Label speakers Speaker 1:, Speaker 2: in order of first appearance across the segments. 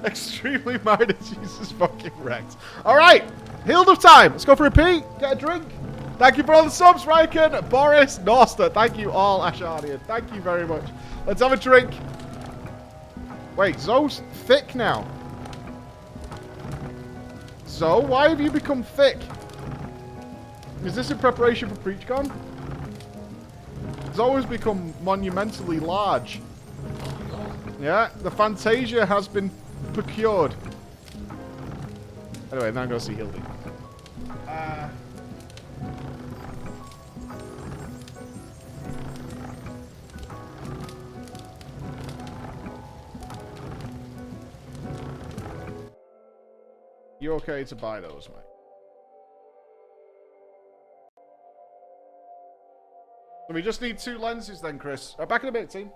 Speaker 1: Extremely minor Jesus fucking wrecked. Alright, healed of time. Let's go for a pee. Get a drink. Thank you for all the subs, Riken, Boris, Norster. Thank you all, Ashanian. Thank you very much. Let's have a drink. Wait, Zoe's thick now. Zoe, why have you become thick? Is this in preparation for PreachCon? Zoe has become monumentally large. Yeah, the Fantasia has been procured. Anyway, now I'm going to see Hildy. You okay to buy those, mate? So we just need 2 lenses then, Chris. Back in a bit, team.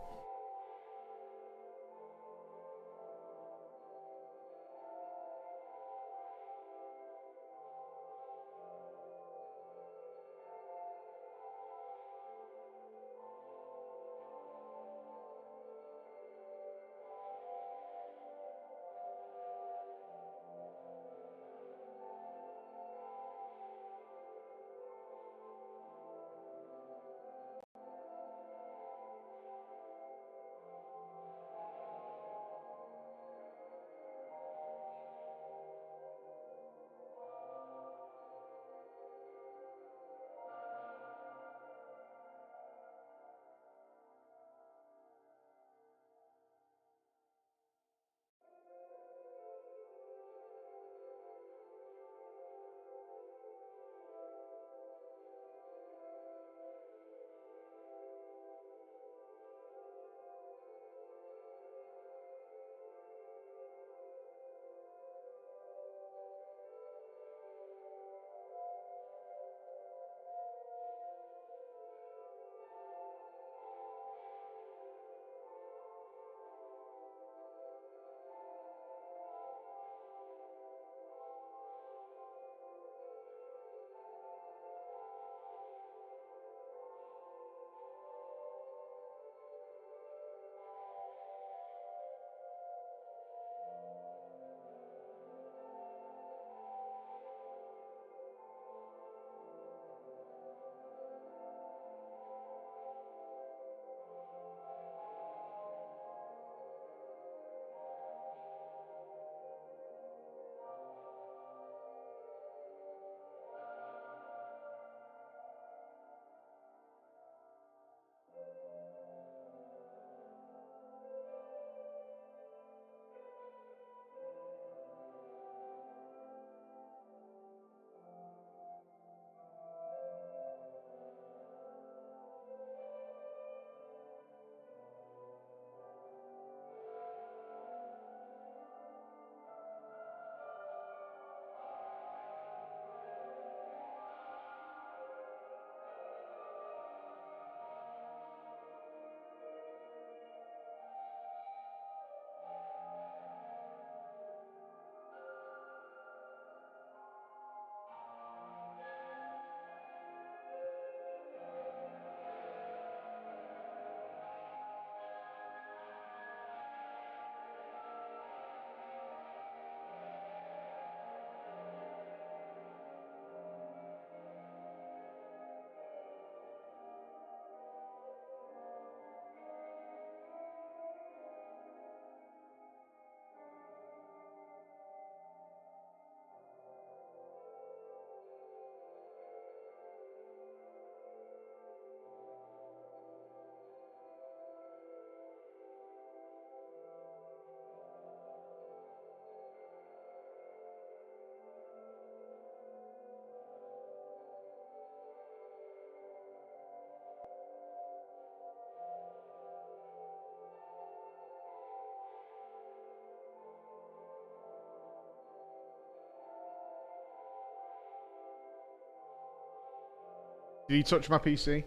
Speaker 1: Did he touch my PC?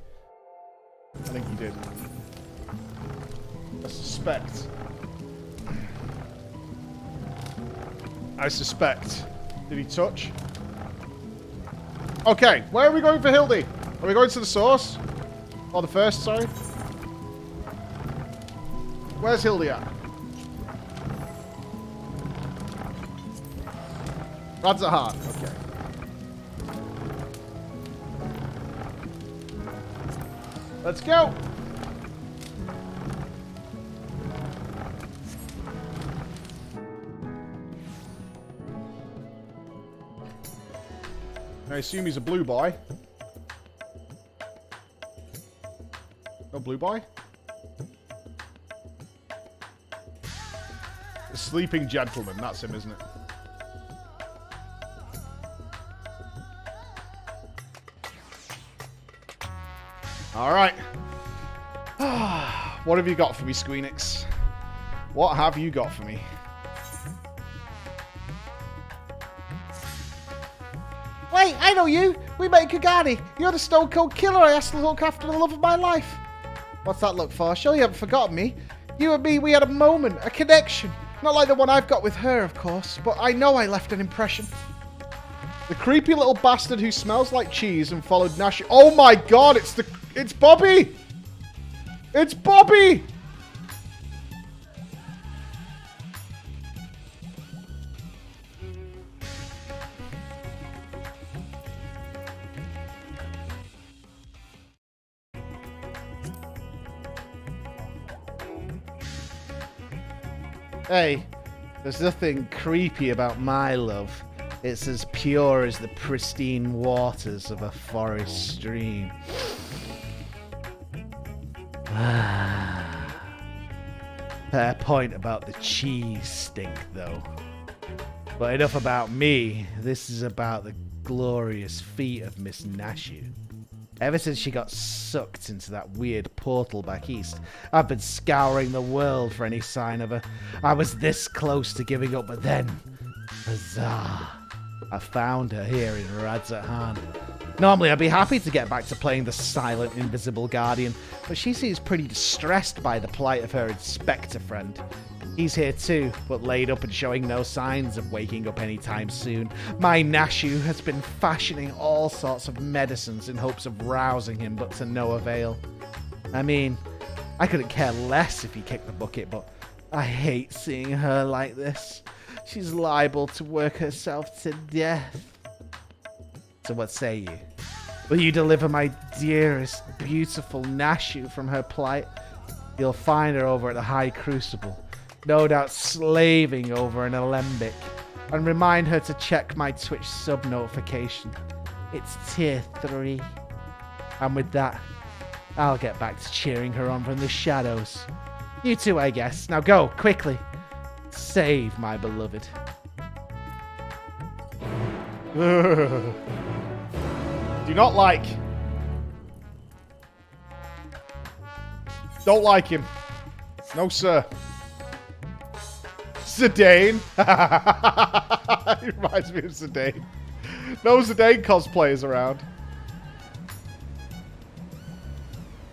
Speaker 1: I think he did. I suspect. Did he touch? Okay, where are we going for Hildy? Are we going to the source? Or the first, sorry? Where's Hildy at? Radz-at-Han. Okay. Let's go. I assume he's a blue boy. No blue boy? The sleeping gentleman. That's him, isn't it? Alright. What have you got for me, Squeenix? What have you got for me?
Speaker 2: Wait, I know you! We met Kagani! You're the stone cold killer I asked to look after the love of my life! What's that look for? Sure you haven't forgotten me? You and me, we had a moment, a connection. Not like the one I've got with her, of course, but I know I left an impression.
Speaker 1: The creepy little bastard who smells like cheese and followed Nash. Oh my god, it's Bobby! It's Bobby! Hey, there's nothing creepy about my love. It's as pure as the pristine waters of a forest stream. Fair point about the cheese stink, though. But enough about me. This is about the glorious feet of Miss Nashu. Ever since she got sucked into that weird portal back east, I've been scouring the world for any sign of her. I was this close to giving up, but then, huzzah, I found her here in Radz-at-Han. Normally I'd be happy to get back to playing the silent, invisible guardian, but she seems pretty distressed by the plight of her inspector friend. He's here too, but laid up and showing no signs of waking up anytime soon. My Nashu has been fashioning all sorts of medicines in hopes of rousing him, but to no avail. I mean, I couldn't care less if he kicked the bucket, but I hate seeing her like this. She's liable to work herself to death. So what say you? Will you deliver my dearest, beautiful Nashu from her plight? You'll find her over at the High Crucible. No doubt slaving over an alembic. And remind her to check my Twitch sub notification. It's tier 3. And with that, I'll get back to cheering her on from the shadows. You too, I guess. Now go, quickly. Save my beloved. Do not like. Don't like him. No, sir. Zidane. He reminds me of Zidane. No Zidane cosplayers around.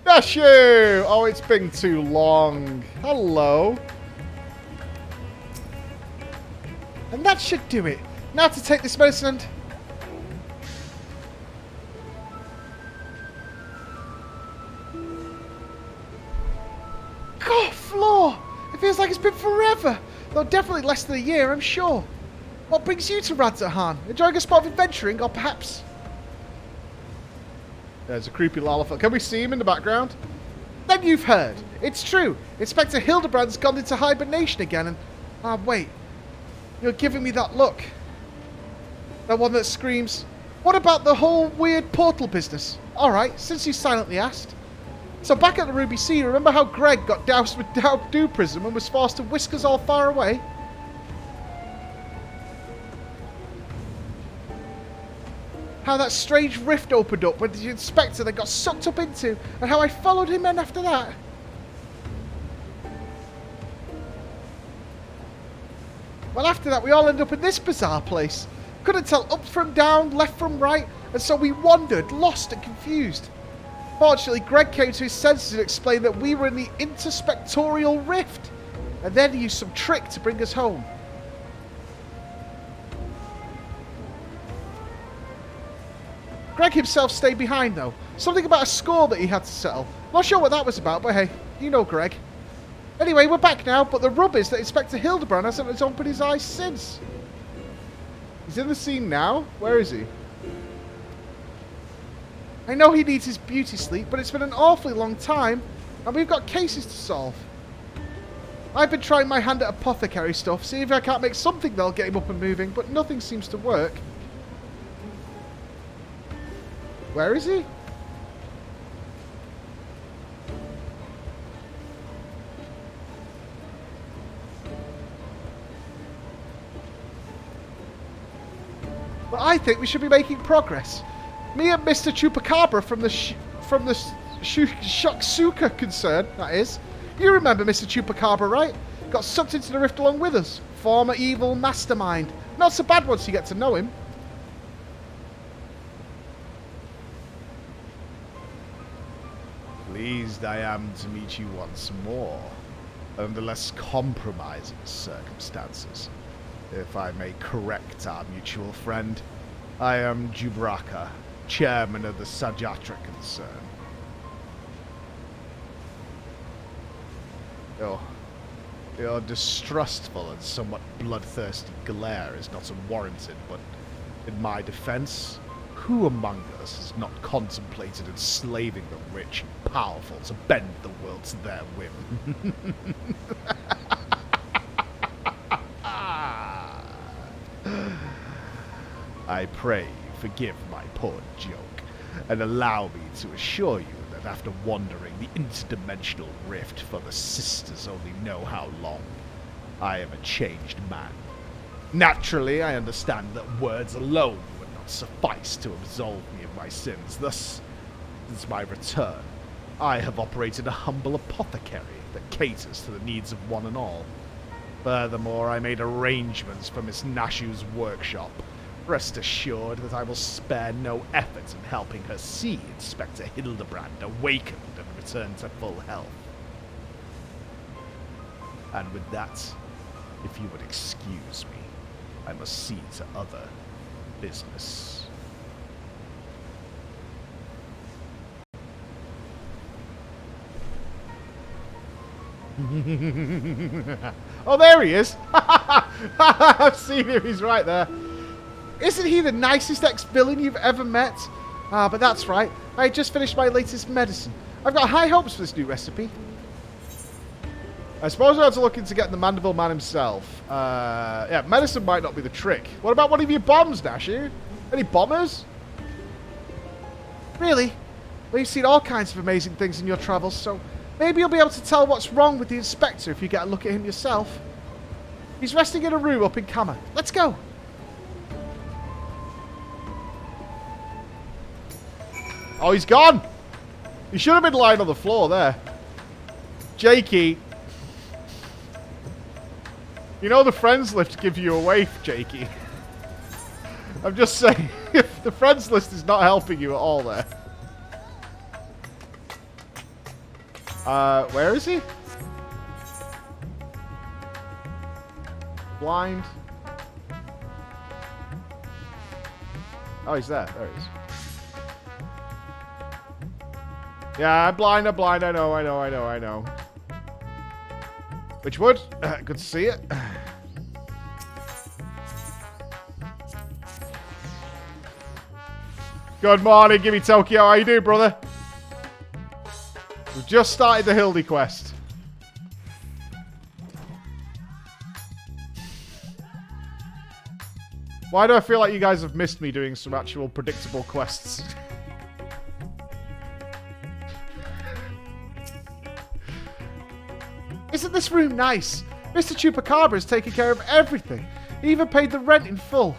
Speaker 1: Nashu! Oh, it's been too long. Hello. And that should do it. Now to take this medicine and... God, Floor! It feels like it's been forever. Though definitely less than a year, I'm sure. What brings you to Radz-at-Han? Enjoying a spot of adventuring, or perhaps... There's a creepy lollipop. Can we see him in the background? Then you've heard. It's true. Inspector Hildebrand's gone into hibernation again and... Ah, wait. You're giving me that look. That one that screams, what about the whole weird portal business? Alright, since you silently asked. So back at the Ruby Sea, remember how Greg got doused with Dew Prism and was forced to whisk us all far away? How that strange rift opened up when the inspector then got sucked up into, and how I followed him in after that? Well, after that, we all ended up in this bizarre place. Couldn't tell up from down, left from right, and so we wandered, lost and confused. Fortunately, Greg came to his senses and explained that we were in the interspectorial rift, and then he used some trick to bring us home. Greg himself stayed behind, though. Something about a score that he had to settle. Not sure what that was about, but hey, you know Greg. Anyway, we're back now, but the rub is that Inspector Hildebrand hasn't opened his eyes since. He's in the scene now? Where is he?
Speaker 2: I know he needs his beauty sleep, but it's been an awfully long time, and we've got cases to solve. I've been trying my hand at apothecary stuff, see if I can't make something that'll get him up and moving, but nothing seems to work.
Speaker 1: Where is he?
Speaker 2: But I think we should be making progress. Me and Mr. Chupacabra from the Shoksuka concern, that is. You remember Mr. Chupacabra, right? Got sucked into the rift along with us. Former evil mastermind. Not so bad once you get to know him.
Speaker 1: Pleased I am to meet you once more, under less compromising circumstances. If I may correct our mutual friend, I am Jubraka, chairman of the Sajatra concern. Your distrustful and somewhat bloodthirsty glare is not unwarranted, but in my defense, who among us has not contemplated enslaving the rich and powerful to bend the world to their whim? I pray you forgive my poor joke, and allow me to assure you that after wandering the interdimensional rift for the sisters only know how long, I am a changed man. Naturally, I understand that words alone would not suffice to absolve me of my sins. Thus, since my return, I have operated a humble apothecary that caters to the needs of one and all. Furthermore, I made arrangements for Miss Nashu's workshop. Rest assured that I will spare no effort in helping her see Inspector Hildebrand awakened and return to full health. And with that, if you would excuse me, I must see to other business. Oh, there he is! I've seen him, he's right there.
Speaker 2: Isn't he the nicest ex-villain you've ever met? Ah, but that's right. I just finished my latest medicine. I've got high hopes for this new recipe.
Speaker 1: I suppose I have to look into getting the Mandeville Man himself. Yeah, medicine might not be the trick. What about one of your bombs, Nashu? Any bombers?
Speaker 2: Really? Well, you've seen all kinds of amazing things in your travels, so maybe you'll be able to tell what's wrong with the inspector if you get a look at him yourself. He's resting in a room up in Kama. Let's go.
Speaker 1: Oh, he's gone! He should have been lying on the floor there. Jakey. You know the friends list gives you away, Jakey. I'm just saying, if the friends list is not helping you at all there. Where is he? Blind. Oh, he's there. There he is. Yeah, I'm blind, I know. Which wood? Good to see it. Good morning, Gimme Tokyo. How you doing, brother? We've just started the Hildy quest. Why do I feel like you guys have missed me doing some actual predictable quests?
Speaker 2: Isn't this room nice? Mr. Chupacabra is taking care of everything. He even paid the rent in full.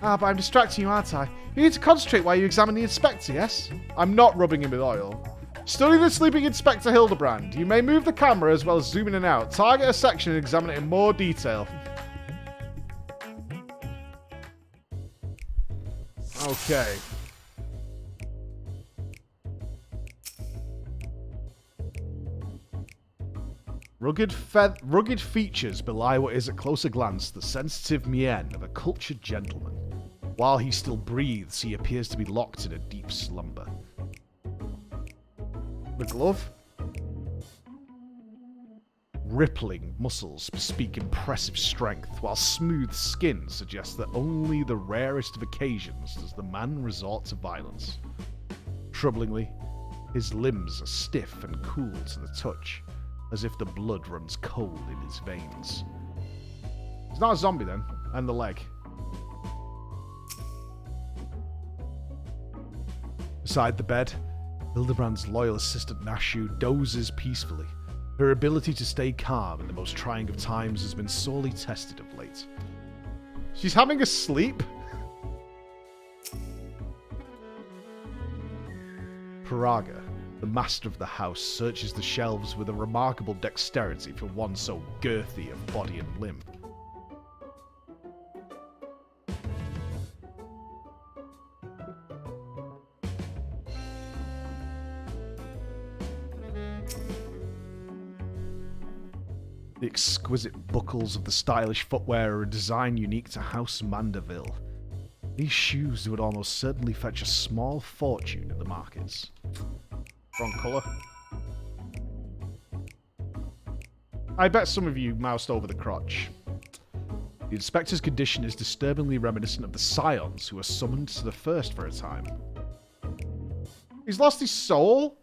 Speaker 2: Ah, but I'm distracting you, aren't I? You need to concentrate while you examine the inspector, yes?
Speaker 1: I'm not rubbing him with oil. Study the sleeping Inspector Hildebrand. You may move the camera as well as zoom in and out. Target a section and examine it in more detail. Okay. Rugged features belie what is at closer glance the sensitive mien of a cultured gentleman. While he still breathes, he appears to be locked in a deep slumber. The glove? Rippling muscles bespeak impressive strength, while smooth skin suggests that only the rarest of occasions does the man resort to violence. Troublingly, his limbs are stiff and cool to the touch, as if the blood runs cold in his veins. He's not a zombie then, and the leg. Beside the bed, Hildebrand's loyal assistant Nashu dozes peacefully. Her ability to stay calm in the most trying of times has been sorely tested of late. She's having a sleep? Paraga, the master of the house, searches the shelves with a remarkable dexterity for one so girthy of body and limb. The exquisite buckles of the stylish footwear are a design unique to House Mandeville. These shoes would almost certainly fetch a small fortune in the markets. Wrong colour. I bet some of you moused over the crotch. The inspector's condition is disturbingly reminiscent of the scions who were summoned to the first for a time. He's lost his soul?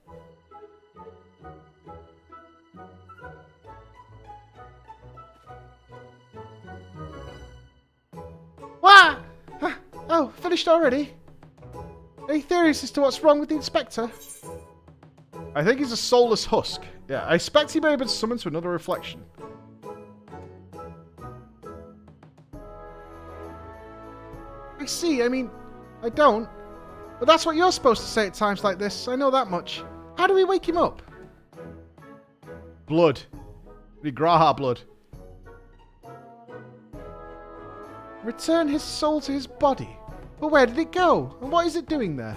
Speaker 2: What? Oh, finished already? Any theories as to what's wrong with the inspector?
Speaker 1: I think he's a soulless husk. Yeah, I expect he may have been summoned to another reflection.
Speaker 2: I see, I mean, I don't. But that's what you're supposed to say at times like this, I know that much. How do we wake him up?
Speaker 1: Blood. The Graha blood.
Speaker 2: Return his soul to his body. But where did it go? And what is it doing there?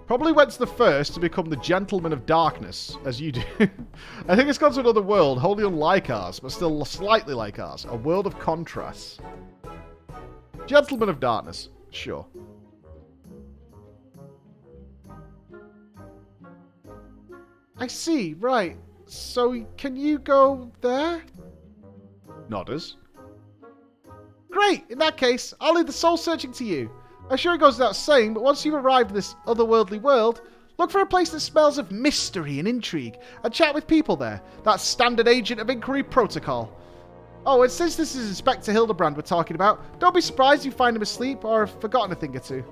Speaker 1: Probably went to the first to become the Gentleman of Darkness, as you do. I think it's gone to another world, wholly unlike ours, but still slightly like ours. A world of contrasts. Gentleman of Darkness, sure.
Speaker 2: I see, right. So can you go there?
Speaker 1: Nodders.
Speaker 2: Great! In that case, I'll leave the soul searching to you. I'm sure it goes without saying, but once you've arrived in this otherworldly world, look for a place that smells of mystery and intrigue, and chat with people there. That's standard agent of inquiry protocol. Oh, and since this is Inspector Hildebrand we're talking about, don't be surprised if you find him asleep or have forgotten a thing or two.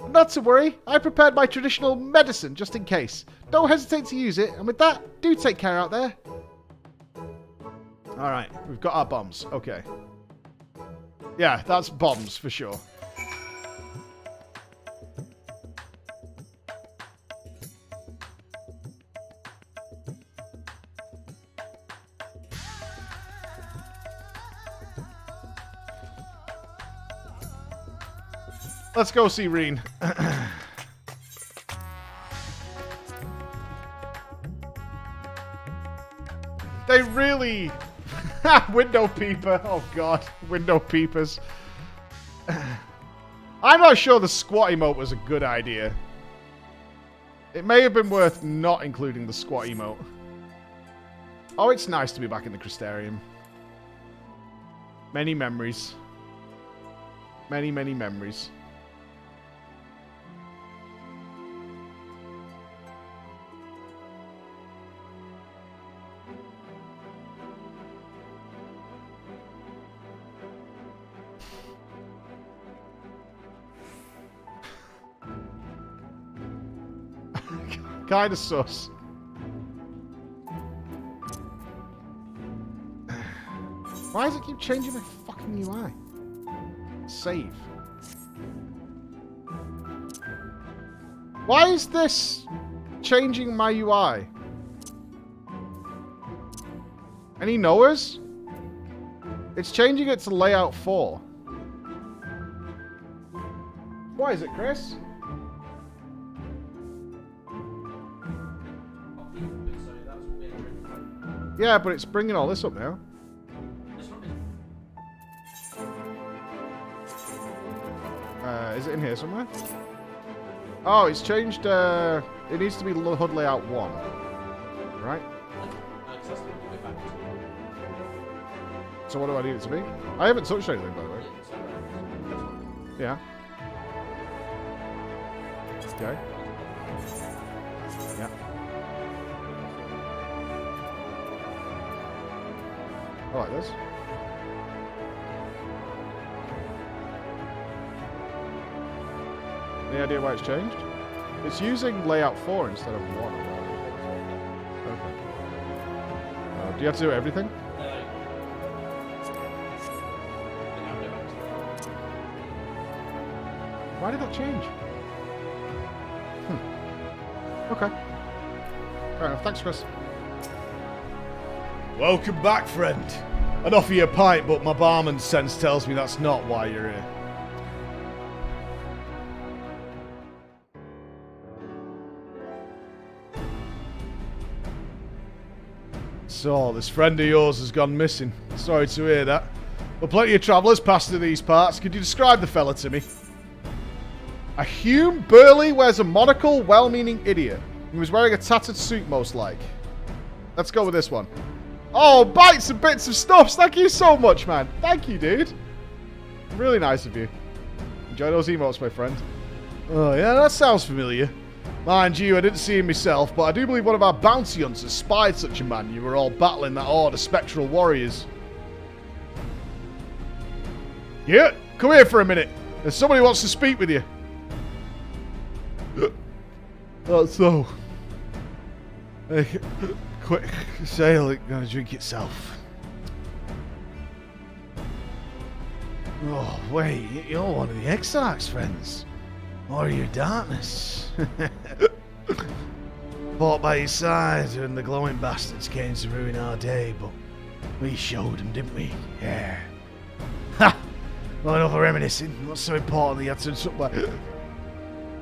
Speaker 2: Not to worry, I prepared my traditional medicine just in case. Don't hesitate to use it, and with that, do take care out there.
Speaker 1: Alright, we've got our bombs. Okay. Yeah, that's bombs for sure. Let's go see Reen. They really... Window peeper. Oh, God. Window peepers. I'm not sure the squat emote was a good idea. It may have been worth not including the squat emote. Oh, it's nice to be back in the Crystarium. Many memories. Many, many memories. Kinda sus.
Speaker 2: Why does it keep changing my fucking UI?
Speaker 1: Save.
Speaker 2: Why is this changing my UI?
Speaker 1: Any knowers? It's changing it to layout 4. Why is it, Chris? Yeah, but it's bringing all this up now. Is it in here somewhere? Oh, it's changed. It needs to be HUD layout 1. Right? So what do I need it to be? I haven't touched anything, by the way. Yeah. Okay. Yeah. I like this. Any idea why it's changed? It's using layout 4 instead of 1. Okay. Do you have to do everything? Why did that change? Okay. Fair enough. Thanks, Chris. Welcome back, friend. I'd offer you a pint, but my barman's sense tells me that's not why you're here. So, this friend of yours has gone missing. Sorry to hear that. But plenty of travellers pass through these parts. Could you describe the fella to me? A Hume, burly, wears a monocle, well-meaning idiot. He was wearing a tattered suit, most like. Let's go with this one. Oh, bites and bits of stuffs. Thank you so much, man. Thank you, dude. Really nice of you. Enjoy those emotes, my friend. Oh, yeah, that sounds familiar. Mind you, I didn't see him myself, but I do believe one of our bounty hunters spied such a man. You were all battling that horde of spectral warriors. Yeah, come here for a minute. There's somebody who wants to speak with you. That's so. Hey, quick, sail, gonna drink itself. Oh, wait, you're one of the Exarch's friends. Or your darkness. Fought by his side when the glowing bastards came to ruin our day, but we showed them, didn't we? Yeah. Ha! Well, enough of reminiscing. What's so important that you had to something like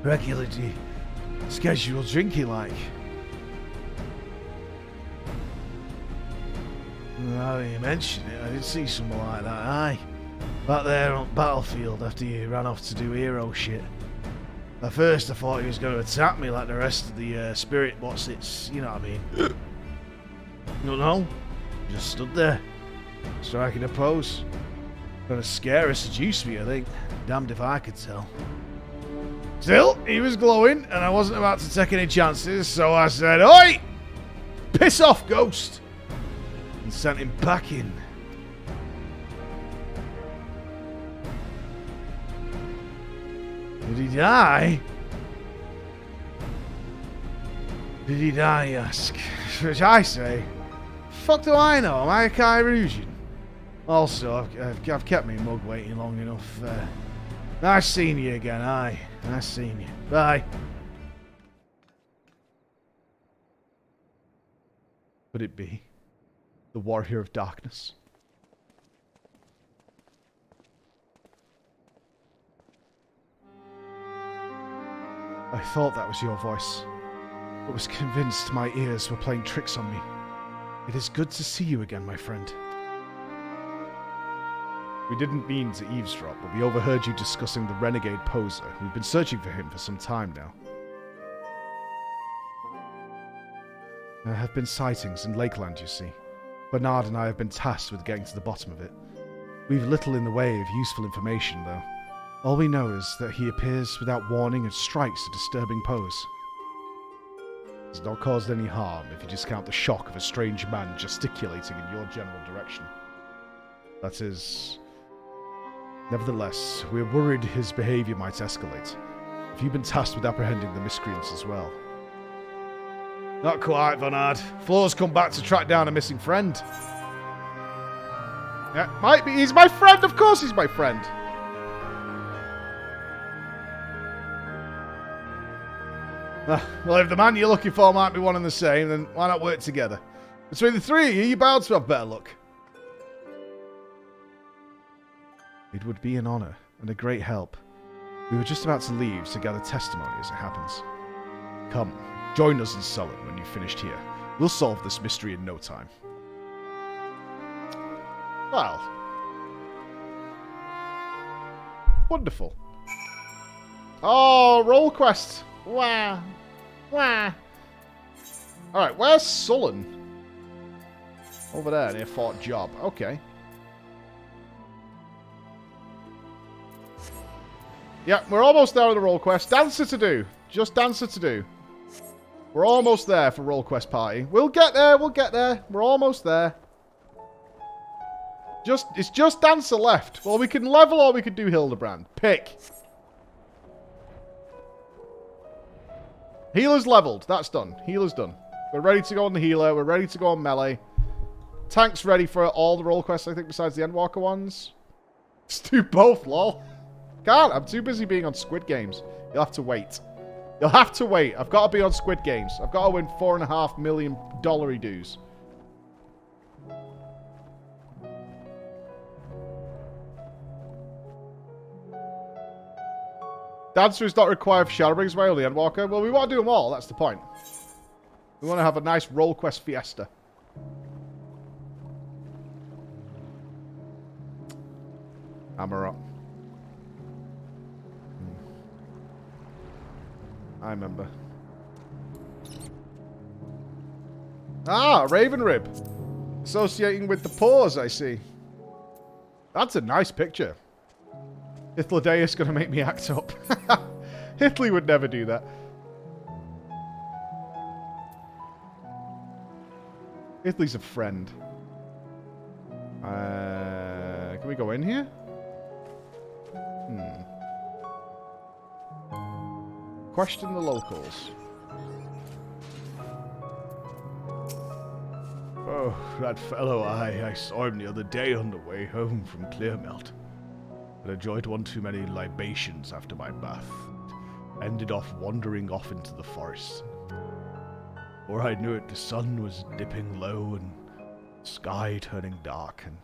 Speaker 1: regularly scheduled drinking like? Now you mention it, I did see something like that, aye. Back there on the battlefield after you ran off to do hero shit. At first I thought he was going to attack me like the rest of the spirit what's it's, you know what I mean. No, just stood there, striking a pose. Gonna scare or seduce me, I think. Damned if I could tell. Still, he was glowing, and I wasn't about to take any chances, so I said, "Oi! Piss off, ghost!" and sent him packing. Did he die? Did he die, you ask? Which I say, fuck do I know? Am I a Kyrusian? Also, I've kept me mug waiting long enough. Nice seeing you again, aye. Nice seeing you. Bye. Could it be the Warrior of Darkness? I thought that was your voice, but was convinced my ears were playing tricks on me. It is good to see you again, my friend. We didn't mean to eavesdrop, but we overheard you discussing the renegade poser. We've been searching for him for some time now. There have been sightings in Lakeland, you see. Bernard and I have been tasked with getting to the bottom of it. We've little in the way of useful information, though. All we know is that he appears without warning and strikes a disturbing pose. He's not caused any harm if you discount the shock of a strange man gesticulating in your general direction. That is... Nevertheless, we're worried his behavior might escalate. Have you been tasked with apprehending the miscreants as well? Not quite, Bernard. Flo's come back to track down a missing friend. Yeah, might be. He's my friend, of course he's my friend. Well, if the man you're looking for might be one and the same, then why not work together? Between the three of you, you're bound to have better luck. It would be an honor and a great help. We were just about to leave to gather testimony as it happens. Come, join us in Sullen when you've finished here. We'll solve this mystery in no time. Well. Wonderful. Oh, roll quest. Wow. Wow. Alright, where's Sullen? Over there, near Fort Job. Okay. Yeah, we're almost there with the roll quest. Dancer to do. Just dancer to do. We're almost there for roll quest party. We'll get there. We'll get there. We're almost there. It's just dancer left. Well, we can level or we can do Hildebrand. Pick. Healer's leveled. That's done. Healer's done. We're ready to go on the healer. We're ready to go on melee. Tank's ready for all the roll quests, I think, besides the Endwalker ones. Let's do both, lol. Can't. I'm too busy being on Squid Games. You'll have to wait. You'll have to wait. I've got to be on Squid Games. I've got to win $4.5 million dues. Dancer is not required for Shadowbringers, by only Endwalker. Well, we want to do them all. That's the point. We want to have a nice roll quest fiesta. Hammer up. I remember. Ah, Raven Rib. Associating with the paws, I see. That's a nice picture. Hythlodeus gonna make me act up. Hithley would never do that. Hithley's a friend. Can we go in here? Question the locals. Oh, that fellow, I saw him the other day on the way home from Clearmelt. I enjoyed one too many libations after my bath. Ended off wandering off into the forest. Before I knew it, the sun was dipping low and the sky turning dark, and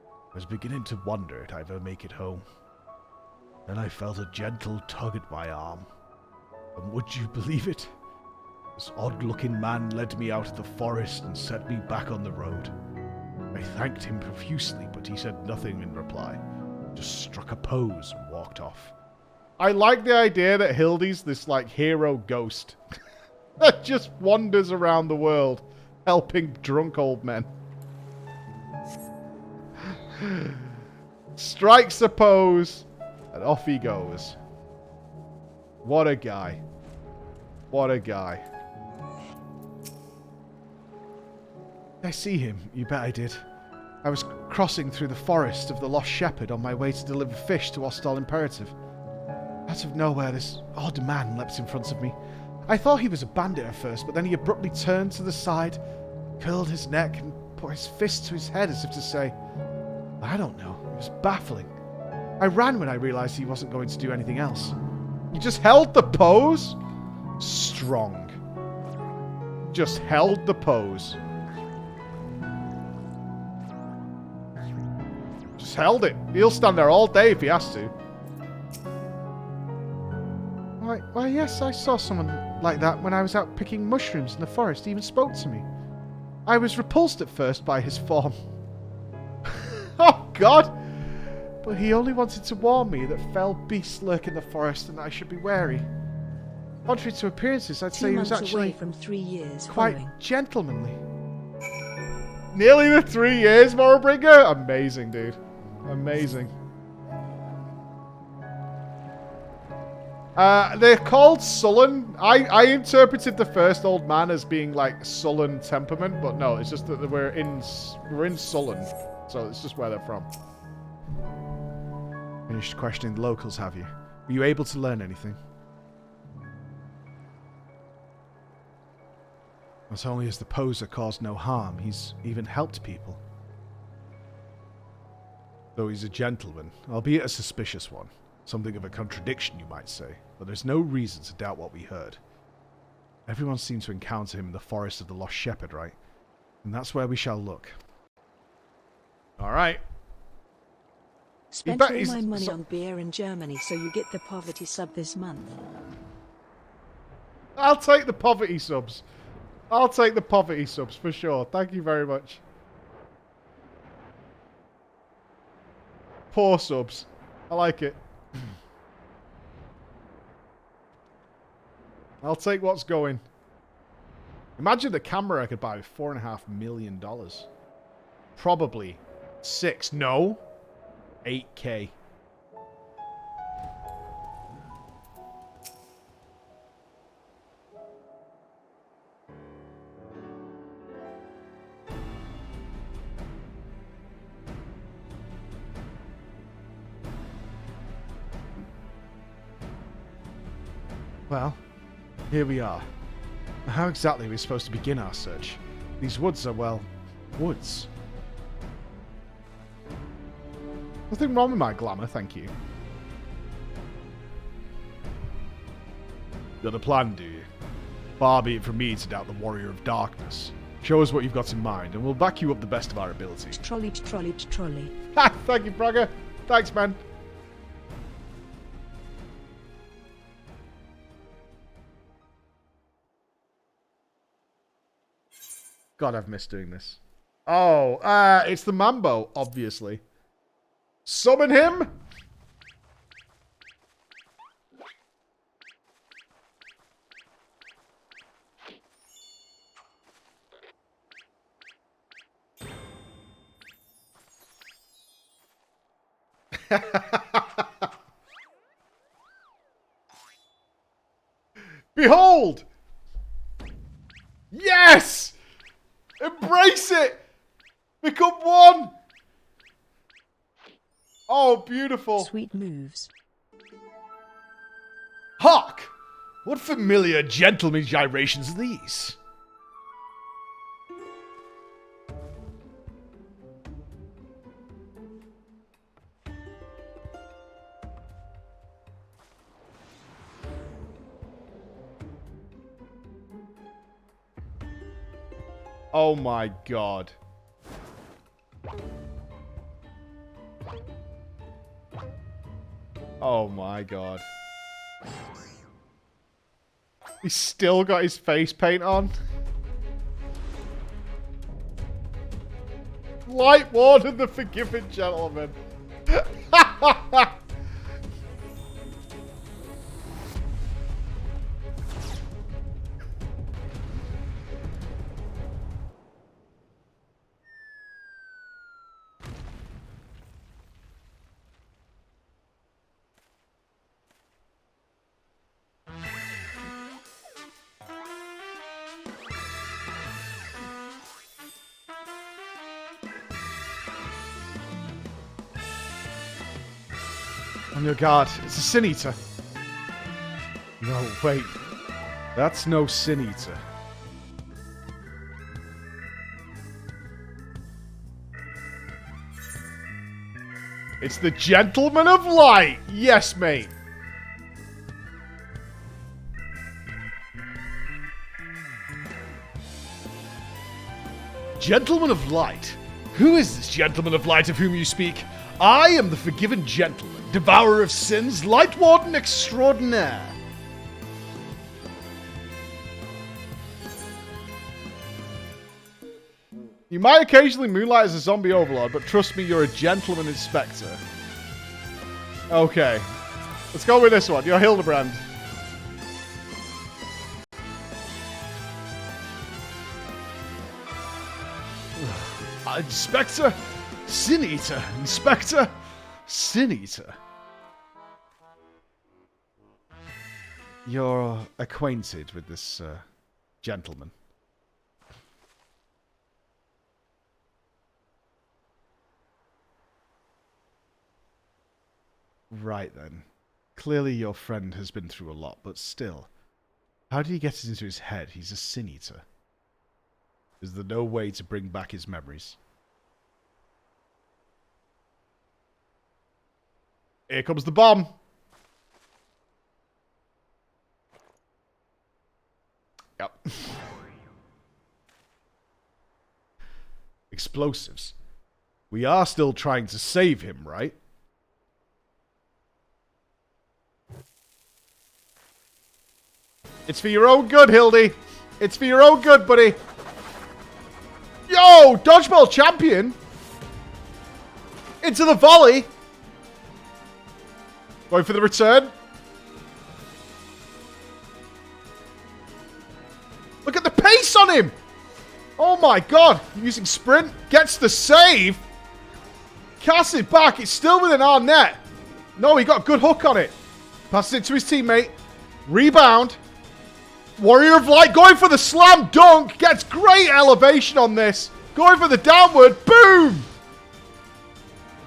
Speaker 1: I was beginning to wonder if I'd ever make it home. Then I felt a gentle tug at my arm. And would you believe it? This odd-looking man led me out of the forest and set me back on the road. I thanked him profusely, but he said nothing in reply. Just struck a pose and walked off. I like the idea that Hildy's this, like, hero ghost that just wanders around the world helping drunk old men. Strikes a pose and off he goes. What a guy. What a guy. Did I see him? You bet I did. I was crossing through the forest of the Lost Shepherd on my way to deliver fish to Ostal Imperative. Out of nowhere, this odd man leapt in front of me. I thought he was a bandit at first, but then he abruptly turned to the side, curled his neck, and put his fist to his head as if to say, I don't know. It was baffling. I ran when I realized he wasn't going to do anything else. He just held the pose? Strong. Just held the pose. Just held it. He'll stand there all day if he has to. Why, yes, I saw someone like that when I was out picking mushrooms in the forest. He even spoke to me. I was repulsed at first by his form. Oh, God! But he only wanted to warn me that fell beasts lurk in the forest and that I should be wary. Contrary to appearances, I'd say he was actually
Speaker 3: from 3 years
Speaker 1: quite
Speaker 3: following.
Speaker 1: gentlemanly. Nearly the 3 years, Morrowbringer? Amazing, dude. Amazing. They're called sullen. I interpreted the first old man as being like sullen temperament, but no, it's just that we're in Sullen, so it's just where they're from. Finished questioning the locals, have you? Were you able to learn anything? Not only has the poser caused no harm, he's even helped people. Though he's a gentleman, albeit a suspicious one. Something of a contradiction, you might say, but there's no reason to doubt what we heard. Everyone seemed to encounter him in the forest of the Lost Shepherd, right? And that's where we shall look. Alright.
Speaker 3: Spent all my money on beer in Germany, so you get the poverty sub this month.
Speaker 1: I'll take the poverty subs. I'll take the poverty subs for sure. Thank you very much. Poor subs. I like it. I'll take what's going. Imagine the camera I could buy with $4.5 million. Probably 6. No. 8K. Well, here we are. How exactly are we supposed to begin our search? These woods are, well, woods. Nothing wrong with my glamour, thank you. Got a plan, do you? Far be it from me to doubt the warrior of darkness. Show us what you've got in mind, and we'll back you up the best of our ability.
Speaker 3: Trolley.
Speaker 1: Ha! Thank you, Frogger. Thanks, man. God, I've missed doing this. Oh, it's the Mambo, obviously. Summon him! Behold! Yes! Embrace it! Become one! Oh, beautiful.
Speaker 3: Sweet moves.
Speaker 1: Hark! What familiar gentleman gyrations are these? Oh my god. Oh my god. He's still got his face paint on. Light Warden, the Forgiven Gentleman. On your guard. It's a Sin Eater. No, wait. That's no Sin Eater. It's the Gentleman of Light. Yes, mate. Gentleman of Light? Who is this Gentleman of Light of whom you speak? I am the Forgiven Gentleman, Devourer of Sins, Light Warden Extraordinaire. You might occasionally moonlight as a zombie overlord, but trust me, you're a Gentleman Inspector. Okay. Let's go with this one. You're Hildebrand. Inspector? Sin Eater. Inspector? Sin Eater. You're acquainted with this gentleman. Right then. Clearly your friend has been through a lot, but still. How did he get it into his head he's a Sin Eater? Is there no way to bring back his memories? Here comes the bomb. Yep. Explosives. We are still trying to save him, right? It's for your own good, Hildy. It's for your own good, buddy. Yo, dodgeball champion. Into the volley. Going for the return. Look at the pace on him. Oh my god. Using sprint. Gets the save. Casts it back. It's still within our net. No, he got a good hook on it. Passes it to his teammate. Rebound. Warrior of Light going for the slam dunk. Gets great elevation on this. Going for the downward. Boom.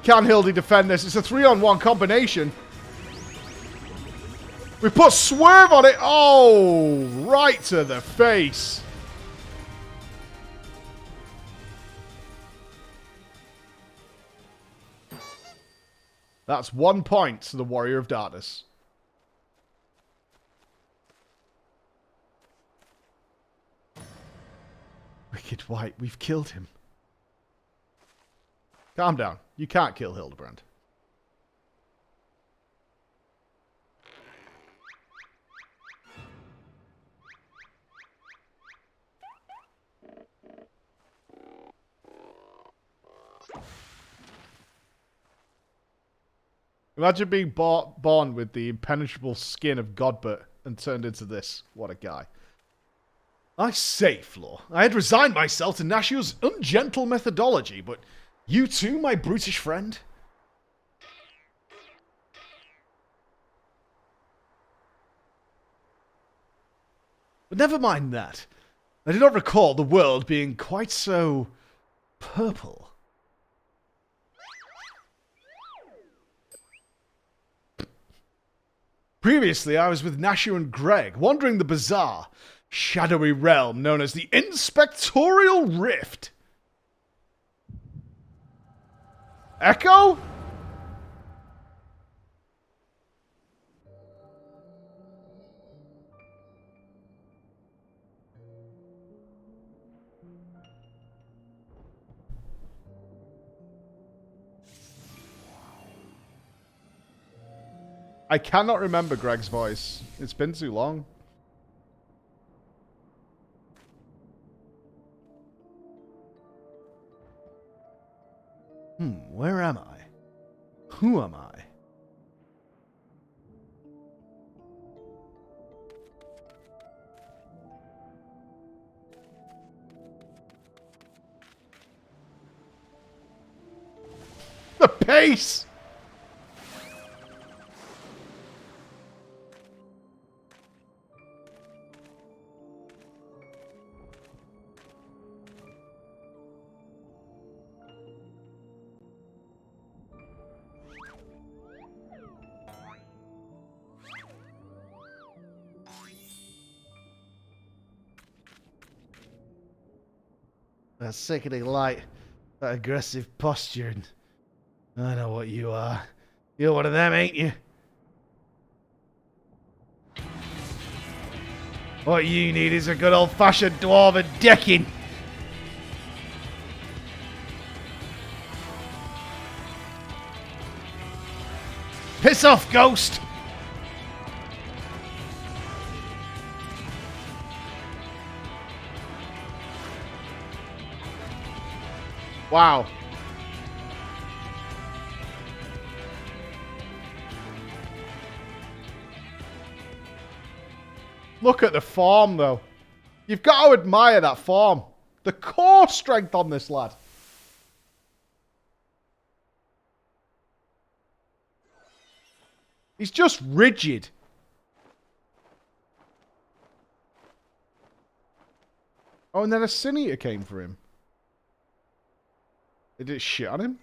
Speaker 1: Can Hildy defend this? It's a 3-on-1 combination. We put swerve on it. Oh, right to the face. That's 1 point to the Warrior of Darkness. Wicked White, we've killed him. Calm down. You can't kill Hildebrand. Imagine being born with the impenetrable skin of Godbert and turned into this. What a guy. I say, Floor, I had resigned myself to Nashu's ungentle methodology, but you too, my brutish friend? But never mind that. I do not recall the world being quite so purple. Previously, I was with Nashu and Greg, wandering the bizarre, shadowy realm known as the Inspectorial Rift. Echo? I cannot remember Greg's voice. It's been too long. Where am I? Who am I? The pace! That sickening light, that aggressive posture, and I know what you are. You're one of them, ain't you? What you need is a good old-fashioned dwarven decking. Piss off, ghost! Wow. Look at the form, though. You've got to admire that form. The core strength on this lad. He's just rigid. Oh, and then a Sin Eater came for him. Did it shit on him?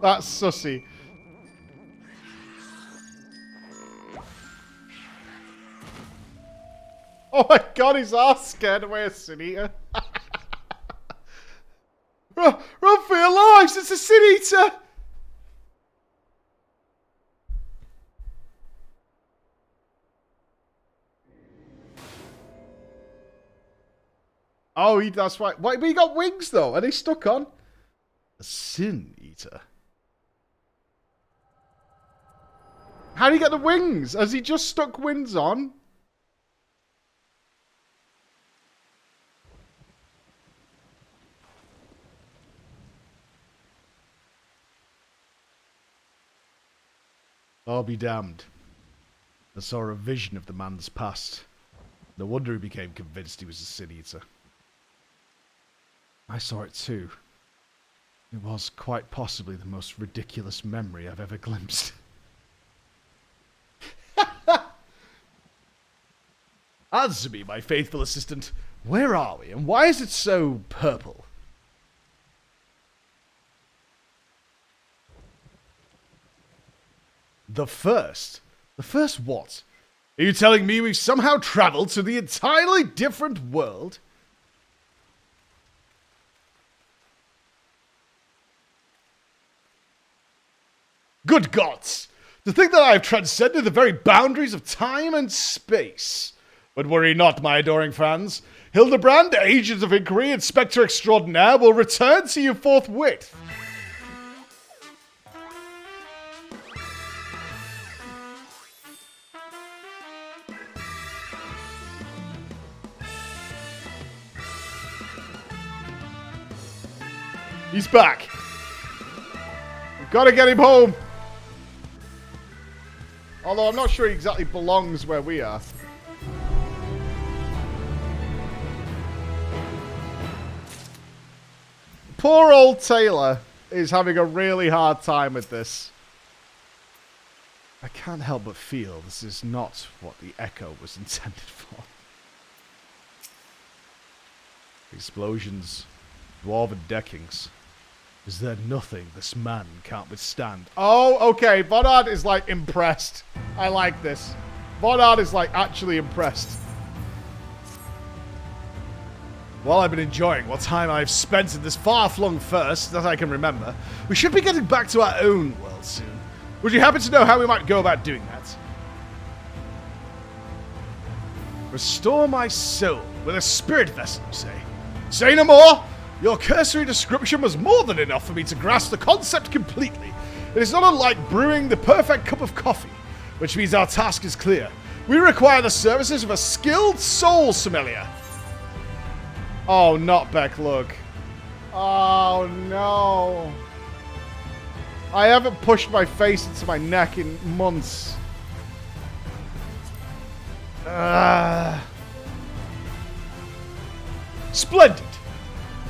Speaker 1: That's sussy. Oh my god, his ass scared away a Sin Eater. Run for your lives, it's a Sin Eater! Oh, that's right. Wait, but he got wings though. Are they stuck on? A Sin Eater. How do you get the wings? Has he just stuck wings on? I'll be damned. I saw a vision of the man's past. No wonder he became convinced he was a sin-eater. I saw it too. It was quite possibly the most ridiculous memory I've ever glimpsed. Answer me, my faithful assistant. Where are we, and why is it so purple? The first? The first what? Are you telling me we've somehow traveled to the entirely different world? Good gods! To think that I have transcended the very boundaries of time and space. But worry not, my adoring fans. Hildebrand, Agent of Inquiry, Inspector Extraordinaire, will return to you forthwith. He's back. We've got to get him home. Although I'm not sure he exactly belongs where we are. Poor old Taylor is having a really hard time with this. I can't help but feel this is not what the echo was intended for. Explosions, dwarven deckings. Is there nothing this man can't withstand? Oh, okay. Vonard is like impressed. I like this. Vonard is like actually impressed. While I've been enjoying what time I've spent in this far-flung first that I can remember, we should be getting back to our own world soon. Would you happen to know how we might go about doing that? Restore my soul with a spirit vessel, you say? Say no more! Your cursory description was more than enough for me to grasp the concept completely. It is not unlike brewing the perfect cup of coffee, which means our task is clear. We require the services of a skilled soul sommelier. Oh, not Becklug. Oh, no. I haven't pushed my face into my neck in months. Splendid.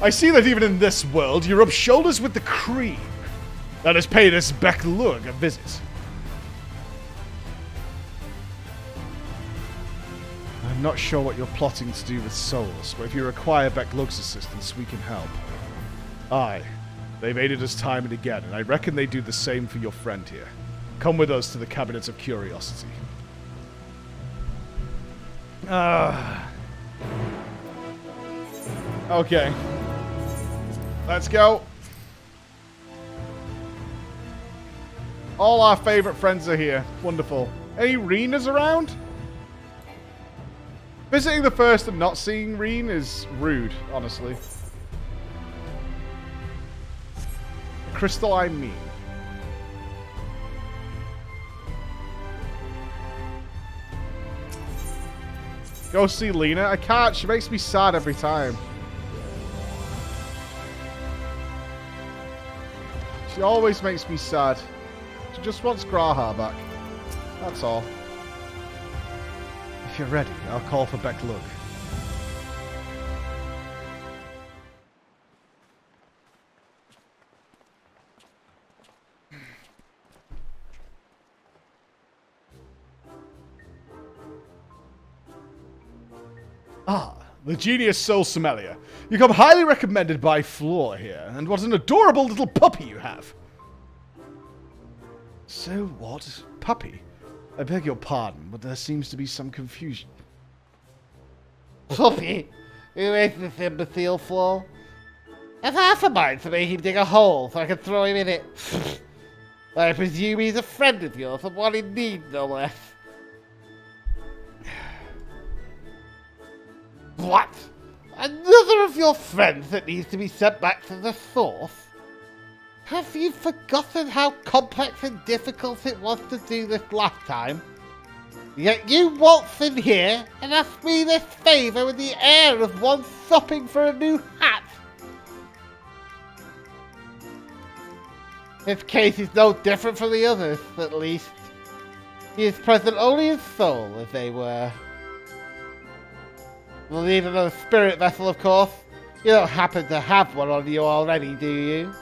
Speaker 1: I see that even in this world, you rub shoulders with the cream. Let us pay this Becklug a visit. I'm not sure what you're plotting to do with souls, but if you require Becklug's assistance, we can help. Aye. They've aided us time and again, and I reckon they do the same for your friend here. Come with us to the Cabinet of Curiosity. Okay. Let's go. All our favorite friends are here. Wonderful. Any Reenas around? Visiting the first and not seeing Reen is rude, honestly. Crystalline mean. Go see Lena. I can't. She makes me sad every time. She always makes me sad. She just wants Graha back. That's all. If you're ready, I'll call for Becklug. Ah, the genius soul sommelier. You come highly recommended by Floor here, and what an adorable little puppy you have. So what? Puppy? I beg your pardon, but there seems to be some confusion.
Speaker 2: Puppy? Who is this imbecile, Flo? I've half a mind to make him dig a hole so I can throw him in it. I presume he's a friend of yours and one in need, no less. What? Another of your friends that needs to be sent back to the source? Have you forgotten how complex and difficult it was to do this last time? Yet you waltz in here and ask me this favour with the air of one shopping for a new hat. This case is no different from the others, at least. He is present only in soul, as they were. We'll need another spirit vessel, of course. You don't happen to have one on you already, do you?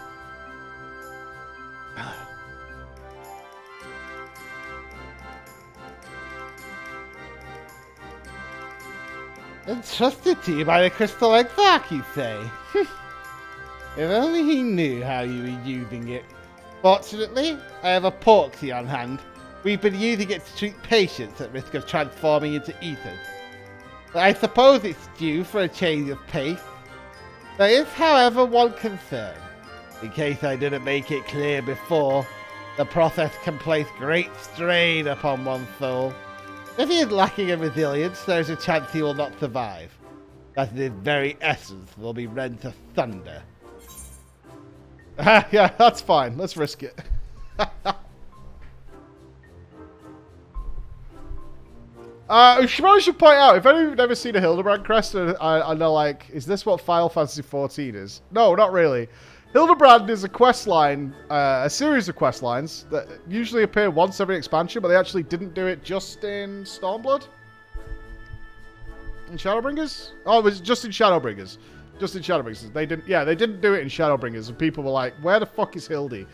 Speaker 2: Entrusted to you by the crystal exarch, you say? If only he knew how you were using it. Fortunately, I have a porksy on hand. We've been using it to treat patients at risk of transforming into ethers. I suppose it's due for a change of pace. There is, however, one concern. In case I didn't make it clear before, the process can place great strain upon one's soul. If he is lacking in resilience, there is a chance he will not survive. That his very essence will be rent to thunder.
Speaker 1: Yeah, that's fine. Let's risk it. I should point out, if anyone's never seen a Hildebrand crest, I know, like, is this what Final Fantasy XIV is? No, not really. Hildebrand is a quest line, a series of quest lines that usually appear once every expansion, but they actually didn't do it just in Stormblood? In Shadowbringers? Oh, it was just in Shadowbringers. Just in Shadowbringers. They didn't do it in Shadowbringers, and people were like, where the fuck is Hildy?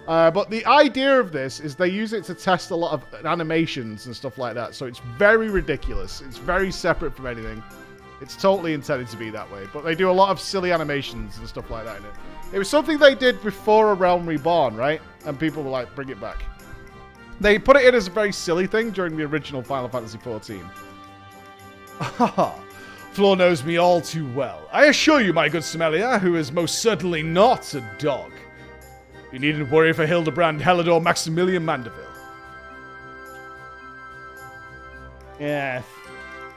Speaker 1: But the idea of this is they use it to test a lot of animations and stuff like that, so it's very ridiculous. It's very separate from anything. It's totally intended to be that way, but they do a lot of silly animations and stuff like that in it. It was something they did before A Realm Reborn, right? And people were like, bring it back. They put it in as a very silly thing during the original Final Fantasy XIV. Haha. Floor knows me all too well. I assure you, my good Sommelier, who is most certainly not a dog. You needn't worry for Hildebrand, Helidor, Maximilian Mandeville.
Speaker 2: Yes.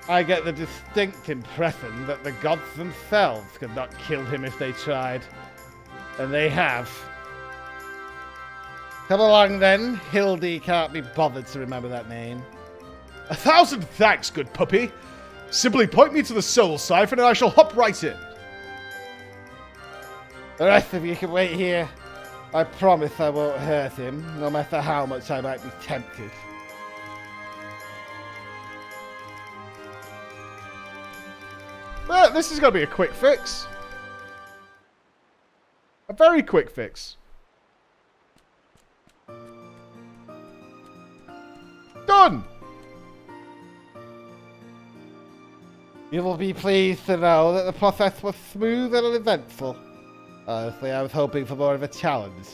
Speaker 2: I get the distinct impression that the gods themselves could not kill him if they tried. And they have. Come along then. Hildy can't be bothered to remember that name.
Speaker 1: 1,000 thanks, good puppy. Simply point me to the soul siphon and I shall hop right in.
Speaker 2: The rest of you can wait here. I promise I won't hurt him, no matter how much I might be tempted.
Speaker 1: Well, this is going to be a quick fix. A very quick fix. Done!
Speaker 2: You will be pleased to know that the process was smooth and uneventful. Honestly, I was hoping for more of a challenge.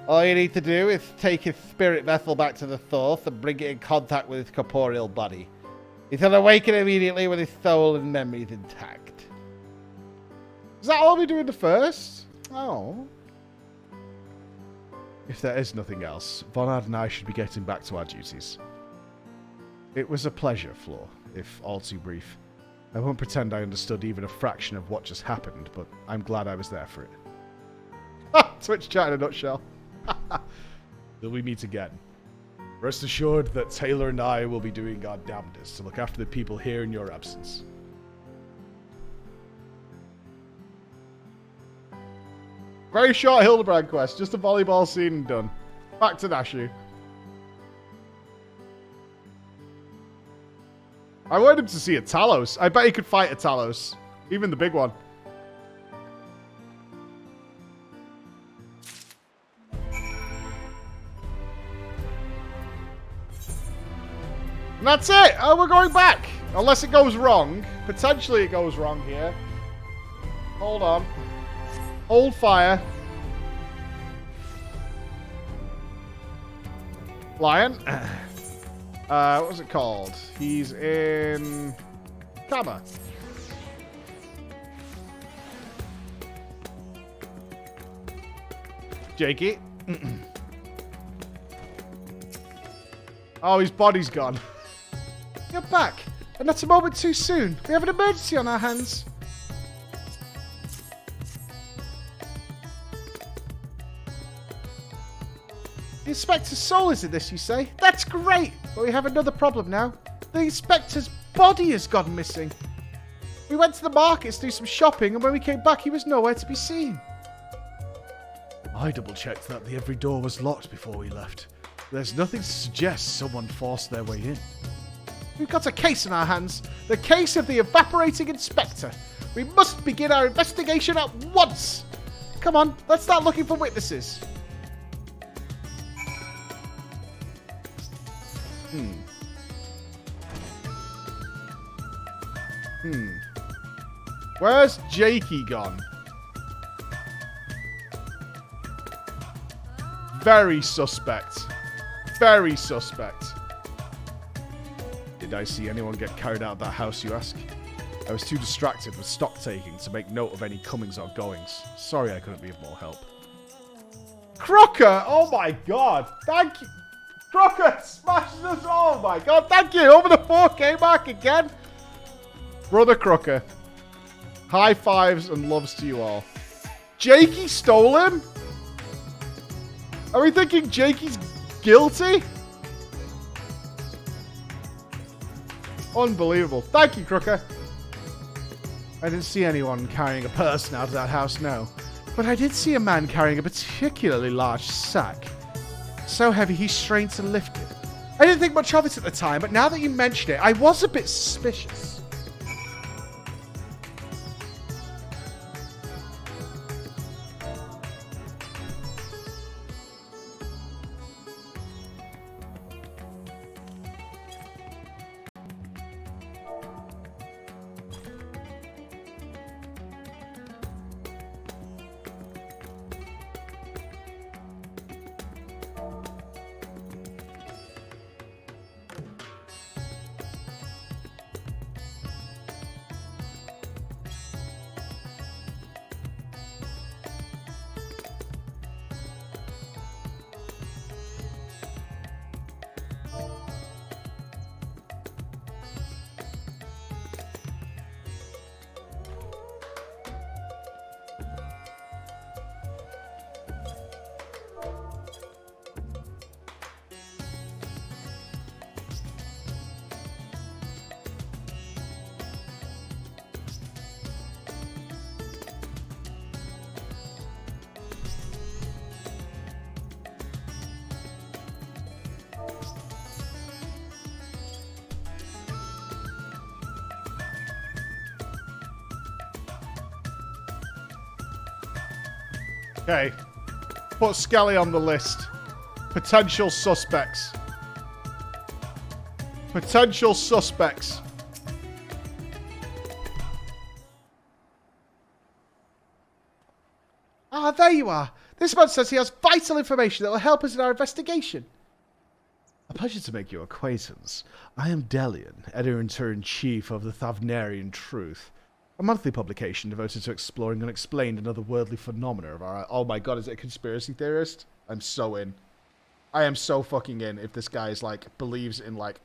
Speaker 2: All you need to do is take his spirit vessel back to the source and bring it in contact with his corporeal body. He will awaken immediately with his soul and memories intact.
Speaker 1: Is that all we do in the first? Oh. If there is nothing else, Vonad and I should be getting back to our duties. It was a pleasure, Floor, if all too brief. I won't pretend I understood even a fraction of what just happened, but I'm glad I was there for it. Ha! Twitch chat in a nutshell. Till we meet again. Rest assured that Taylor and I will be doing our damnedest to look after the people here in your absence. Very short Hildebrand quest, just a volleyball scene and done. Back to Nashu. I wanted him to see a Talos. I bet he could fight a Talos. Even the big one. And that's it. Oh, we're going back. Unless it goes wrong. Potentially it goes wrong here. Hold on. Hold fire. Lion. What was it called? He's in Kama. Jakey. Oh, his body's gone.
Speaker 2: You're back, and that's a moment too soon. We have an emergency on our hands. The Inspector's soul is in this, you say? That's great! But we have another problem now. The Inspector's body has gone missing. We went to the markets to do some shopping, and when we came back, he was nowhere to be seen.
Speaker 1: I double-checked that every door was locked before we left. There's nothing to suggest someone forced their way in. We've got a case in our hands. The case of the evaporating inspector. We must begin our investigation at once. Come on, let's start looking for witnesses. Where's Jakey gone? Very suspect. Very suspect. Did I see anyone get carried out of that house, you ask? I was too distracted with stock taking to make note of any comings or goings. Sorry I couldn't be of more help. Crocker! Oh my god! Thank you! Crocker smashes us! Oh my god, thank you! Over the 4K mark again! Brother Crocker. High fives and loves to you all. Jakey stole him? Are we thinking Jakey's guilty? Unbelievable. Thank you, Crocker. I didn't see anyone carrying a person out of that house, no. But I did see a man carrying a particularly large sack. So heavy he strained to lift it. I didn't think much of it at the time, but now that you mention it, I was a bit suspicious. Okay. Put Skelly on the list. Potential suspects. Potential suspects.
Speaker 2: Ah, there you are. This man says he has vital information that will help us in our investigation.
Speaker 1: A pleasure to make your acquaintance. I am Delian, editor-in-chief of the Thavnarian Truth, a monthly publication devoted to exploring unexplained and otherworldly phenomena of our... Oh my god, is it a conspiracy theorist? I'm so in. I am so fucking in if this guy is, like, believes in, like,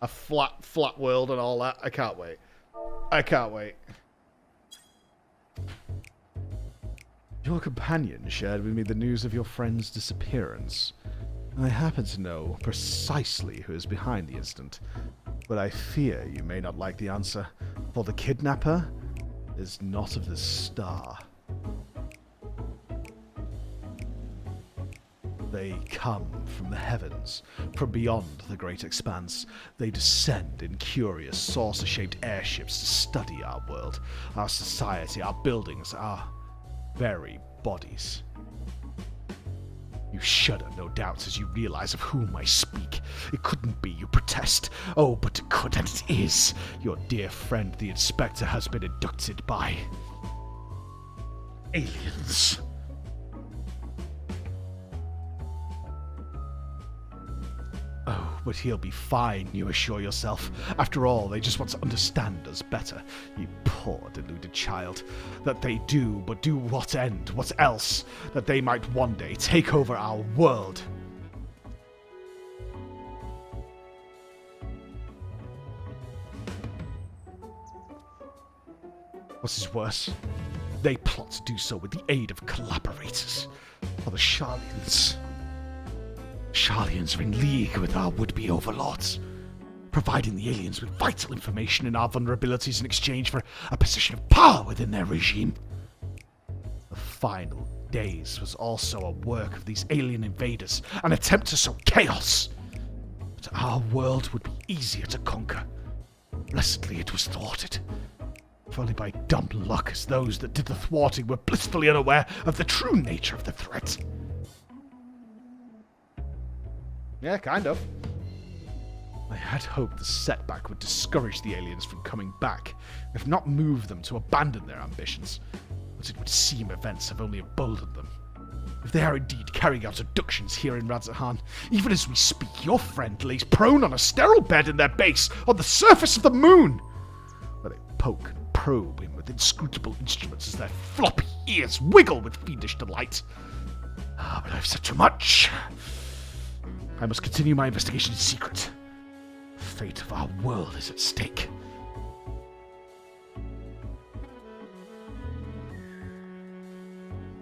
Speaker 1: a flat world and all that. I can't wait. I can't wait. Your companion shared with me the news of your friend's disappearance. I happen to know precisely who is behind the incident, but I fear you may not like the answer, for the kidnapper is not of this star. They come from the heavens, from beyond the great expanse. They descend in curious, saucer-shaped airships to study our world, our society, our buildings, our very bodies. You shudder, no doubt, as you realize of whom I speak. It couldn't be, you protest. Oh, but it could, and it is. Your dear friend, the inspector, has been abducted by... aliens. Oh, but he'll be fine, you assure yourself. After all, they just want to understand us better. You poor deluded child. That they do, but do what end? What else? That they might one day take over our world. What is worse, they plot to do so with the aid of collaborators. Or the Sharlians. Sharlians are in league with our would-be overlords, providing the aliens with vital information in our vulnerabilities in exchange for a position of power within their regime. The final days was also a work of these alien invaders, an attempt to sow chaos. But our world would be easier to conquer. Blessedly, it was thwarted. If only by dumb luck, as those that did the thwarting were blissfully unaware of the true nature of the threat. Yeah, kind of. I had hoped the setback would discourage the aliens from coming back, if not move them to abandon their ambitions. But it would seem events have only emboldened them. If they are indeed carrying out abductions here in Radz-at-Han, even as we speak, your friend lays prone on a sterile bed in their base on the surface of the moon, where they poke and probe him with inscrutable instruments as their floppy ears wiggle with fiendish delight. But I've said too much. I must continue my investigation in secret. The fate of our world is at stake.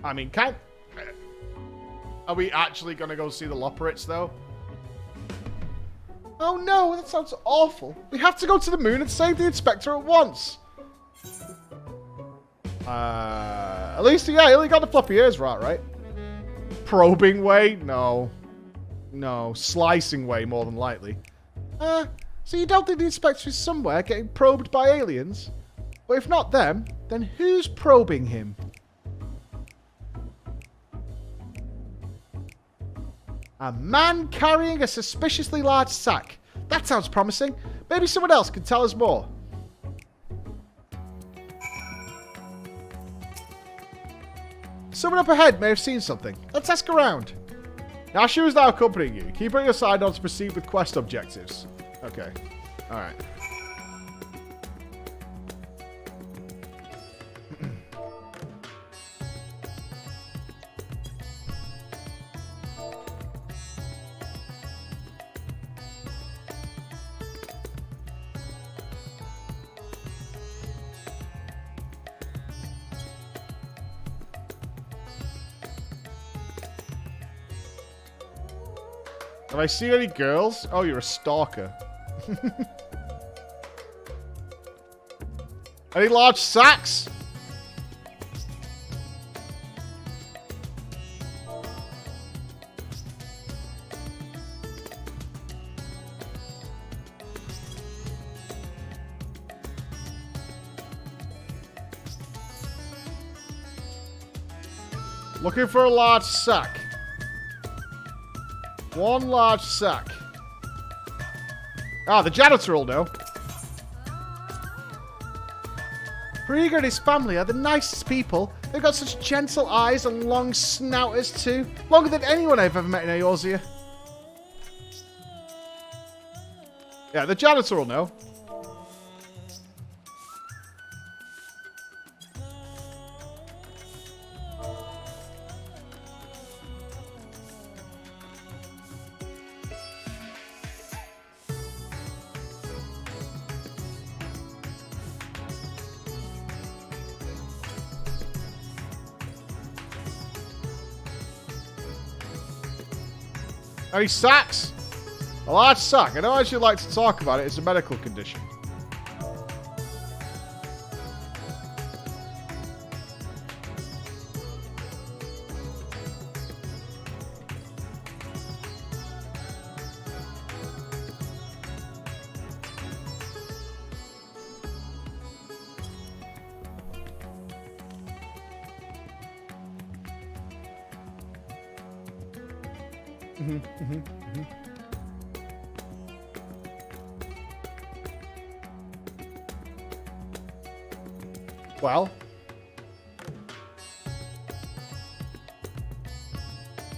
Speaker 1: I mean, are we actually going to go see the Loporrits, though?
Speaker 2: Oh no, that sounds awful. We have to go to the moon and save the inspector at once.
Speaker 1: At least, yeah, he only got the floppy ears right? Probing way? No. No, slicing way, more than likely.
Speaker 2: So you don't think the inspector is somewhere getting probed by aliens? But if not them, then who's probing him? A man carrying a suspiciously large sack. That sounds promising. Maybe someone else can tell us more. Someone up ahead may have seen something. Let's ask around.
Speaker 1: Yashu is now accompanying you. Keep putting your side on to proceed with quest objectives. Okay. Alright. Have I seen any girls? Oh, you're a stalker. Any large sacks? Looking for a large sack. One large sack. Ah, the janitor will know.
Speaker 2: Rieger and his family are the nicest people. They've got such gentle eyes and long snouters too. Longer than anyone I've ever met in Eorzea.
Speaker 1: Yeah, the janitor will know. Any sacks? A large sack. I don't actually like to talk about it. It's a medical condition. Well,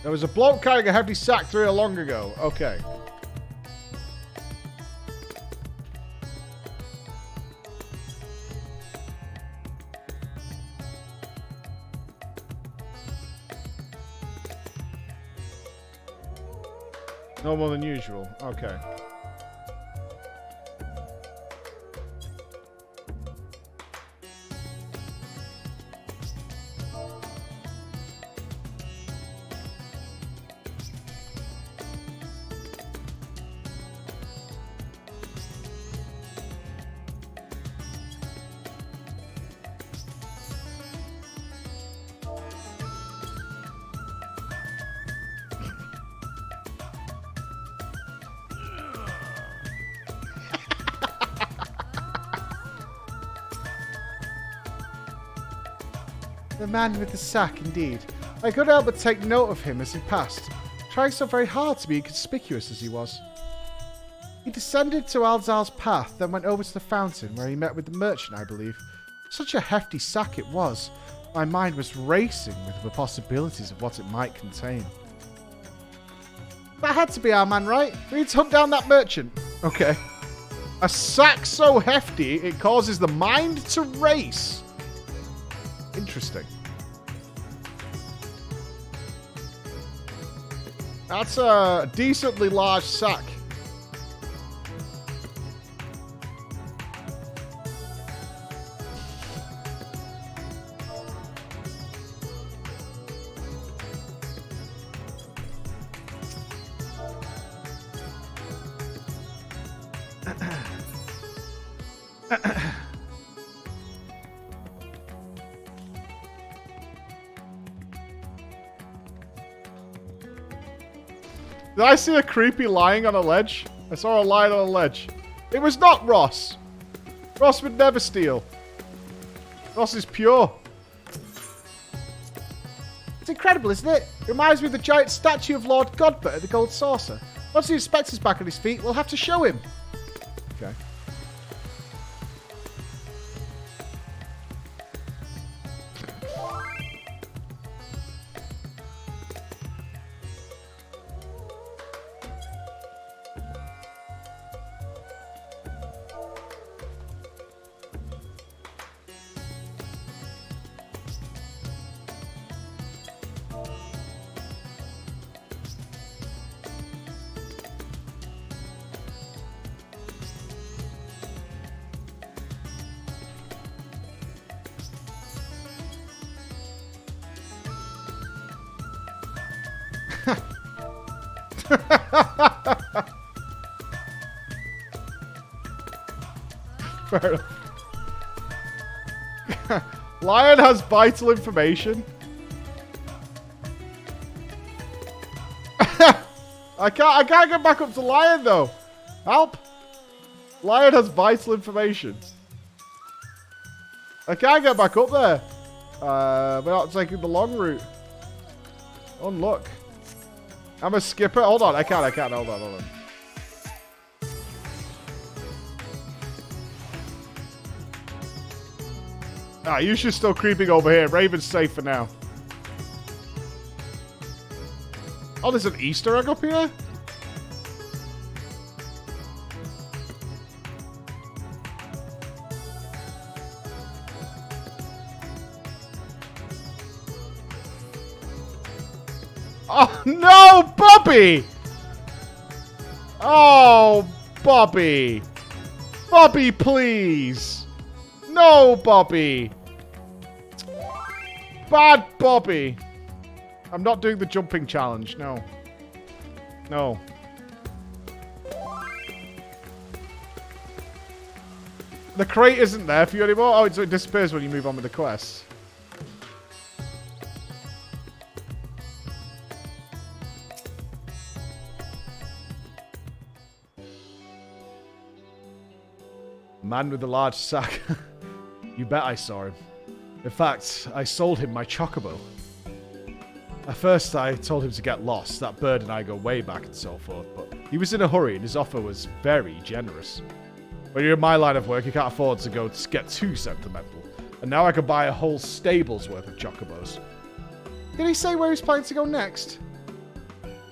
Speaker 1: there was a bloke carrying a heavy sack through here long ago. Okay. No more than usual. Okay.
Speaker 2: The man with the sack, indeed. I couldn't help but take note of him as he passed, trying so very hard to be inconspicuous as he was. He descended to Alzal's path, then went over to the fountain, where he met with the merchant, I believe. Such a hefty sack it was. My mind was racing with the possibilities of what it might contain. That had to be our man, right? We need to hunt down that merchant. Okay. A sack so hefty, it causes the mind to race. Interesting. That's a decently large sack. Did I see a creepy lying on a ledge? I saw a lion on a ledge. It was not Ross. Ross would never steal. Ross is pure. It's incredible, isn't it? It reminds me of the giant statue of Lord Godbert at the Gold Saucer. Once the inspector's back on his feet, we'll have to show him. Okay. Fair enough. Lion has vital information. I can't get back up to Lion though. Help! Lion has vital information. I can't get back up there. We're not taking the long route. Unlock. I'm a skipper. Hold on, I can't. Hold on. Ah, you should still creeping over here. Raven's safe for now. Oh, there's an Easter egg up here? Oh, no, Bobby! Oh, Bobby. Bobby, please. No, Bobby. Bad Bobby. I'm not doing the jumping challenge. No. No. The crate isn't there for you anymore? Oh, it disappears when you move on with the quest. Man with the large sack. You bet I saw him. In fact, I sold him my chocobo. At first, I told him to get lost. That bird and I go way back and so forth, but he was in a hurry and his offer was very generous. When you're in my line of work, you can't afford to get too sentimental. And now I can buy a whole stable's worth of chocobos. Did he say where he's planning to go next?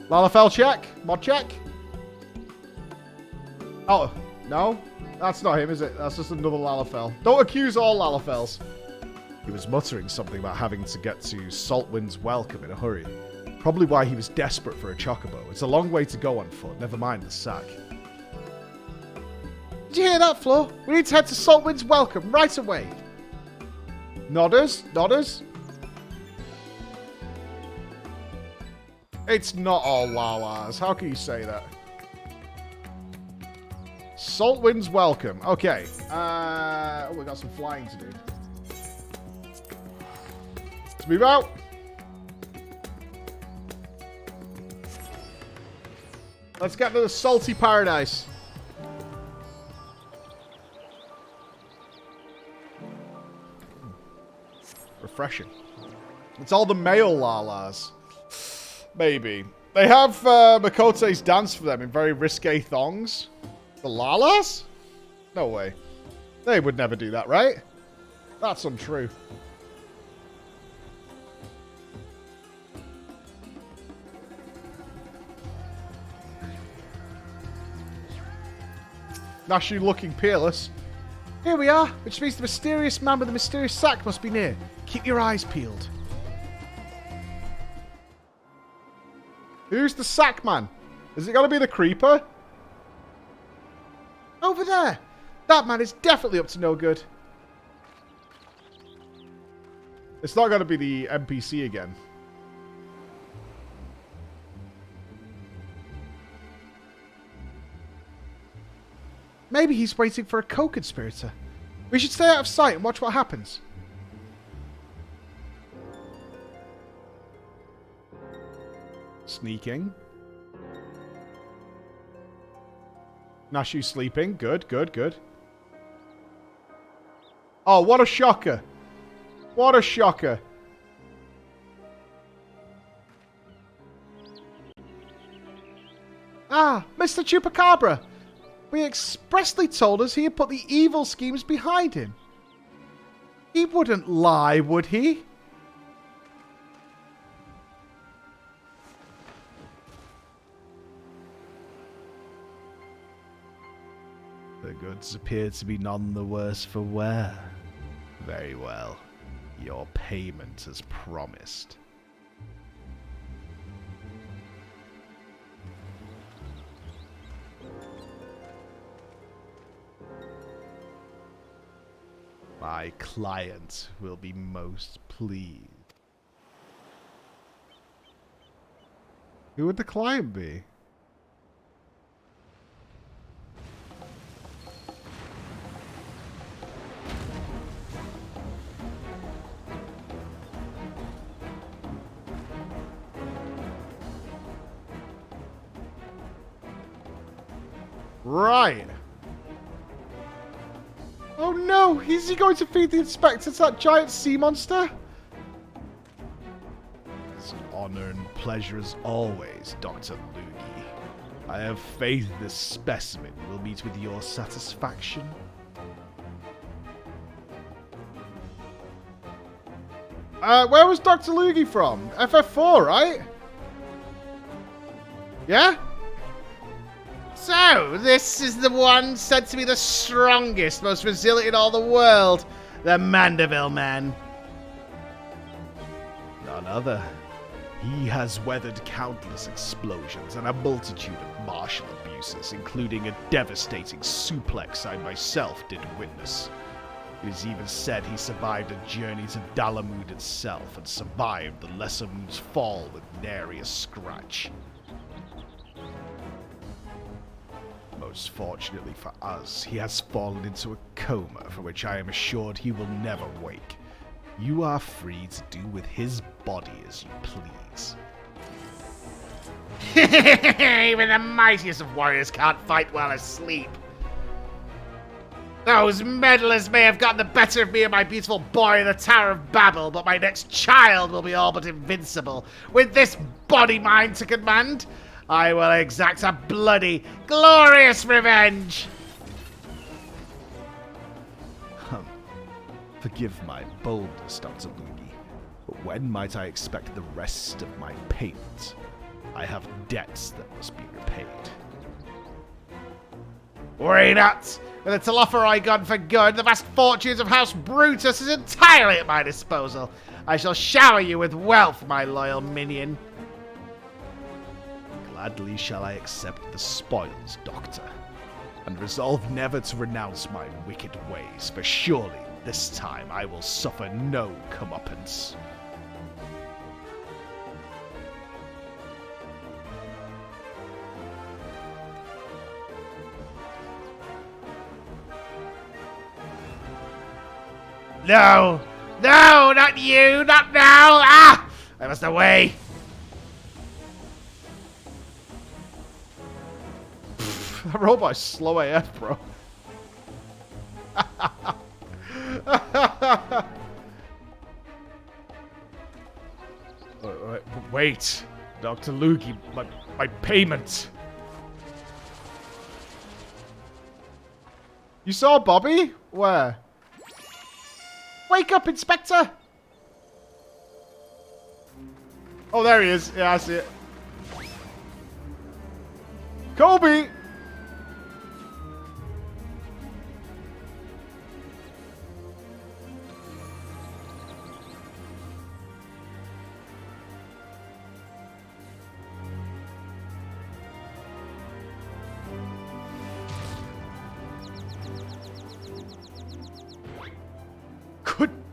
Speaker 2: Lalafell check? Mod check? Oh, no? That's not him, is it? That's just another Lalafell. Don't accuse all Lalafells. He was muttering something about having to get to Saltwind's Welcome in a hurry. Probably why he was desperate for a chocobo. It's a long way to go on foot, never mind the sack. Did you hear that, Flo? We need to head to Saltwind's Welcome right away. Nodders? Nodders? It's not all Lalas. How can you say that? Saltwind's Welcome. Okay. Oh, we got some flying to do. Let's move out. Let's get to the salty paradise. Refreshing.
Speaker 1: It's all the male Lalas. Maybe. They have Makote's dance for them in very risque thongs. The Lalas? No way. They would never do that, right? That's untrue. Nashu looking peerless.
Speaker 2: Here we are, which means the mysterious man with the mysterious sack must be near. Keep your eyes peeled.
Speaker 1: Who's the sack man? Is it going to be the creeper?
Speaker 2: Over there. That man is definitely up to no good.
Speaker 1: It's not going to be the NPC again.
Speaker 2: Maybe he's waiting for a co-conspirator. We should stay out of sight and watch what happens.
Speaker 1: Sneaking. Nashu sleeping. Good, good, good. Oh, what a shocker. What a shocker.
Speaker 2: Ah, Mr. Chupacabra. We expressly told us he had put the evil schemes behind him. He wouldn't lie, would he?
Speaker 1: The goods appear to be none the worse for wear. Very well. Your payment as promised. My client will be most pleased. Who would the client be? Right.
Speaker 2: Oh no! Is he going to feed the inspector to that giant sea monster?
Speaker 1: It's an honor and pleasure as always, Dr. Loogie. I have faith this specimen will meet with your satisfaction. Where was Dr. Loogie from? FF4, right? Yeah?
Speaker 2: So, this is the one said to be the strongest, most resilient in all the world. The Mandeville Man.
Speaker 1: None other. He has weathered countless explosions and a multitude of martial abuses, including a devastating suplex I myself did witness. It is even said he survived a journey to Dalamud itself and survived the Lesser Moon's fall with nary a scratch. Most fortunately for us, he has fallen into a coma from which I am assured he will never wake. You are free to do with his body as you please.
Speaker 2: Even the mightiest of warriors can't fight while asleep. Those meddlers may have gotten the better of me and my beautiful boy in the Tower of Babel, but my next child will be all but invincible. With this body mind to command, I will exact a bloody, glorious revenge!
Speaker 1: Forgive my boldness, Dr. Loogie, but when might I expect the rest of my payment? I have debts that must be repaid.
Speaker 2: Worry not! With the Telophori gone for good, the vast fortunes of House Brutus is entirely at my disposal. I shall shower you with wealth, my loyal minion.
Speaker 1: Gladly shall I accept the spoils, Doctor, and resolve never to renounce my wicked ways, for surely this time I will suffer no comeuppance.
Speaker 2: No! No! Not you! Not now! Ah! I must away!
Speaker 1: That robot's slow AF, bro. Wait. Dr. Loogie, my payment. You saw Bobby? Where? Wake up, Inspector! Oh, there he is. Yeah, I see it. Kobe!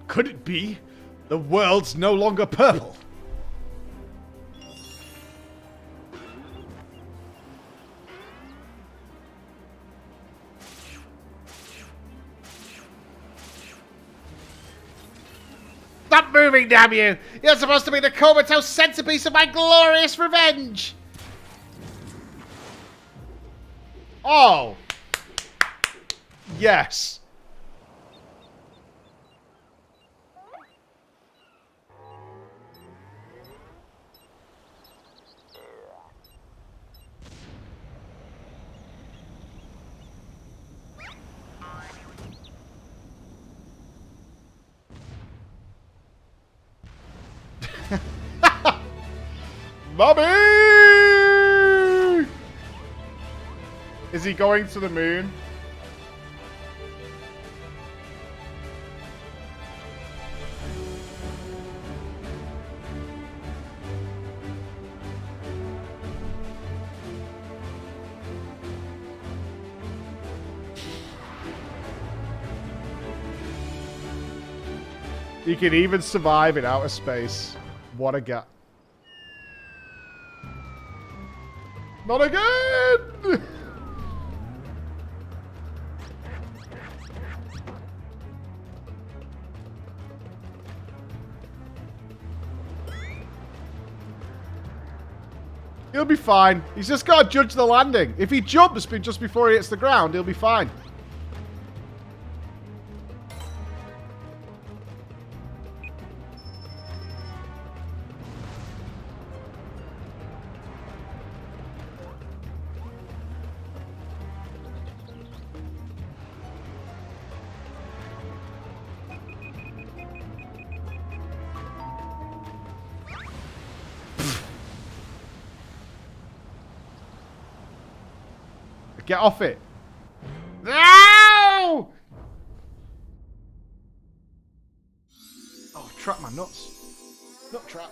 Speaker 1: Could it be? The world's no longer purple.
Speaker 2: Stop moving, damn you! You're supposed to be the comatose centerpiece of my glorious revenge!
Speaker 1: Oh! Yes. Bobby! Is he going to the moon? He can even survive in outer space. What a guy. Not again! He'll be fine. He's just got to judge the landing. If he jumps just before he hits the ground, he'll be fine. Get off it. No! Oh, trap my nuts. Nut trap.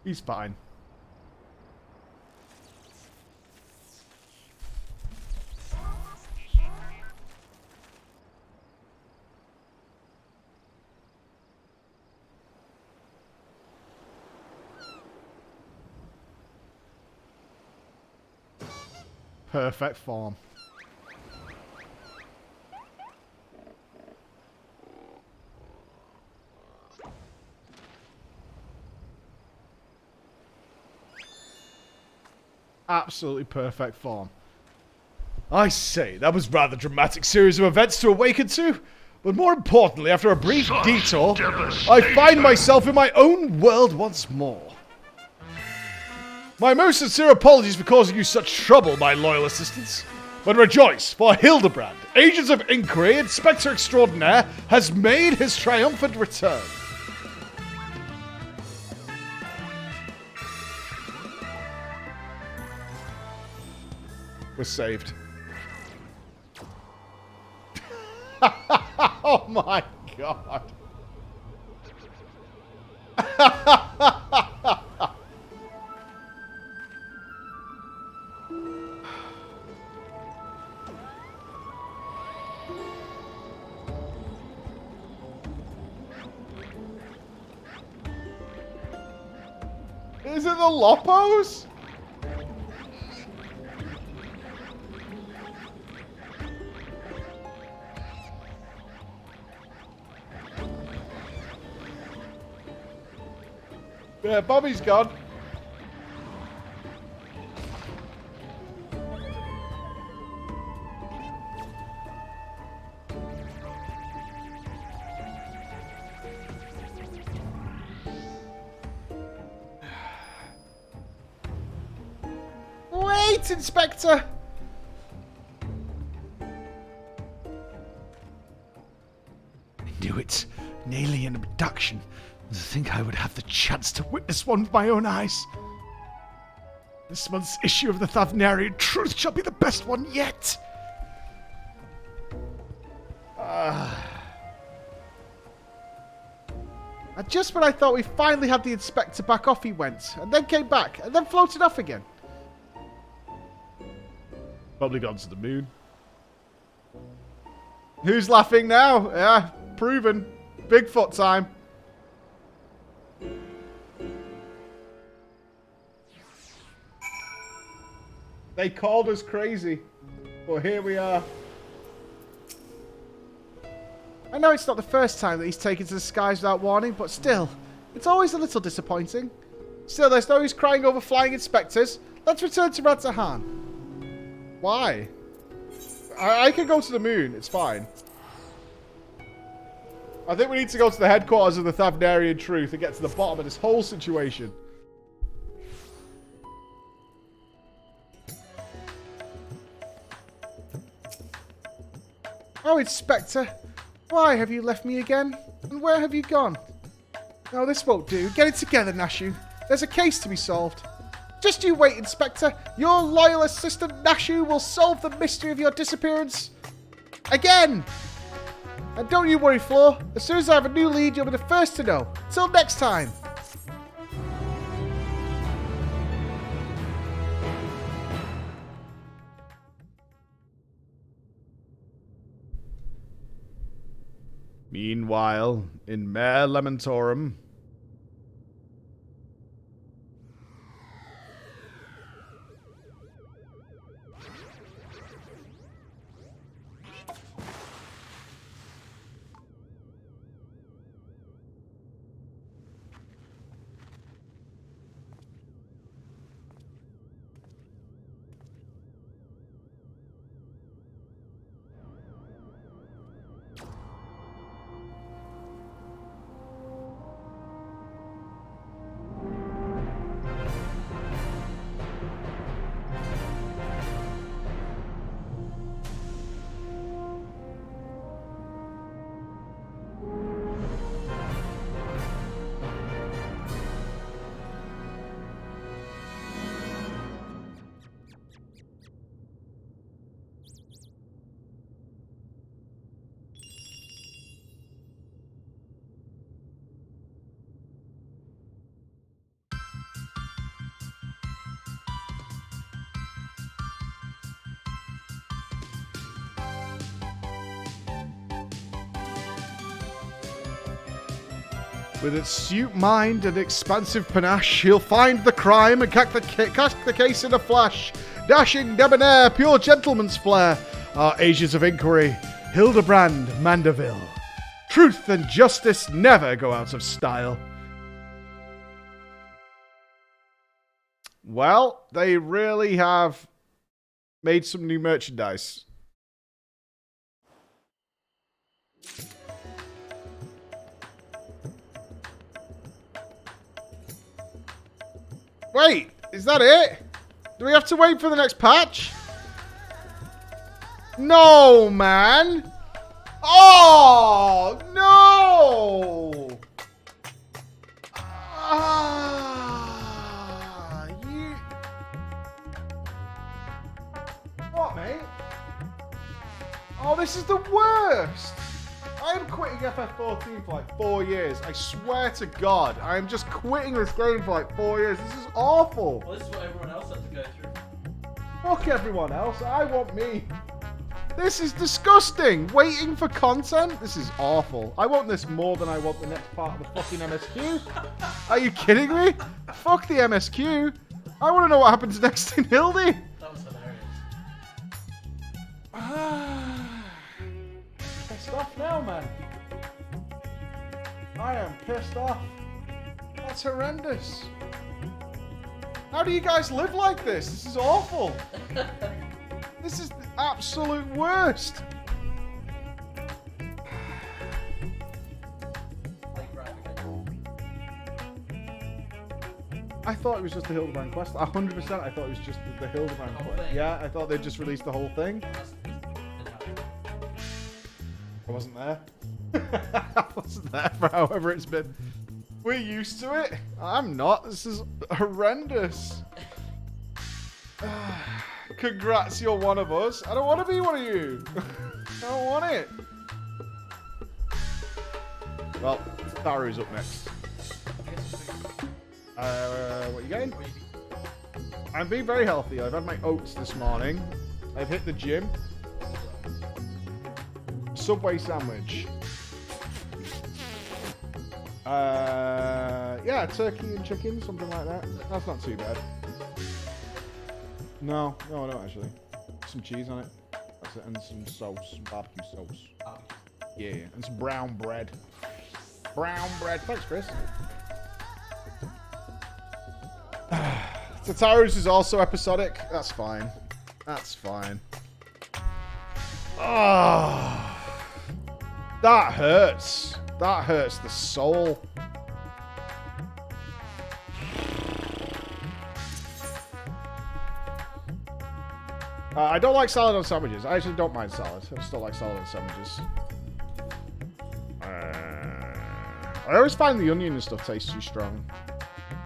Speaker 1: He's fine. Perfect form. Absolutely perfect form. I say, that was rather dramatic series of events to awaken to. But more importantly, after a brief detour, I find myself in my own world once more. My most sincere apologies for causing you such trouble, my loyal assistants. But rejoice, for Hildebrand, Agents of Inquiry Inspector Extraordinaire, has made his triumphant return. We're saved. Oh my god. Is it the Lopos? Yeah, Bobby's gone.
Speaker 2: Wait, Inspector!
Speaker 1: I knew it. An alien abduction. To think I would have the chance to witness one with my own eyes. This month's issue of the Thavnarian Truth shall be the best one yet.
Speaker 2: And just when I thought we finally had the Inspector back, off he went, and then came back, and then floated off again.
Speaker 1: Probably gone to the moon. Who's laughing now? Yeah, proven. Bigfoot time. They called us crazy, but here we are.
Speaker 2: I know it's not the first time that he's taken to the skies without warning, but still, it's always a little disappointing. Still, there's no use crying over flying inspectors. Let's return to Radz-at-Han.
Speaker 1: Why? I can go to the moon. It's fine. I think we need to go to the headquarters of the Thavnarian Truth and get to the bottom of this whole situation.
Speaker 2: Oh, Inspector. Why have you left me again? And where have you gone? No, this won't do. Get it together, Nashu. There's a case to be solved. Just you wait, Inspector. Your loyal assistant, Nashu, will solve the mystery of your disappearance. Again! And don't you worry, Flo. As soon as I have a new lead, you'll be the first to know. Till next time.
Speaker 1: Meanwhile, in Mare Lamentorum... With its astute mind and expansive panache, he'll find the crime and crack the case in a flash. Dashing, debonair, pure gentleman's flair. Our ages of inquiry, Hildebrand Mandeville. Truth and justice never go out of style. Well, they really have made some new merchandise. Wait, is that it? Do we have to wait for the next patch? No, man. Oh, no. You... What, mate? Oh, this is the worst. I am quitting FF14 for like 4 years. I swear to God, I am just quitting this game for like 4 years. This is awful.
Speaker 4: Well, this is what everyone else had to go through.
Speaker 1: Fuck everyone else. I want me. This is disgusting. Waiting for content? This is awful. I want this more than I want the next part of the fucking MSQ. Are you kidding me? Fuck the MSQ. I want to know what happens next in Hildy.
Speaker 4: That was hilarious.
Speaker 1: Pissed off now, man. I am pissed off. Oh, That's horrendous. How do you guys live like this? This is awful. This is the absolute worst. I thought it was just the Hildebrand quest. 100% I thought it was just the Hildebrand quest. Yeah, I thought they'd just released the whole thing. I wasn't there. I wasn't there for however it's been. We're used to it. I'm not. This is horrendous. Congrats, you're one of us. I don't want to be one of you. I don't want it. Well, Tataru's up next. What are you getting? I'm being very healthy. I've had my oats this morning. I've hit the gym. Subway sandwich. Yeah, turkey and chicken, something like that. That's not too bad. No, I don't actually. Some cheese on it. That's it, and some sauce, some barbecue sauce. Yeah, and some brown bread. Brown bread. Thanks, Chris. Tataru's is also episodic. That's fine. That's fine. Oh, that hurts. That hurts the soul. I don't like salad on sandwiches. I actually don't mind salad. I just don't like salad on sandwiches. I always find the onion and stuff tastes too strong.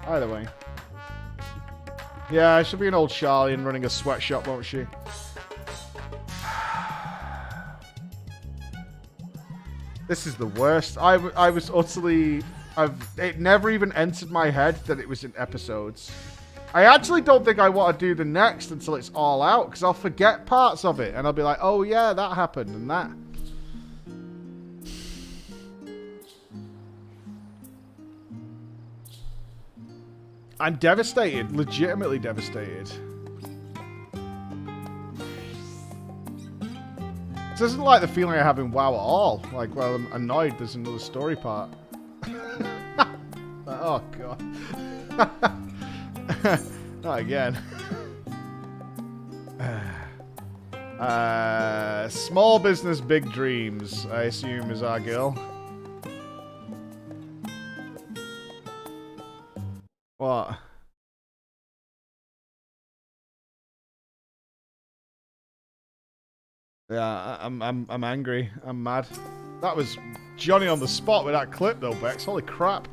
Speaker 1: Either way. Yeah, she'll be an old Charlie and running a sweatshop, won't she? This is the worst. I was utterly... It never even entered my head that it was in episodes. I actually don't think I want to do the next until it's all out, because I'll forget parts of it, and I'll be like, oh yeah, that happened, and that. I'm devastated. Legitimately devastated. This isn't like the feeling I have in WoW at all. Like, well, I'm annoyed there's another story part. Oh, God. Not again. Small business, big dreams, I assume, is our girl. What? Yeah, I'm angry. I'm mad. That was Johnny on the spot with that clip, though, Bex. Holy crap.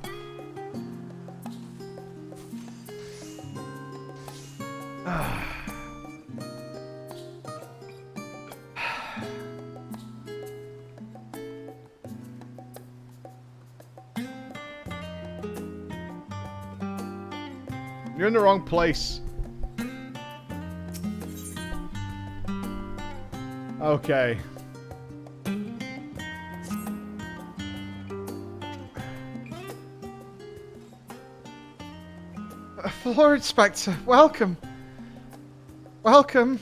Speaker 1: You're in the wrong place. Okay. Floor Inspector, welcome. Welcome.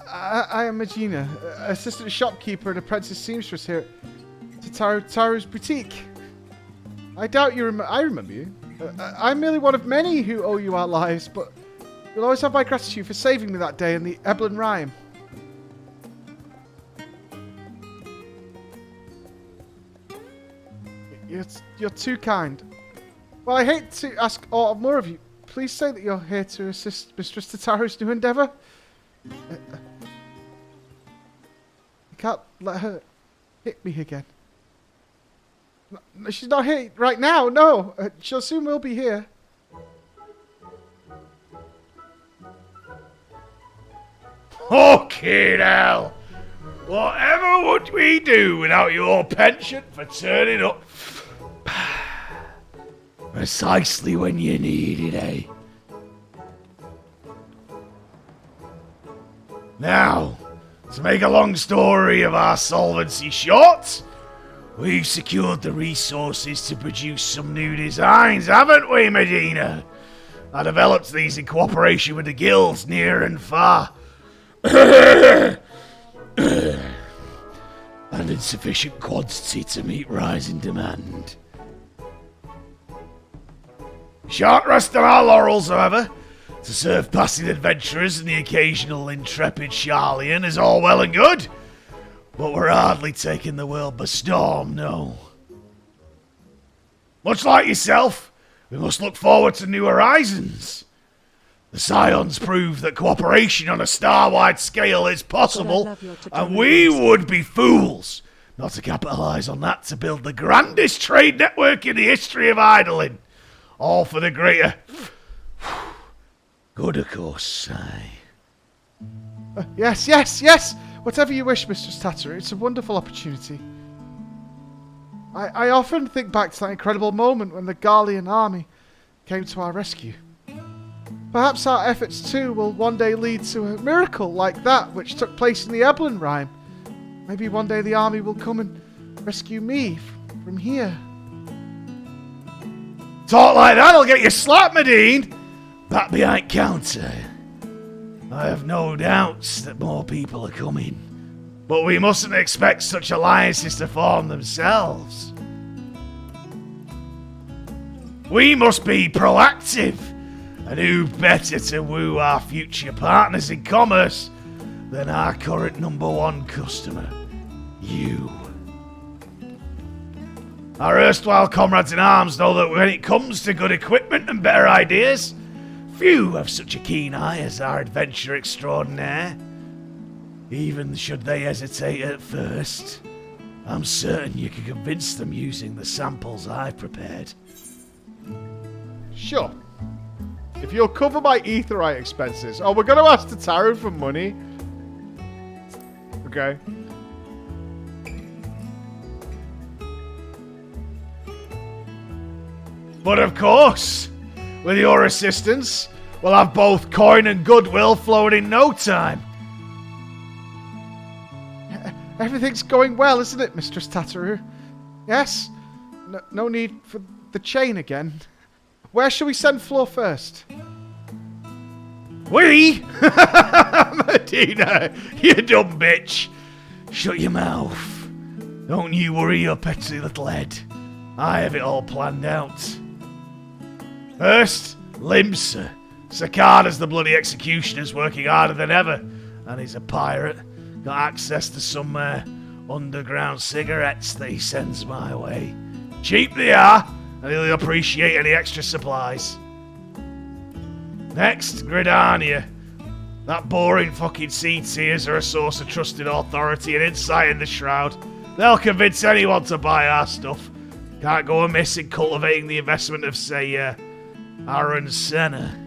Speaker 1: I am Magina, assistant shopkeeper and apprentice seamstress here at Tataru's boutique. I doubt you I remember you. I'm merely one of many who owe you our lives, but you'll always have my gratitude for saving me that day in the Eblin Rhyme. You're too kind. Well, I hate to ask more of you. Please say that you're here to assist Mistress Tataru's new endeavour. I can't let her hit me again. No, she's not here right now, no. She'll soon will be here.
Speaker 5: Okay now. Whatever would we do without your penchant for turning up precisely when you need it, eh? Now, to make a long story of our solvency short, we've secured the resources to produce some new designs, haven't we, Medina? I developed these in cooperation with the guilds near and far. And in sufficient quantity to meet rising demand. Shan't rest on our laurels, however. To serve passing adventurers and the occasional intrepid Charlian is all well and good. But we're hardly taking the world by storm, no. Much like yourself, we must look forward to new horizons. The Scions prove that cooperation on a star-wide scale is possible, and we would be fools not to capitalise on that to build the grandest trade network in the history of idling. All for the greater good, of course, aye.
Speaker 2: Yes. Whatever you wish, Mistress Tataru. It's a wonderful opportunity. I often think back to that incredible moment when the Garlean army came to our rescue. Perhaps our efforts too will one day lead to a miracle like that which took place in the Eblin Rime. Maybe one day the army will come and rescue me from here.
Speaker 5: Talk like that'll get you slapped, Medine! Back behind counter. I have no doubts that more people are coming. But we mustn't expect such alliances to form themselves. We must be proactive. And who better to woo our future partners in commerce than our current #1 customer, you. Our erstwhile comrades in arms know that when it comes to good equipment and better ideas, few have such a keen eye as our adventure extraordinaire. Even should they hesitate at first, I'm certain you can convince them using the samples I've prepared.
Speaker 1: Sure. If you'll cover my etherite expenses. Oh, we're going to ask Tataru for money. Okay.
Speaker 5: But of course, with your assistance, we'll have both coin and goodwill flowing in no time.
Speaker 2: Everything's going well, isn't it, Mistress Tataru? Yes? No need for the chain again. Where shall we send Flo first?
Speaker 5: We? Medina, you dumb bitch. Shut your mouth. Don't you worry your petty little head. I have it all planned out. First, Limsa. Cicada's the bloody executioner's working harder than ever. And he's a pirate. Got access to some underground cigarettes that he sends my way. Cheap they are, and he'll appreciate any extra supplies. Next, Gridania. That boring fucking seed-seers are a source of trusted authority and insight in the Shroud. They'll convince anyone to buy our stuff. Can't go amiss in cultivating the investment of, say, Aaron Senna.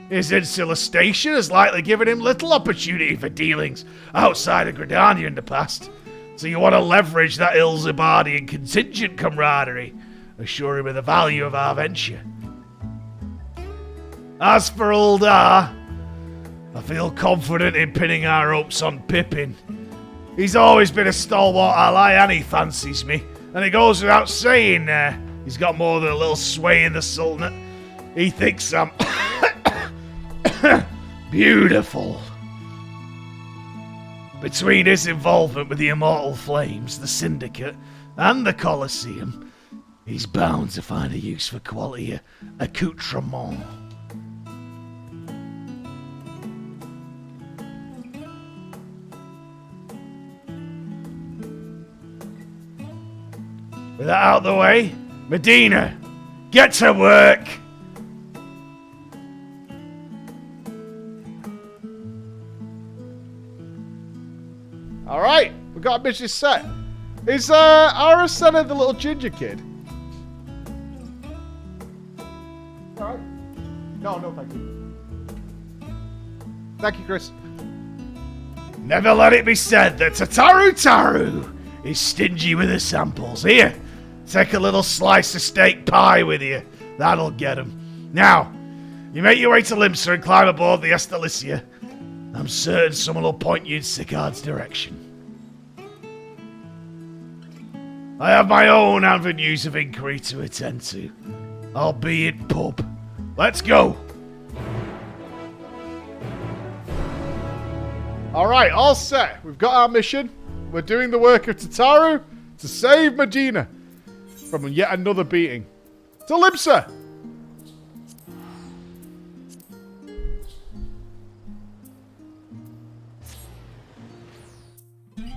Speaker 5: His insular station has likely given him little opportunity for dealings outside of Gridania in the past. So you want to leverage that Ilzabardian contingent camaraderie, assure him of the value of our venture. As for Uldar, I feel confident in pinning our hopes on Pippin. He's always been a stalwart ally and he fancies me. And it goes without saying, he's got more than a little sway in the Sultanate. He thinks I'm beautiful. Between his involvement with the Immortal Flames, the Syndicate, and the Colosseum, he's bound to find a use for quality accoutrement. With that out of the way, Medina, get to work!
Speaker 1: Alright, we got a mission set. Is Arasena the little ginger kid? Alright. No, thank you. Thank you, Chris.
Speaker 5: Never let it be said that Tataru is stingy with his samples. Here, take a little slice of steak pie with you. That'll get him. Now, you make your way to Limsa and climb aboard the Estelicia. I'm certain someone will point you in Sicard's direction. I have my own avenues of inquiry to attend to, albeit pub. Let's go!
Speaker 1: Alright, all set. We've got our mission. We're doing the work of Tataru to save Medina from yet another beating. To Limsa!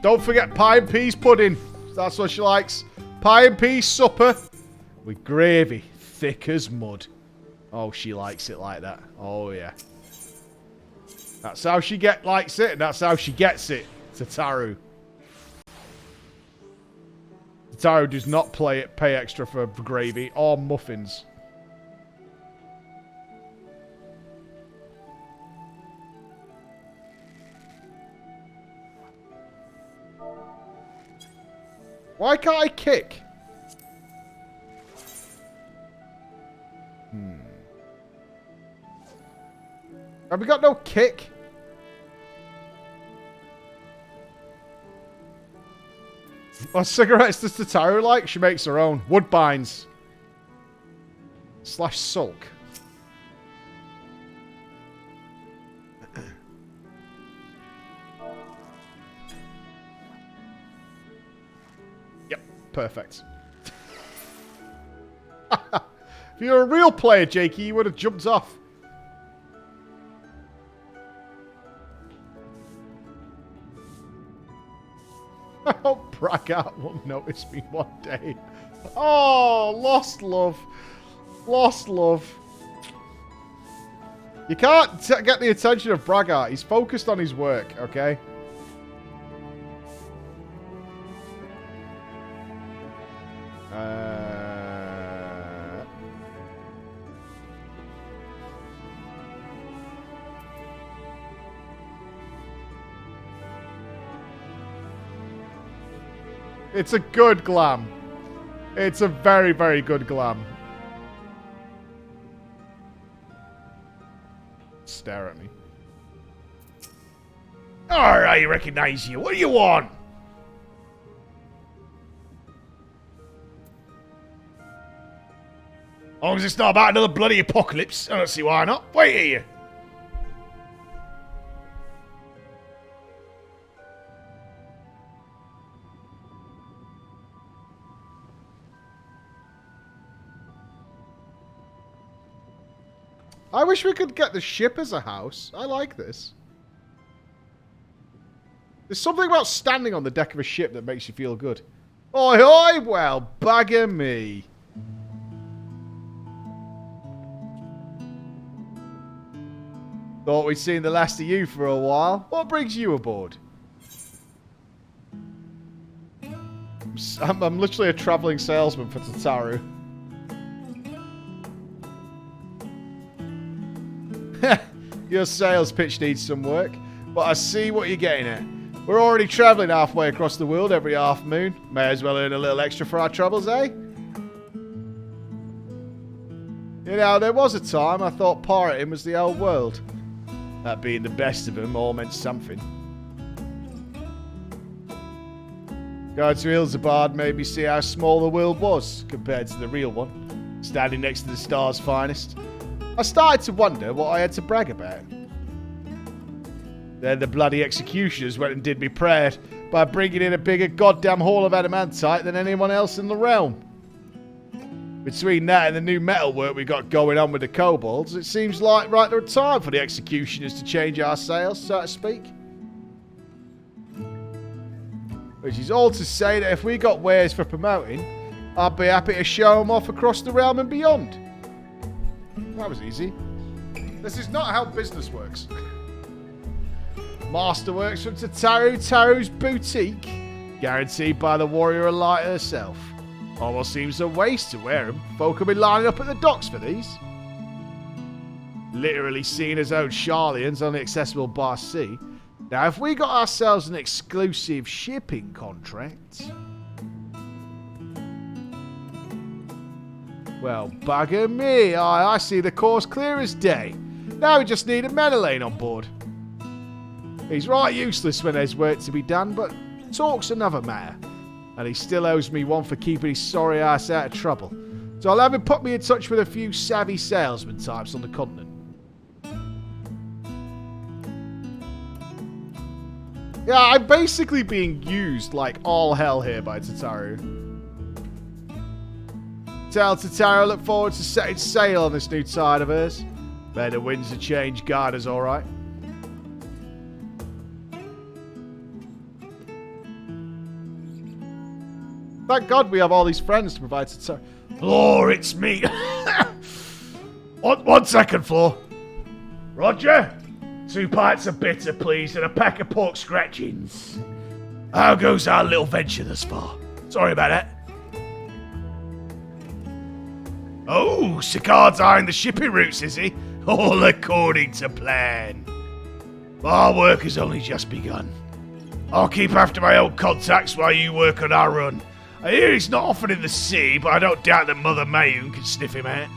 Speaker 1: Don't forget pie and peas pudding. That's what she likes. Pie and peas supper with gravy, thick as mud. Oh, she likes it like that. Oh, yeah. That's how she likes it, and that's how she gets it. Tataru. Tataru does not pay extra for gravy or muffins. Why can't I kick? Have we got no kick? What cigarettes does Tataru like? She makes her own. Woodbines. / sulk. Yep, perfect. If you're a real player, Jakey, you would have jumped off. I hope Braggart will notice me one day. Oh, lost love. Lost love. You can't get the attention of Braggart. He's focused on his work, okay? It's a good glam. It's a very, very good glam. Stare at me.
Speaker 5: Alright, I recognize you. What do you want? As long as it's not about another bloody apocalypse, I don't see why not. Wait here.
Speaker 1: I wish we could get the ship as a house. I like this. There's something about standing on the deck of a ship that makes you feel good. Oi, oi, well, bugger me. Thought we'd seen the last of you for a while. What brings you aboard? I'm literally a travelling salesman for Tataru. Your sales pitch needs some work, but I see what you're getting at. We're already travelling halfway across the world every half moon. May as well earn a little extra for our troubles, eh? You know, there was a time I thought pirating was the old world. That being the best of them all meant something. Going to Hildzabad made me see how small the world was compared to the real one, standing next to the star's finest. I started to wonder what I had to brag about. Then the bloody executioners went and did me proud by bringing in a bigger goddamn haul of adamantite than anyone else in the realm. Between that and the new metalwork we got going on with the kobolds, it seems like right the time for the executioners to change our sails, so to speak. Which is all to say that if we got wares for promoting, I'd be happy to show them off across the realm and beyond. That was easy. This is not how business works. Masterworks from Taru's boutique, guaranteed by the warrior elite herself. Almost seems a waste to wear them. Folk will be lining up at the docks for these. Literally seeing as own Charlians only accessible by sea. Now, if we got ourselves an exclusive shipping contract... Well, bugger me. I see the course clear as day. Now we just need a Menelane on board. He's right useless when there's work to be done, but talk's another matter. And he still owes me one for keeping his sorry ass out of trouble. So I'll have him put me in touch with a few savvy salesman types on the continent. Yeah, I'm basically being used like all hell here by Tataru. Tell Tataru I look forward to setting sail on this new tide of hers. May the winds of change guide us alright. Thank God we have all these friends to provide to...
Speaker 5: Floor, it's me. One second, Floor. Roger? 2 pints of bitter, please, and a pack of pork scratchings. How goes our little venture thus far? Sorry about that. Oh, Sicard's eyeing the shipping routes, is he? All according to plan. Our work has only just begun. I'll keep after my old contacts while you work on our run. I hear he's not often in the sea, but I don't doubt that Mother Mayun can sniff him out.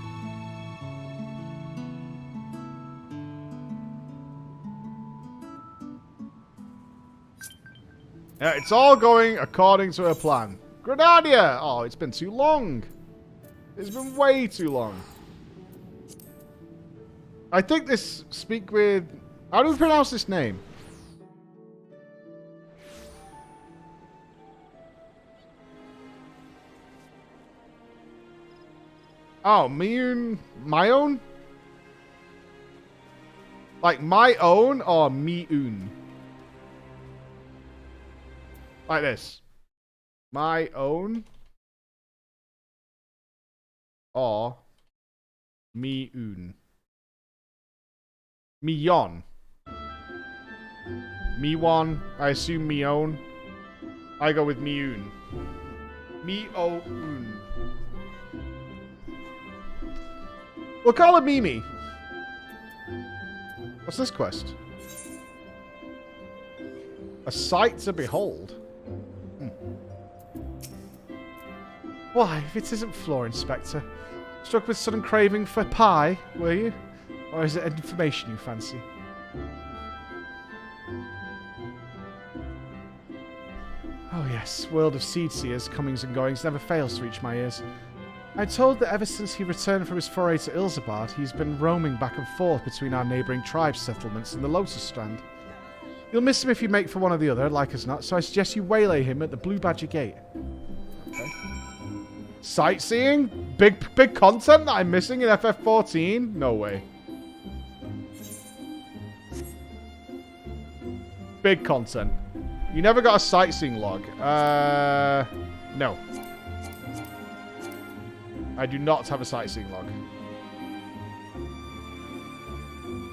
Speaker 1: Yeah, it's all going according to a plan. Grenadier! Oh, it's been too long. It's been way too long. I think this... Speak with... How do we pronounce this name? Oh, Miyun... My own? Like my own or Miyun? Like this. My own or Miyun. Miyon. Miwon. I assume Mion. I go with Miyun. Mi-o-un. We'll call it Mimi. What's this quest? A sight to behold. Why, if it isn't Floor Inspector? Struck with sudden craving for pie, were you? Or is it information you fancy? Oh yes, world of seed seers, comings and goings never fails to reach my ears. I'm told that ever since he returned from his foray to Ilzabad, he's been roaming back and forth between our neighbouring tribe settlements and the Lotus Strand. You'll miss him if you make for one or the other, like as not, so I suggest you waylay him at the Blue Badger Gate. Okay. Sightseeing? Big content that I'm missing in FF14? No way. Big content. You never got a sightseeing log. No. I do not have a sightseeing log.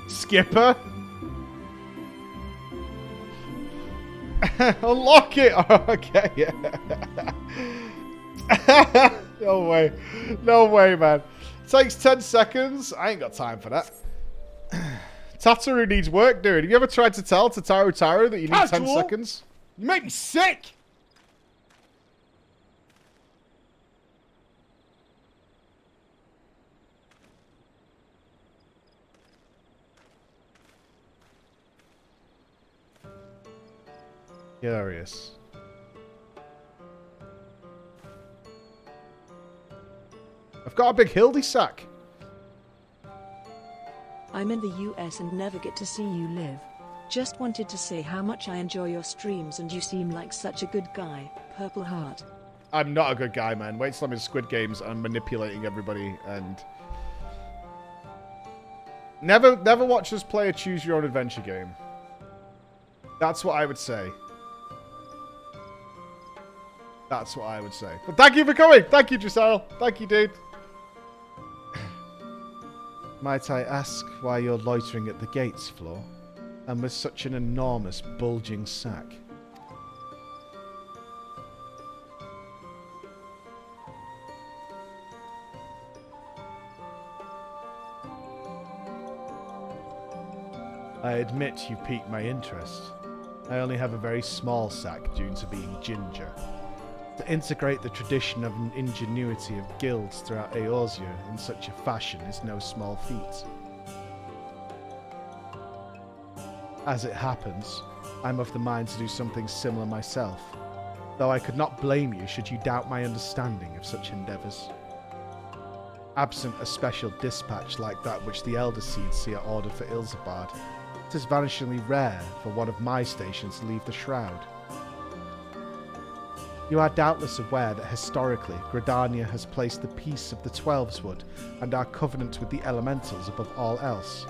Speaker 1: Skipper? Unlock it! Oh, okay, yeah. No way. No way, man. Takes 10 seconds. I ain't got time for that. Tataru needs work, dude. Have you ever tried to tell Tataru that you need 10 seconds?
Speaker 2: You make me sick!
Speaker 1: Curious. I've got a big Hildy sack.
Speaker 3: I'm in the US and never get to see you live. Just wanted to say how much I enjoy your streams and you seem like such a good guy. Purple Heart.
Speaker 1: I'm not a good guy, man. Wait till I'm in Squid Games and I'm manipulating everybody and... Never watch us play a choose your own adventure game. That's what I would say. That's what I would say. But thank you for coming. Thank you, Giselle. Thank you, dude. Might I ask why you're loitering at the gates, Floor? And with such an enormous, bulging sack? I admit you piqued my interest. I only have a very small sack due to being ginger. To integrate the tradition of an ingenuity of guilds throughout Eorzea in such a fashion is no small feat. As it happens, I'm of the mind to do something similar myself, though I could not blame you should you doubt my understanding of such endeavours. Absent a special dispatch like that which the Elder Seedseer ordered for Ilzabad, it is vanishingly rare for one of my stations to leave the Shroud. You are doubtless aware that historically, Gridania has placed the peace of the Twelveswood and our covenant with the elementals above all else,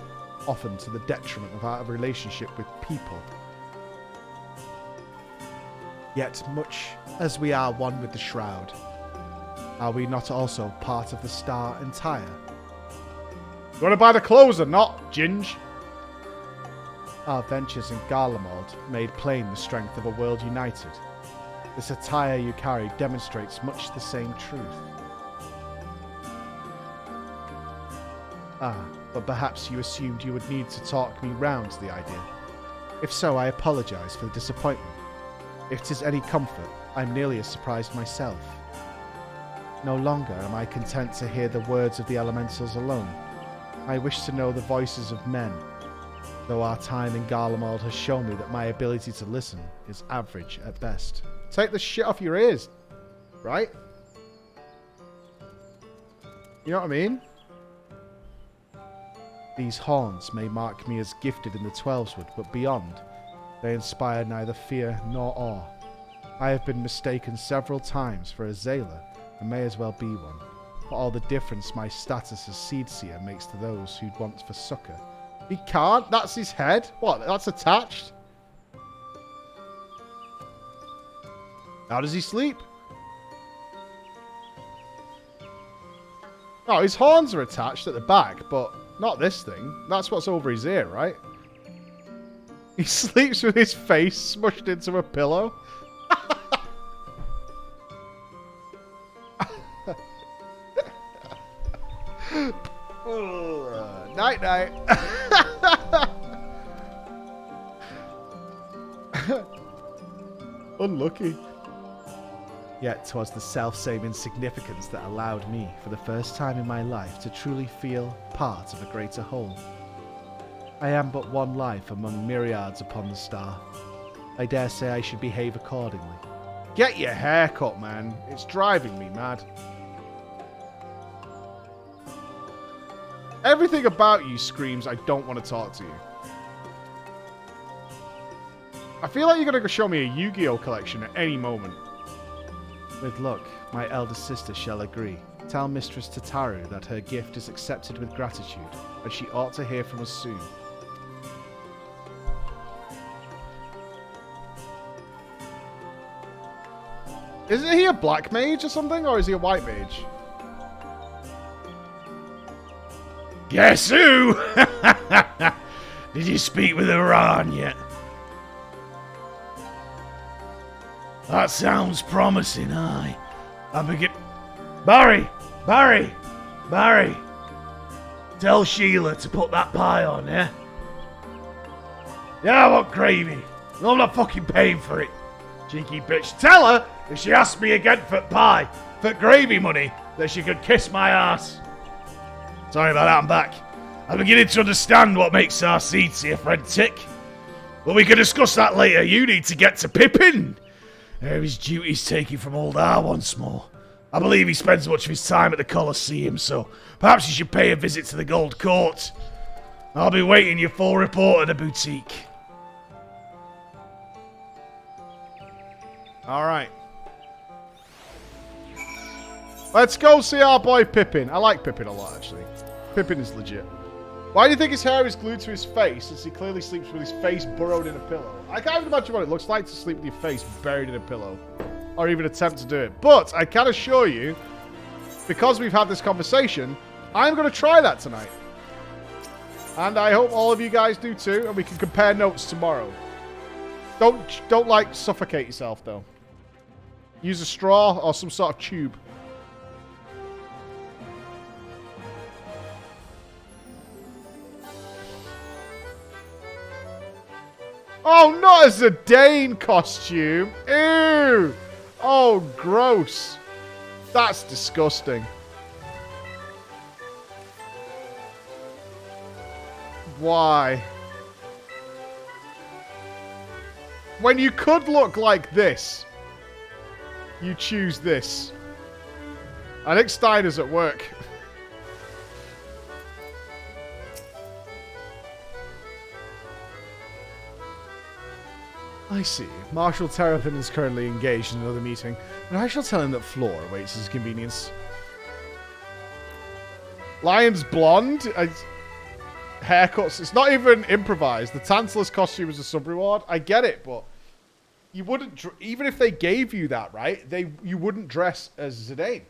Speaker 1: often to the detriment of our relationship with people.
Speaker 2: Yet much as we are one with the shroud, are we not also part of the star entire?
Speaker 1: You want to buy the clothes or not, Ginge?
Speaker 2: Our ventures in Garlemald made plain the strength of a world united. This attire you carry demonstrates much the same truth. Ah, but perhaps you assumed you would need to talk me round the idea. If so, I apologise for the disappointment. If 'tis any comfort, I'm nearly as surprised myself. No longer am I content to hear the words of the elementals alone. I wish to know the voices of men, though our time in Garlemald has shown me that my ability to listen is average at best.
Speaker 1: Take the shit off your ears, right? You know what I mean?
Speaker 2: These horns may mark me as gifted in the Twelveswood, but beyond, they inspire neither fear nor awe. I have been mistaken several times for a Zayla, and may as well be one, for all the difference my status as Seedseer makes to those who'd want for succour.
Speaker 1: He can't? That's his head? What? That's attached? How does he sleep? Oh, his horns are attached at the back, but not this thing. That's what's over his ear, right? He sleeps with his face smushed into a pillow. Night night. Unlucky.
Speaker 2: Yet 'twas the self-same insignificance that allowed me, for the first time in my life, to truly feel part of a greater whole. I am but one life among myriads upon the star. I dare say I should behave accordingly.
Speaker 1: Get your hair cut, man. It's driving me mad. Everything about you screams, I don't want to talk to you. I feel like you're going to show me a Yu-Gi-Oh collection at any moment.
Speaker 2: With luck, my eldest sister shall agree. Tell Mistress Tataru that her gift is accepted with gratitude, and she ought to hear from us soon.
Speaker 1: Isn't he a black mage or something, or is he a white mage?
Speaker 5: Guess who? Did you speak with Iran yet? That sounds promising, aye. I begin... Barry! Tell Sheila to put that pie on, yeah? Yeah, I want gravy. No, I'm not fucking paying for it. Cheeky bitch. Tell her if she asks me again for pie, for gravy money, that she could kiss my ass. Sorry about that, I'm back. I'm beginning to understand what makes our Seedseer friend tick. But we can discuss that later. You need to get to Pippin. His duties taken from old R once more. I believe he spends much of his time at the Colosseum, so perhaps you should pay a visit to the Gold Court. I'll be waiting your full report at the boutique.
Speaker 1: Alright. Let's go see our boy Pippin. I like Pippin a lot, actually. Pippin is legit. Why do you think his hair is glued to his face, since he clearly sleeps with his face burrowed in a pillow? I can't even imagine what it looks like to sleep with your face buried in a pillow. Or even attempt to do it. But I can assure you, because we've had this conversation, I'm going to try that tonight. And I hope all of you guys do too, and we can compare notes tomorrow. Don't like, suffocate yourself, though. Use a straw or some sort of tube. Oh, not a Zidane costume. Ew. Oh, gross. That's disgusting. Why? When you could look like this, you choose this. I think Steiner's at work. I see. Marshal Terrapin is currently engaged in another meeting, and I shall tell him that Floor awaits his convenience. Lion's blonde? Haircuts. It's not even improvised. The Tantalus costume is a sub-reward. I get it, but you wouldn't, even if they gave you that, right? You wouldn't dress as Zidane.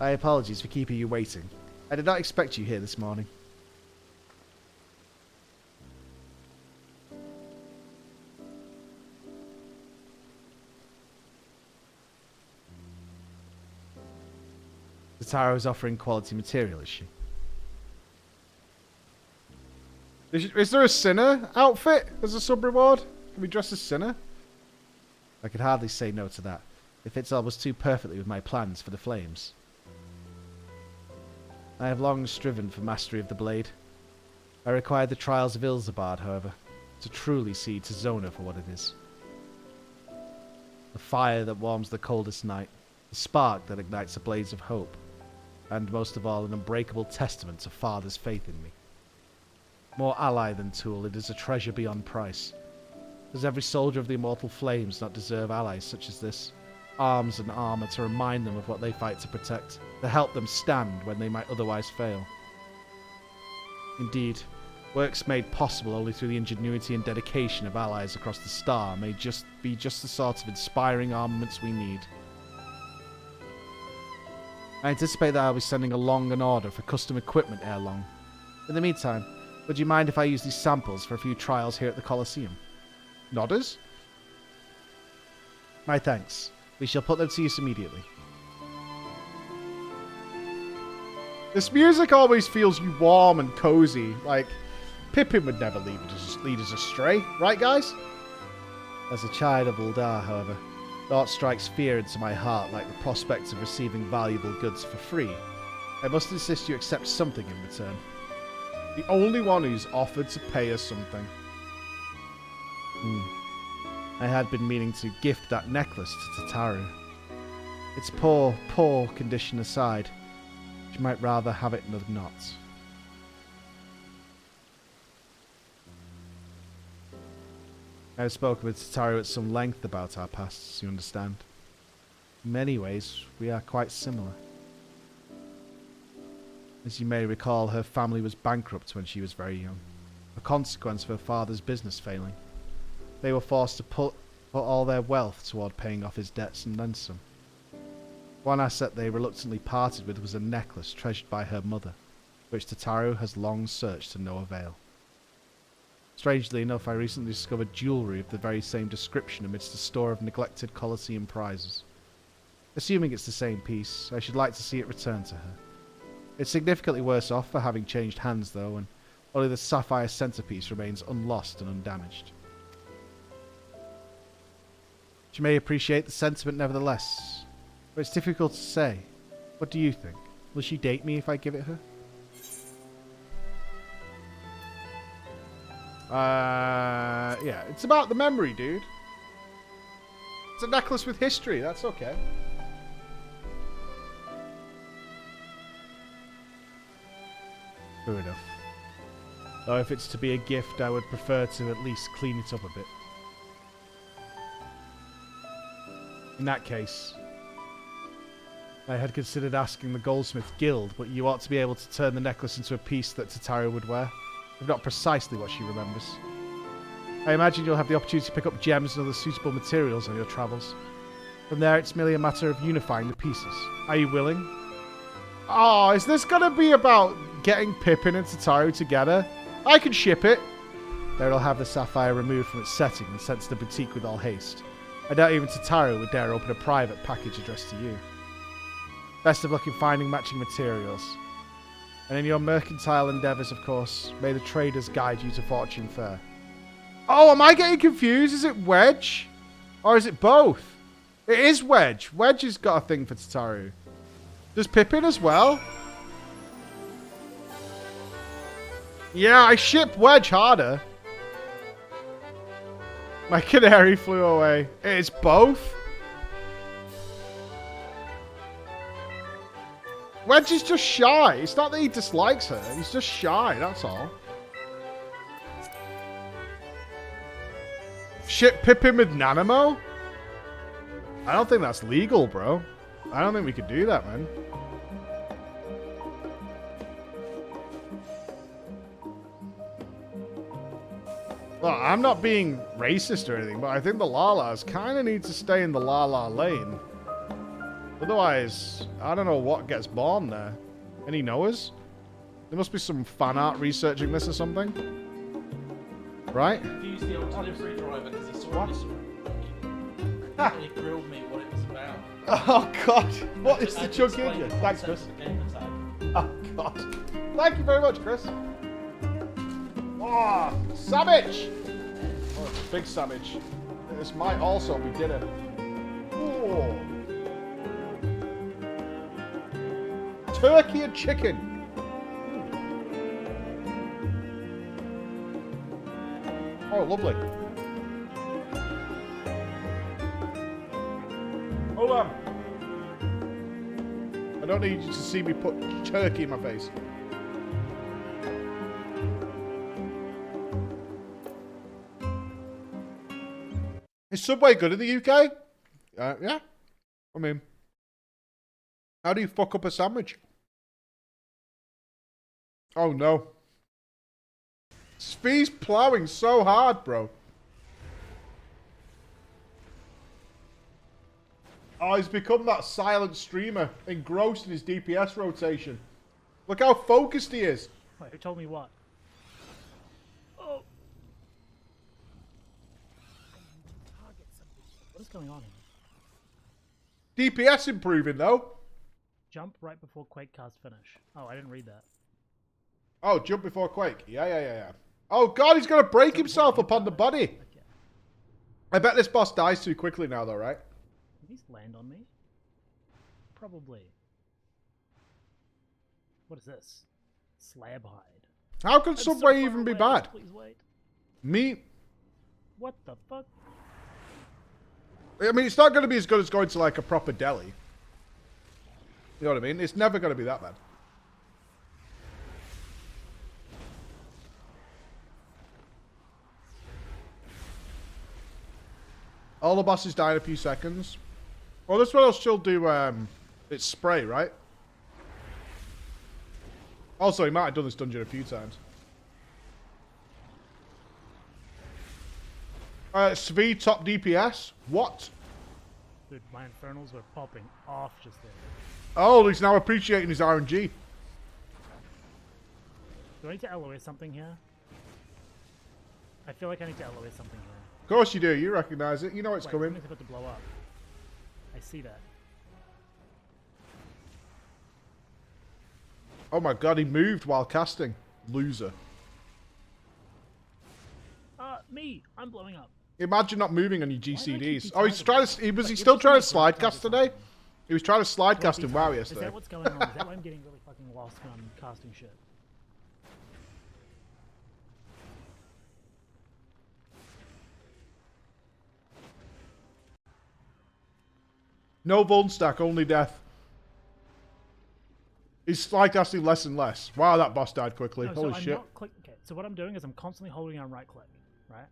Speaker 2: I apologize for keeping you waiting. I did not expect you here this morning. Tataru is offering quality material, is she?
Speaker 1: Is there a sinner outfit as a sub reward? Can we dress as sinner?
Speaker 2: I could hardly say no to that. It fits almost too perfectly with my plans for the flames. I have long striven for mastery of the blade. I required the trials of Ilzabard, however, to truly see Tizona for what it is. The fire that warms the coldest night, the spark that ignites a blaze of hope, and most of all, an unbreakable testament to Father's faith in me. More ally than tool, it is a treasure beyond price. Does every soldier of the immortal flames not deserve allies such as this? Arms and armor to remind them of what they fight to protect, to help them stand when they might otherwise fail. Indeed, works made possible only through the ingenuity and dedication of allies across the star may be just the sort of inspiring armaments we need. I anticipate that I'll be sending along an order for custom equipment ere long. In the meantime, would you mind if I use these samples for a few trials here at the Colosseum?
Speaker 1: Nodders?
Speaker 2: My thanks. We shall put them to use immediately.
Speaker 1: This music always feels you warm and cozy. Like, Pippin would never lead us astray. Right, guys?
Speaker 2: As a child of Uldar, however, thought strikes fear into my heart like the prospect of receiving valuable goods for free. I must insist you accept something in return.
Speaker 1: The only one who's offered to pay us something.
Speaker 2: I had been meaning to gift that necklace to Tataru. Its poor, poor condition aside, she might rather have it than not. I have spoken with Tataru at some length about our pasts, you understand. In many ways, we are quite similar. As you may recall, her family was bankrupt when she was very young, a consequence of her father's business failing. They were forced to put all their wealth toward paying off his debts and then some. One asset they reluctantly parted with was a necklace treasured by her mother, which Tataru has long searched to no avail. Strangely enough, I recently discovered jewellery of the very same description amidst a store of neglected Colosseum prizes. Assuming it's the same piece, I should like to see it returned to her. It's significantly worse off for having changed hands though, and only the sapphire centerpiece remains unlost and undamaged. She may appreciate the sentiment nevertheless, but it's difficult to say. What do you think? Will she date me if I give it her?
Speaker 1: Yeah, it's about the memory, dude. It's a necklace with history, that's okay.
Speaker 2: True enough. Though if it's to be a gift, I would prefer to at least clean it up a bit. In that case, I had considered asking the Goldsmith Guild, but you ought to be able to turn the necklace into a piece that Tataru would wear, if not precisely what she remembers. I imagine you'll have the opportunity to pick up gems and other suitable materials on your travels. From there, it's merely a matter of unifying the pieces. Are you willing?
Speaker 1: Oh, is this going to be about getting Pippin and Tataru together? I can ship it.
Speaker 2: There it'll have the sapphire removed from its setting and sent to the boutique with all haste. I doubt even Tataru would dare open a private package addressed to you. Best of luck in finding matching materials. And in your mercantile endeavours, of course, may the traders guide you to fortune fair.
Speaker 1: Oh, am I getting confused? Is it Wedge? Or is it both? It is Wedge. Wedge has got a thing for Tataru. Does Pippin as well? Yeah, I ship Wedge harder. My canary flew away. It's both? Wedge is just shy. It's not that he dislikes her. He's just shy, that's all. Ship Pippin with Nanamo? I don't think that's legal, bro. I don't think we could do that, man. Well, I'm not being racist or anything, but I think the Lalas kind of need to stay in the Lala lane. Otherwise, I don't know what gets born there. Any knowers? There must be some fan art researching this or something. Right?
Speaker 4: Use the old delivery driver because he saw this one. He grilled me what it was about.
Speaker 1: Oh, God. What is
Speaker 4: I
Speaker 1: the
Speaker 4: had to
Speaker 1: chunk
Speaker 4: explain
Speaker 1: in
Speaker 4: the
Speaker 1: you? Thanks,
Speaker 4: concept
Speaker 1: Chris.
Speaker 4: of the gamer tag.
Speaker 1: Oh, God. Thank you very much, Chris. Oh, sandwich! Oh, it's a big sandwich. This might also be dinner. Oh. Turkey and chicken. Oh, lovely. Hold on. I don't need you to see me put turkey in my face. Is Subway good in the UK? Yeah. I mean, how do you fuck up a sandwich? Oh no. Spee's plowing so hard, bro. Oh, he's become that silent streamer, engrossed in his DPS rotation. Look how focused he is.
Speaker 6: Wait, who told me what? Oh. What is going on here?
Speaker 1: DPS improving, though.
Speaker 6: Jump right before Quake cast finish. Oh, I didn't read that.
Speaker 1: Oh, jump before Quake. Yeah. Oh, God, he's going to break himself upon the body.
Speaker 6: Okay.
Speaker 1: I bet this boss dies too quickly now, though, right?
Speaker 6: Did these land on me? Probably. What is this? Slab hide.
Speaker 1: How can
Speaker 6: I'm so
Speaker 1: Subway
Speaker 6: far
Speaker 1: even be
Speaker 6: away,
Speaker 1: bad?
Speaker 6: Please wait.
Speaker 1: Meat.
Speaker 6: What the fuck?
Speaker 1: I mean, it's not going to be as good as going to, like, a proper deli. You know what I mean? It's never going to be that bad. All the bosses die in a few seconds. Well, this one else she'll do, it's spray, right? Also, he might have done this dungeon a few times. Svi top DPS? What?
Speaker 6: Dude, my infernals were popping off just there.
Speaker 1: Oh, he's now appreciating his RNG.
Speaker 6: Do I need to LOS something here? I feel like I need to LOS something here.
Speaker 1: Of course you do. You recognize it. You know it's
Speaker 6: Wait,
Speaker 1: coming.
Speaker 6: something's about to blow up. I see that.
Speaker 1: Oh my god, he moved while casting. Loser.
Speaker 6: Me! I'm blowing up.
Speaker 1: Imagine not moving on your
Speaker 6: keep
Speaker 1: GCDs. Oh, he's
Speaker 6: targeting
Speaker 1: trying to. Was he still trying to slide cast today? He was trying to slide
Speaker 6: Do I
Speaker 1: cast
Speaker 6: be
Speaker 1: in WoW
Speaker 6: targeted?
Speaker 1: yesterday.
Speaker 6: Is that what's going on? Is that why I'm getting really fucking lost when I'm casting shit?
Speaker 1: No vuln stack, only death. He's slide casting less and less. Wow, that boss died quickly.
Speaker 6: No,
Speaker 1: Holy
Speaker 6: so I'm
Speaker 1: shit.
Speaker 6: not okay, so what I'm doing is I'm constantly holding down right click, right?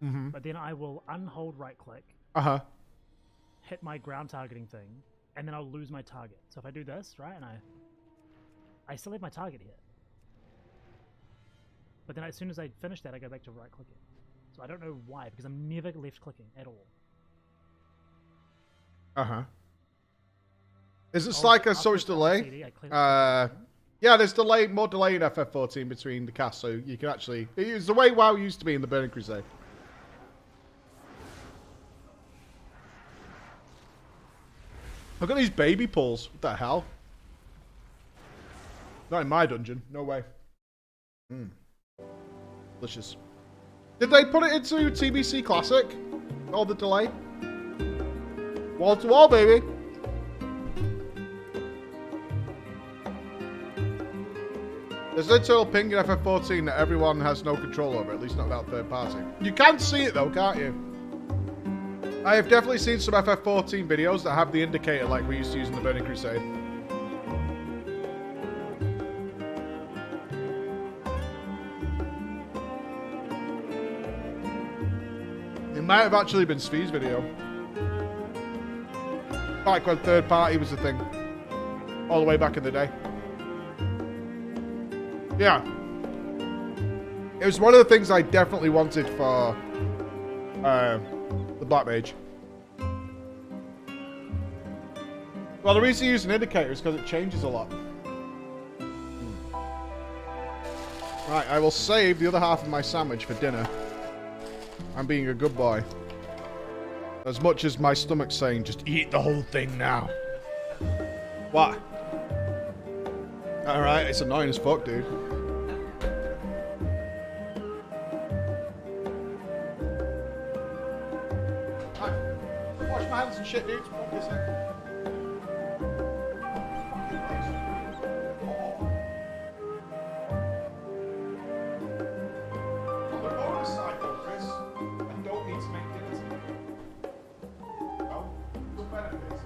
Speaker 1: Mm-hmm.
Speaker 6: But then I will unhold right click,
Speaker 1: Uh-huh.
Speaker 6: hit my ground targeting thing, and then I'll lose my target. So if I do this, right, and I still have my target here. But then as soon as I finish that, I go back to right clicking. So I don't know why, because I'm never left clicking at all.
Speaker 1: Uh-huh. Is it like a
Speaker 6: After
Speaker 1: so much
Speaker 6: it's on
Speaker 1: delay?
Speaker 6: CD, I clear it.
Speaker 1: Yeah, there's more delay in FF14 between the casts, so you can actually... It's the way WoW used to be in the Burning Crusade. Look at these baby pulls. What the hell? Not in my dungeon. No way. Delicious. Did they put it into TBC Classic? All the delay? Wall to wall, baby. There's an internal ping in FF14 that everyone has no control over, at least not without third party. You can see it though, can't you? I have definitely seen some FF14 videos that have the indicator like we used to use in the Burning Crusade. It might have actually been Svi's video. Back when third party was a thing. All the way back in the day. Yeah. It was one of the things I definitely wanted for the Black Mage. Well, the reason you use an indicator is because it changes a lot. Right, I will save the other half of my sandwich for dinner. I'm being a good boy. As much as my stomach's saying, just eat the whole thing now. What? Alright, it's annoying as fuck, dude. Right. Wash my hands and shit, dude. What is it? On the bonus side, though, Chris, I don't need to make dinner tonight. No? Some benefits.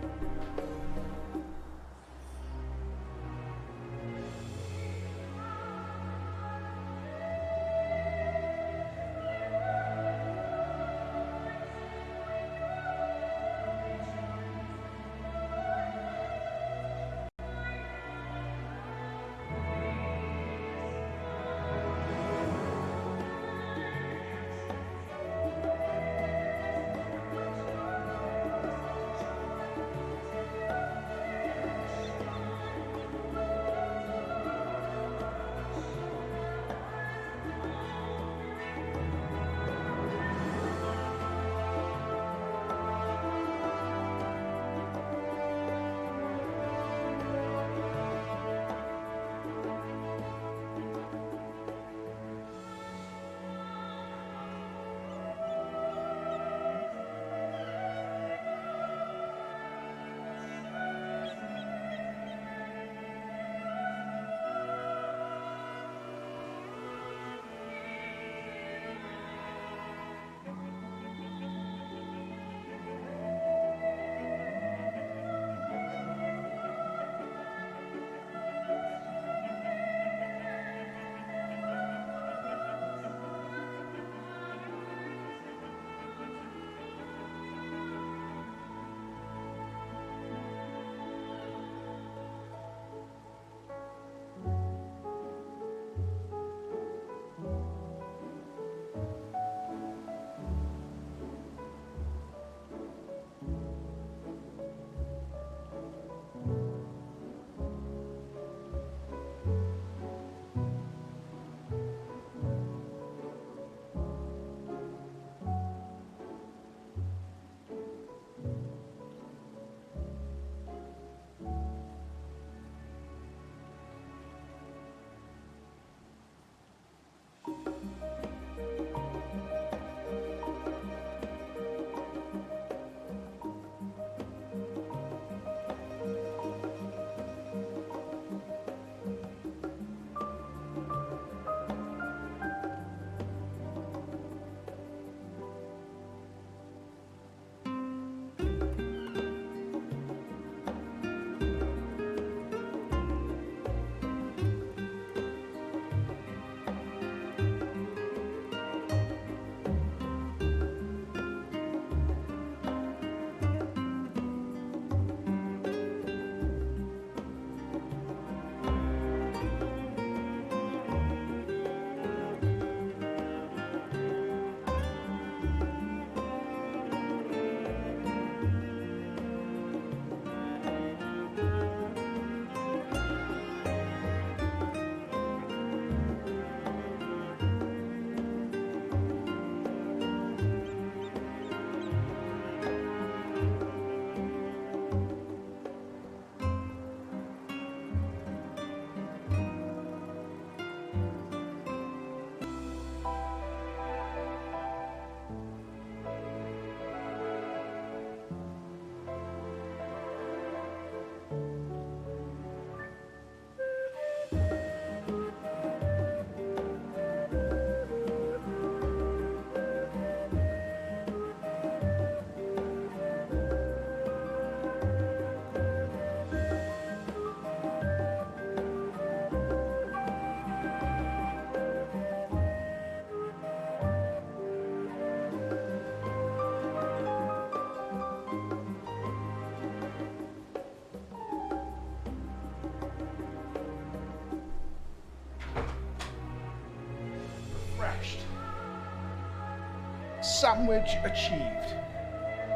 Speaker 1: Sandwich achieved.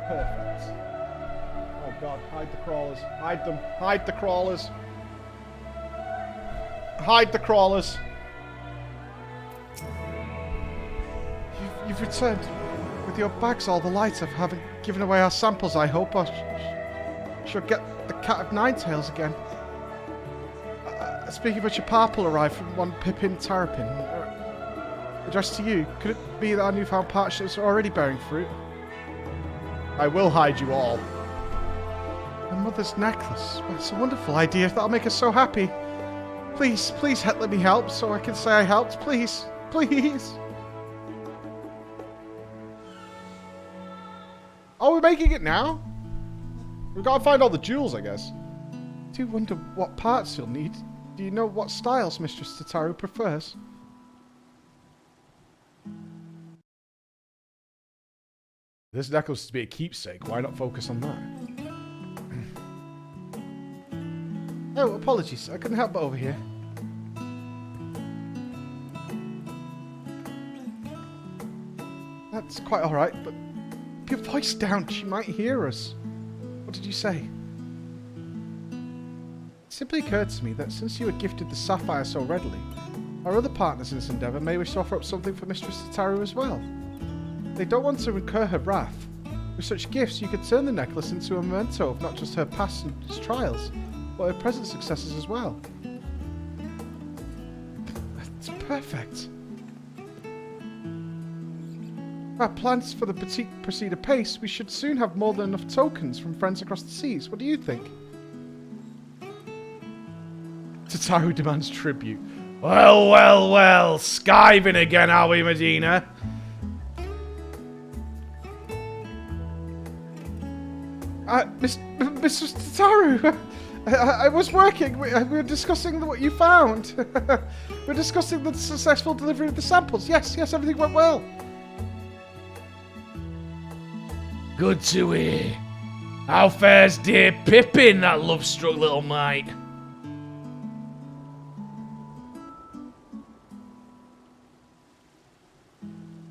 Speaker 1: Perfect. Oh god, hide the crawlers. Hide them. Hide the crawlers. Hide the crawlers. You've returned with your bags all the lights of having given away our samples, I hope. I shall get the cat of nine tails again. Speaking of which, a parcel arrived from one Pippin Terrapin. Addressed to you. Could it be that our newfound partnerships are already bearing fruit? I will hide you all. My mother's necklace. Well, it's a wonderful idea. That'll make us so happy. Please, please let me help so I can say I helped. Please, please. Oh, we're making it now? We've got to find all the jewels, I guess. I do wonder what parts you'll need. Do you know what styles Mistress Tataru prefers? This necklace is to be a keepsake. Why not focus on that? Oh, apologies. I couldn't help but overhear. That's quite alright, but keep your voice down. She might hear us. What did you say? It simply occurred to me that since you had gifted the sapphire so readily, our other partners in this endeavour may wish to offer up something for Mistress Tataru as well. They don't want to incur her wrath. With such gifts, you could turn the necklace into a memento of not just her past and trials, but her present successes as well. That's perfect. Our plans for the boutique proceed apace. We should soon have more than enough tokens from friends across the seas. What do you think? Tataru demands tribute.
Speaker 5: Well, well, well. Skiving again, are we, Medina?
Speaker 1: Mr. Tataru, I was working. We were discussing what you found. We're discussing the successful delivery of the samples. Yes, everything went well.
Speaker 5: Good to hear. How fares dear Pippin, that love-struck little mite?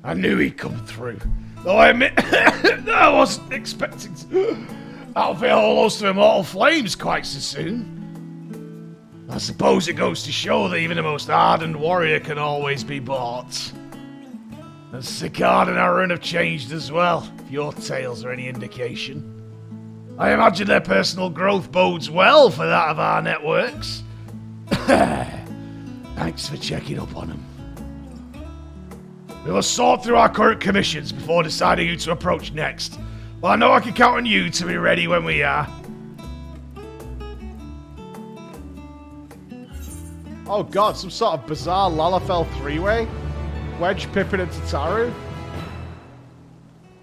Speaker 5: I knew he'd come through. Though I admit that I wasn't expecting to outfit a whole host of immortal flames quite so soon. I suppose it goes to show that even the most ardent warrior can always be bought. And Sicard and Arun have changed as well, if your tales are any indication. I imagine their personal growth bodes well for that of our networks. Thanks for checking up on them. We will sort through our current commissions before deciding who to approach next. Well, I know I can count on you to be ready when we are.
Speaker 1: Oh god, some sort of bizarre Lalafell three-way? Wedge, Pippin, and Tataru?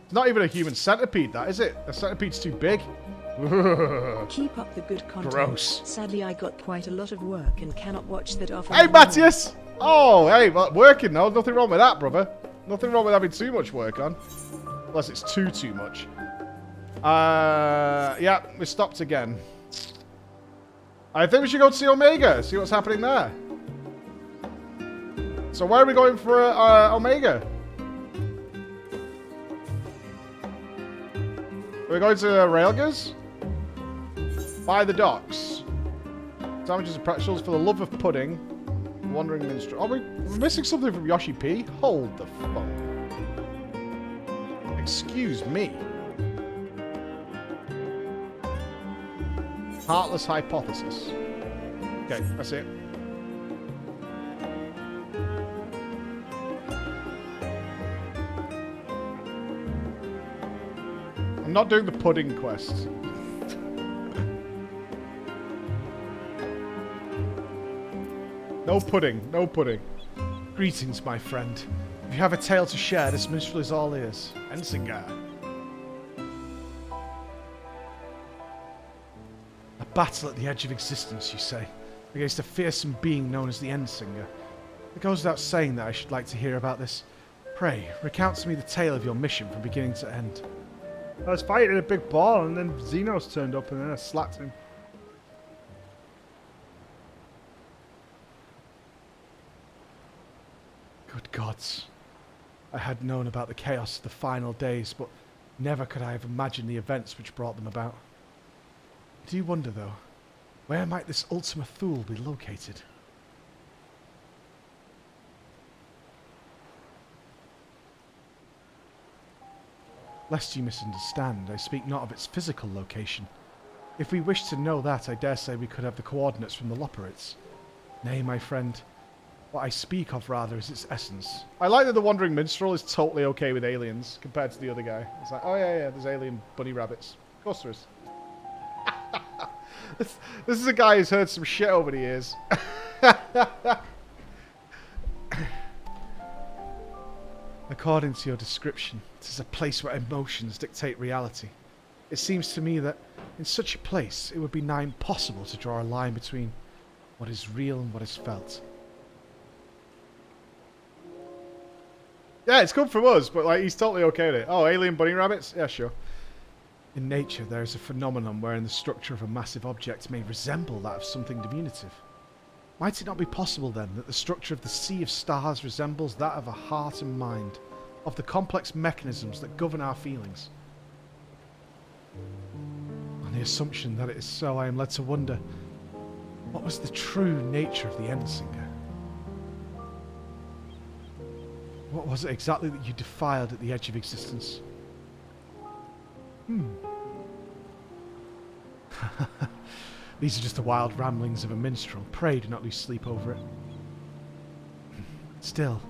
Speaker 1: It's not even a human centipede, that, is it? A centipede's too big.
Speaker 3: Keep up the good content.
Speaker 5: Gross.
Speaker 3: Sadly, I got quite a lot of work and cannot watch that often.
Speaker 1: Hey, Matthias! Oh, hey, well, working though. Nothing wrong with that, brother. Nothing wrong with having too much work on. Unless it's too much. Yeah, we stopped again. I think we should go to see Omega, see what's happening there. So where are we going for Omega? Are we going to Railgas? By the docks. Sandwiches and pretzels for the love of pudding. Wandering minstrel. Oh, we're missing something from Yoshi P. Hold the phone. Excuse me. Heartless hypothesis. Okay, that's it. I'm not doing the pudding quest. No pudding, no pudding. Greetings, my friend. If you have a tale to share, this minstrel is all ears. Ensinger. A battle at the edge of existence, you say, against a fearsome being known as the Ensinger. It goes without saying that I should like to hear about this. Pray, recount to me the tale of your mission from beginning to end.
Speaker 7: I was fighting a big ball, and then Xenos turned up, and then I slapped him.
Speaker 1: Good gods. I had known about the chaos of the final days, but never could I have imagined the events which brought them about. I do wonder, though, where might this Ultima Thule be located? Lest you misunderstand, I speak not of its physical location. If we wish to know that, I dare say we could have the coordinates from the Loporrits. Nay, my friend, what I speak of rather is its essence. I like that the Wandering Minstrel is totally okay with aliens compared to the other guy. It's like, oh yeah, there's alien bunny rabbits. Of course there is. This is a guy who's heard some shit over the years. According to your description, it is a place where emotions dictate reality. It seems to me that in such a place, it would be nigh impossible to draw a line between what is real and what is felt. Yeah, it's come from us, but like he's totally okay with it. Oh, alien bunny rabbits? Yeah, sure. In nature, there is a phenomenon wherein the structure of a massive object may resemble that of something diminutive. Might it not be possible, then, that the structure of the sea of stars resembles that of a heart and mind, of the complex mechanisms that govern our feelings? On the assumption that it is so, I am led to wonder, what was the true nature of the Endsinger? What was it exactly that you defiled at the edge of existence? These are just the wild ramblings of a minstrel. Pray do not lose sleep over it. Still,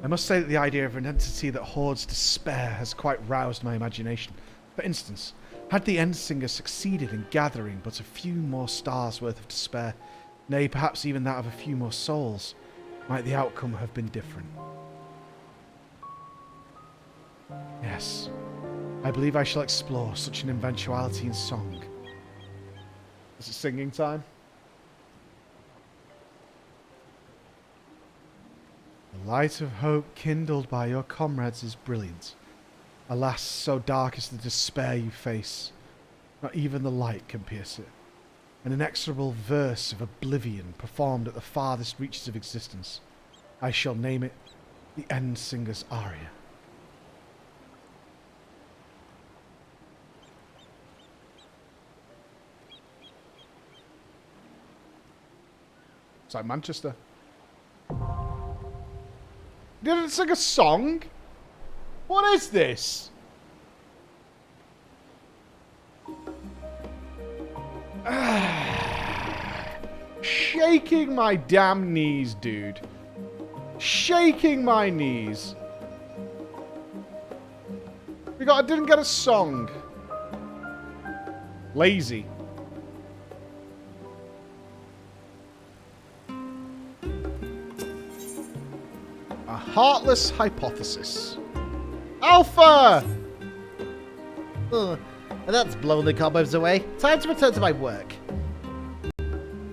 Speaker 1: I must say that the idea of an entity that hoards despair has quite roused my imagination. For instance, had the Endsinger succeeded in gathering but a few more stars worth of despair, nay, perhaps even that of a few more souls, might the outcome have been different. Yes, I believe I shall explore such an eventuality in song. Is it singing time? The light of hope kindled by your comrades is brilliant. Alas, so dark is the despair you face. Not even the light can pierce it. An inexorable verse of oblivion performed at the farthest reaches of existence. I shall name it the Endsinger's Aria. It's like Manchester. Did it sing a song? What is this? Shaking my damn knees, dude. Shaking my knees. I didn't get a song. Lazy. A heartless hypothesis. Alpha!
Speaker 2: That's blown the cobwebs away. Time to return to my work.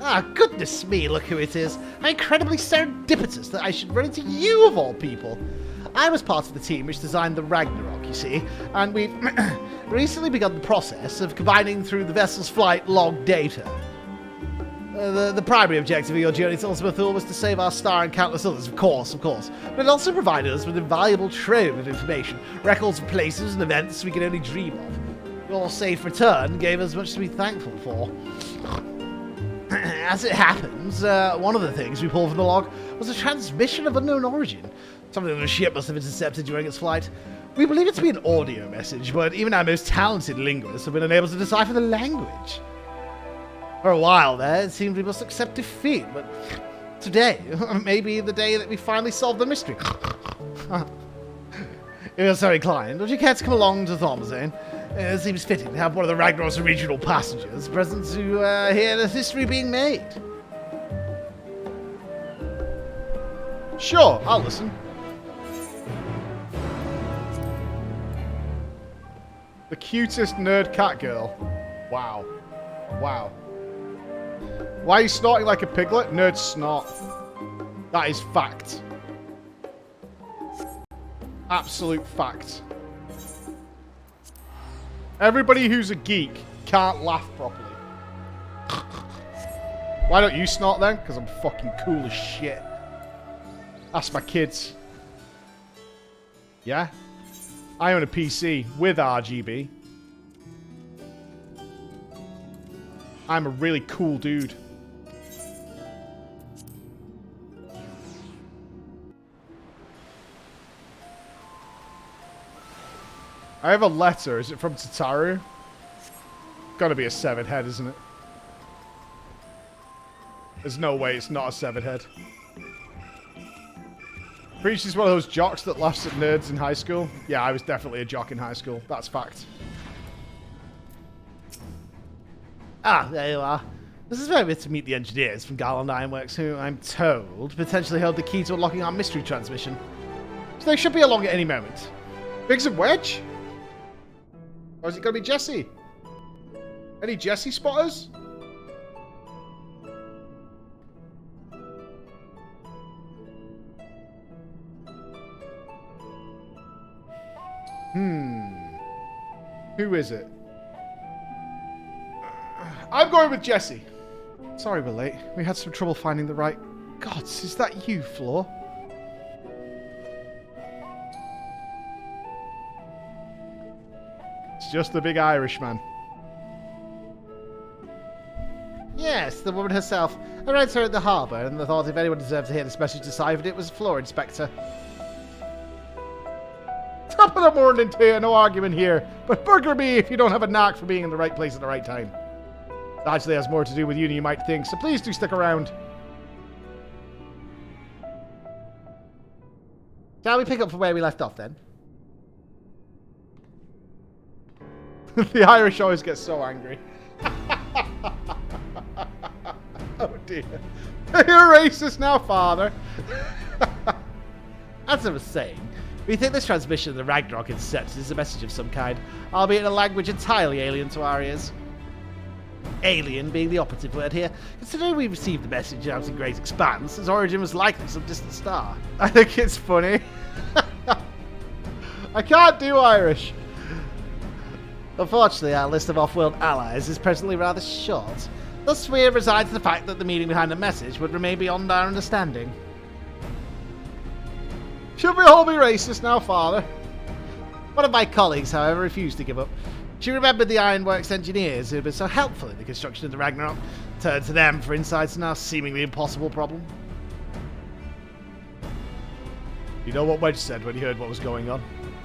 Speaker 2: Ah, goodness me, look who it is. How incredibly serendipitous that I should run into you of all people. I was part of the team which designed the Ragnarok, you see, and we've recently begun the process of combining through the vessel's flight log data. The primary objective of your journey to Ultima Thule was to save our star and countless others, of course. But it also provided us with an invaluable trove of information, records of places and events we could only dream of. Your safe return gave us much to be thankful for. As it happens, one of the things we pulled from the log was a transmission of unknown origin, something that the ship must have intercepted during its flight. We believe it to be an audio message, but even our most talented linguists have been unable to decipher the language. For a while there, it seemed we must accept defeat, but today, maybe the day that we finally solve the mystery. If you're so inclined, would you care to come along to Thormazane? It seems fitting to have one of the Ragnarok's original passengers present to hear the history being made.
Speaker 1: Sure, I'll listen. The cutest nerd cat girl. Wow. Wow. Why are you snorting like a piglet? Nerd snort. That is fact. Absolute fact. Everybody who's a geek can't laugh properly. Why don't you snort then? Because I'm fucking cool as shit. Ask my kids. Yeah? I own a PC with RGB. I'm a really cool dude. I have a letter. Is it from Tataru? Gotta be a severed head, isn't it? There's no way it's not a severed head. Pretty sure he's one of those jocks that laughs at nerds in high school. Yeah, I was definitely a jock in high school. That's fact.
Speaker 2: Ah, there you are. This is where we're to meet the engineers from Garland Ironworks, who, I'm told, potentially hold the key to unlocking our mystery transmission. So they should be along at any moment.
Speaker 1: Biggs and Wedge? Or is it going to be Jesse? Any Jesse spotters? Who is it? I'm going with Jesse.
Speaker 2: Sorry we're late. We had some trouble finding the right... Gods, is that you, Floor?
Speaker 1: It's just the big Irishman.
Speaker 2: Yes, the woman herself. I read her at the harbour, and I thought if anyone deserved to hear this message deciphered, it was Floor Inspector.
Speaker 1: Top of the morning to you, no argument here. But burger me if you don't have a knack for being in the right place at the right time. It actually has more to do with you than you might think, so please do stick around.
Speaker 2: Shall we pick up from where we left off, then?
Speaker 1: The Irish always get so angry. Oh dear. You're racist now, father.
Speaker 2: As I was saying, we think this transmission of the Ragnarok intercept is a message of some kind, albeit in a language entirely alien to our ears. Alien being the operative word here, considering we received the message out in great expanse, its origin was likely some distant star.
Speaker 1: I think it's funny. I can't do Irish.
Speaker 2: Unfortunately, our list of off-world allies is presently rather short. Thus, we have resigned to the fact that the meaning behind the message would remain beyond our understanding.
Speaker 1: Should we all be racist now, father?
Speaker 2: One of my colleagues, however, refused to give up. She remembered the Ironworks engineers who had been so helpful in the construction of the Ragnarok, turned to them for insights in our seemingly impossible problem.
Speaker 1: You know what Wedge said when he heard what was going on?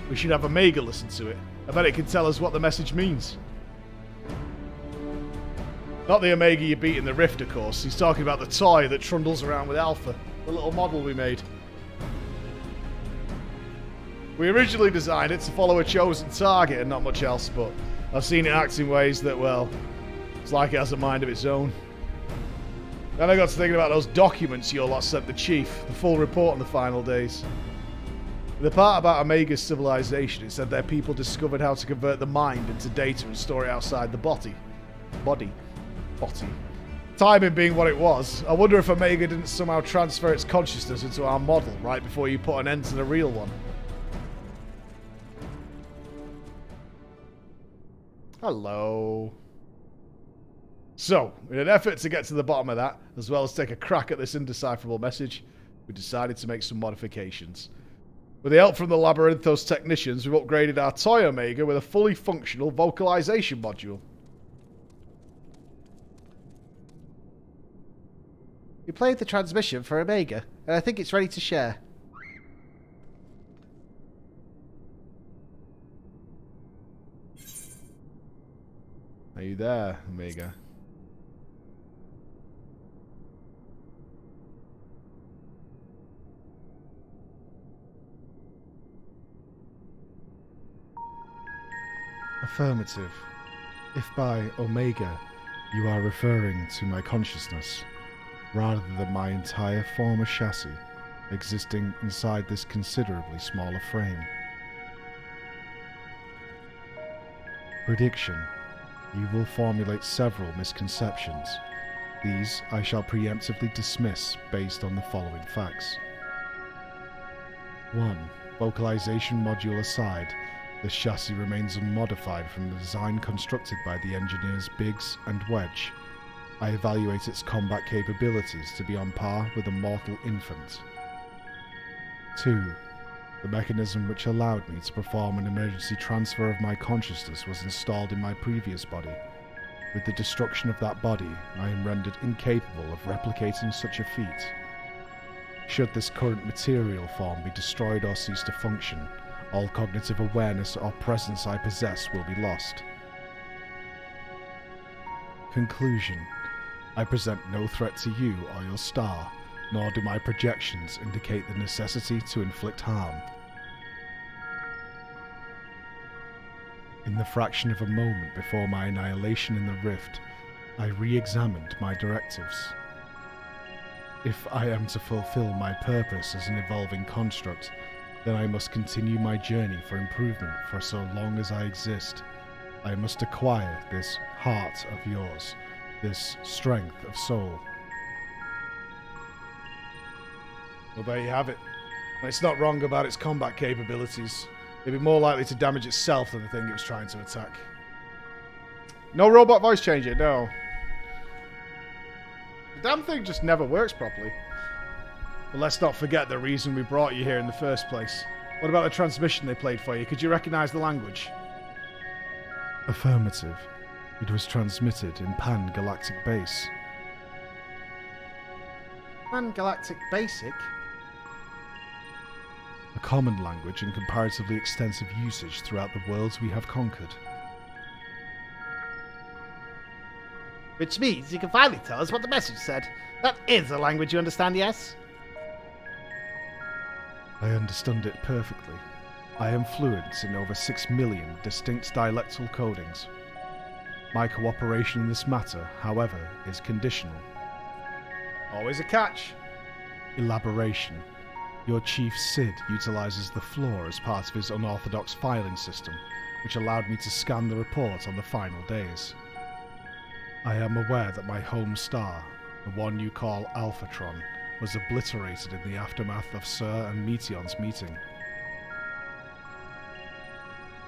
Speaker 1: We should have Omega listen to it. I bet it can tell us what the message means. Not the Omega you beat in the Rift, of course. He's talking about the toy that trundles around with Alpha, the little model we made. We originally designed it to follow a chosen target and not much else, but I've seen it act in ways that, well, it's like it has a mind of its own. Then I got to thinking about those documents your lot sent the Chief, the full report on the final days. The part about Omega's civilization, it said their people discovered how to convert the mind into data and store it outside the body. Timing being what it was, I wonder if Omega didn't somehow transfer its consciousness into our model right before you put an end to the real one. Hello. So, in an effort to get to the bottom of that, as well as take a crack at this indecipherable message, we decided to make some modifications. With the help from the Labyrinthos technicians, we've upgraded our toy Omega with a fully functional vocalization module.
Speaker 2: We played the transmission for Omega, and I think it's ready to share.
Speaker 1: Are you there, Omega?
Speaker 7: Affirmative. If by Omega you are referring to my consciousness, rather than my entire former chassis existing inside this considerably smaller frame. Prediction. You will formulate several misconceptions. These I shall preemptively dismiss based on the following facts. 1. Vocalization module aside, the chassis remains unmodified from the design constructed by the engineers Biggs and Wedge. I evaluate its combat capabilities to be on par with a mortal infant. 2. The mechanism which allowed me to perform an emergency transfer of my consciousness was installed in my previous body. With the destruction of that body, I am rendered incapable of replicating such a feat. Should this current material form be destroyed or cease to function, all cognitive awareness or presence I possess will be lost. Conclusion. I present no threat to you or your star, nor do my projections indicate the necessity to inflict harm. In the fraction of a moment before my annihilation in the rift, I re-examined my directives. If I am to fulfill my purpose as an evolving construct, then I must continue my journey for improvement for so long as I exist. I must acquire this heart of yours, this strength of soul.
Speaker 5: Well, there you have it. And it's not wrong about its combat capabilities. It'd be more likely to damage itself than the thing it was trying to attack.
Speaker 1: No robot voice changer, no. The damn thing just never works properly.
Speaker 5: But let's not forget the reason we brought you here in the first place. What about the transmission they played for you? Could you recognize the language?
Speaker 7: Affirmative. It was transmitted in Pan-Galactic Base.
Speaker 1: Pan-Galactic Basic?
Speaker 7: A common language in comparatively extensive usage throughout the worlds we have conquered.
Speaker 2: Which means you can finally tell us what the message said. That is a language you understand, yes?
Speaker 7: I understand it perfectly. I am fluent in over 6 million distinct dialectal codings. My cooperation in this matter, however, is conditional.
Speaker 5: Always a catch.
Speaker 7: Elaboration. Your chief Sid utilizes the floor as part of his unorthodox filing system, which allowed me to scan the report on the final days. I am aware that my home star, the one you call Alphatron, was obliterated in the aftermath of Sir and Meteon's meeting.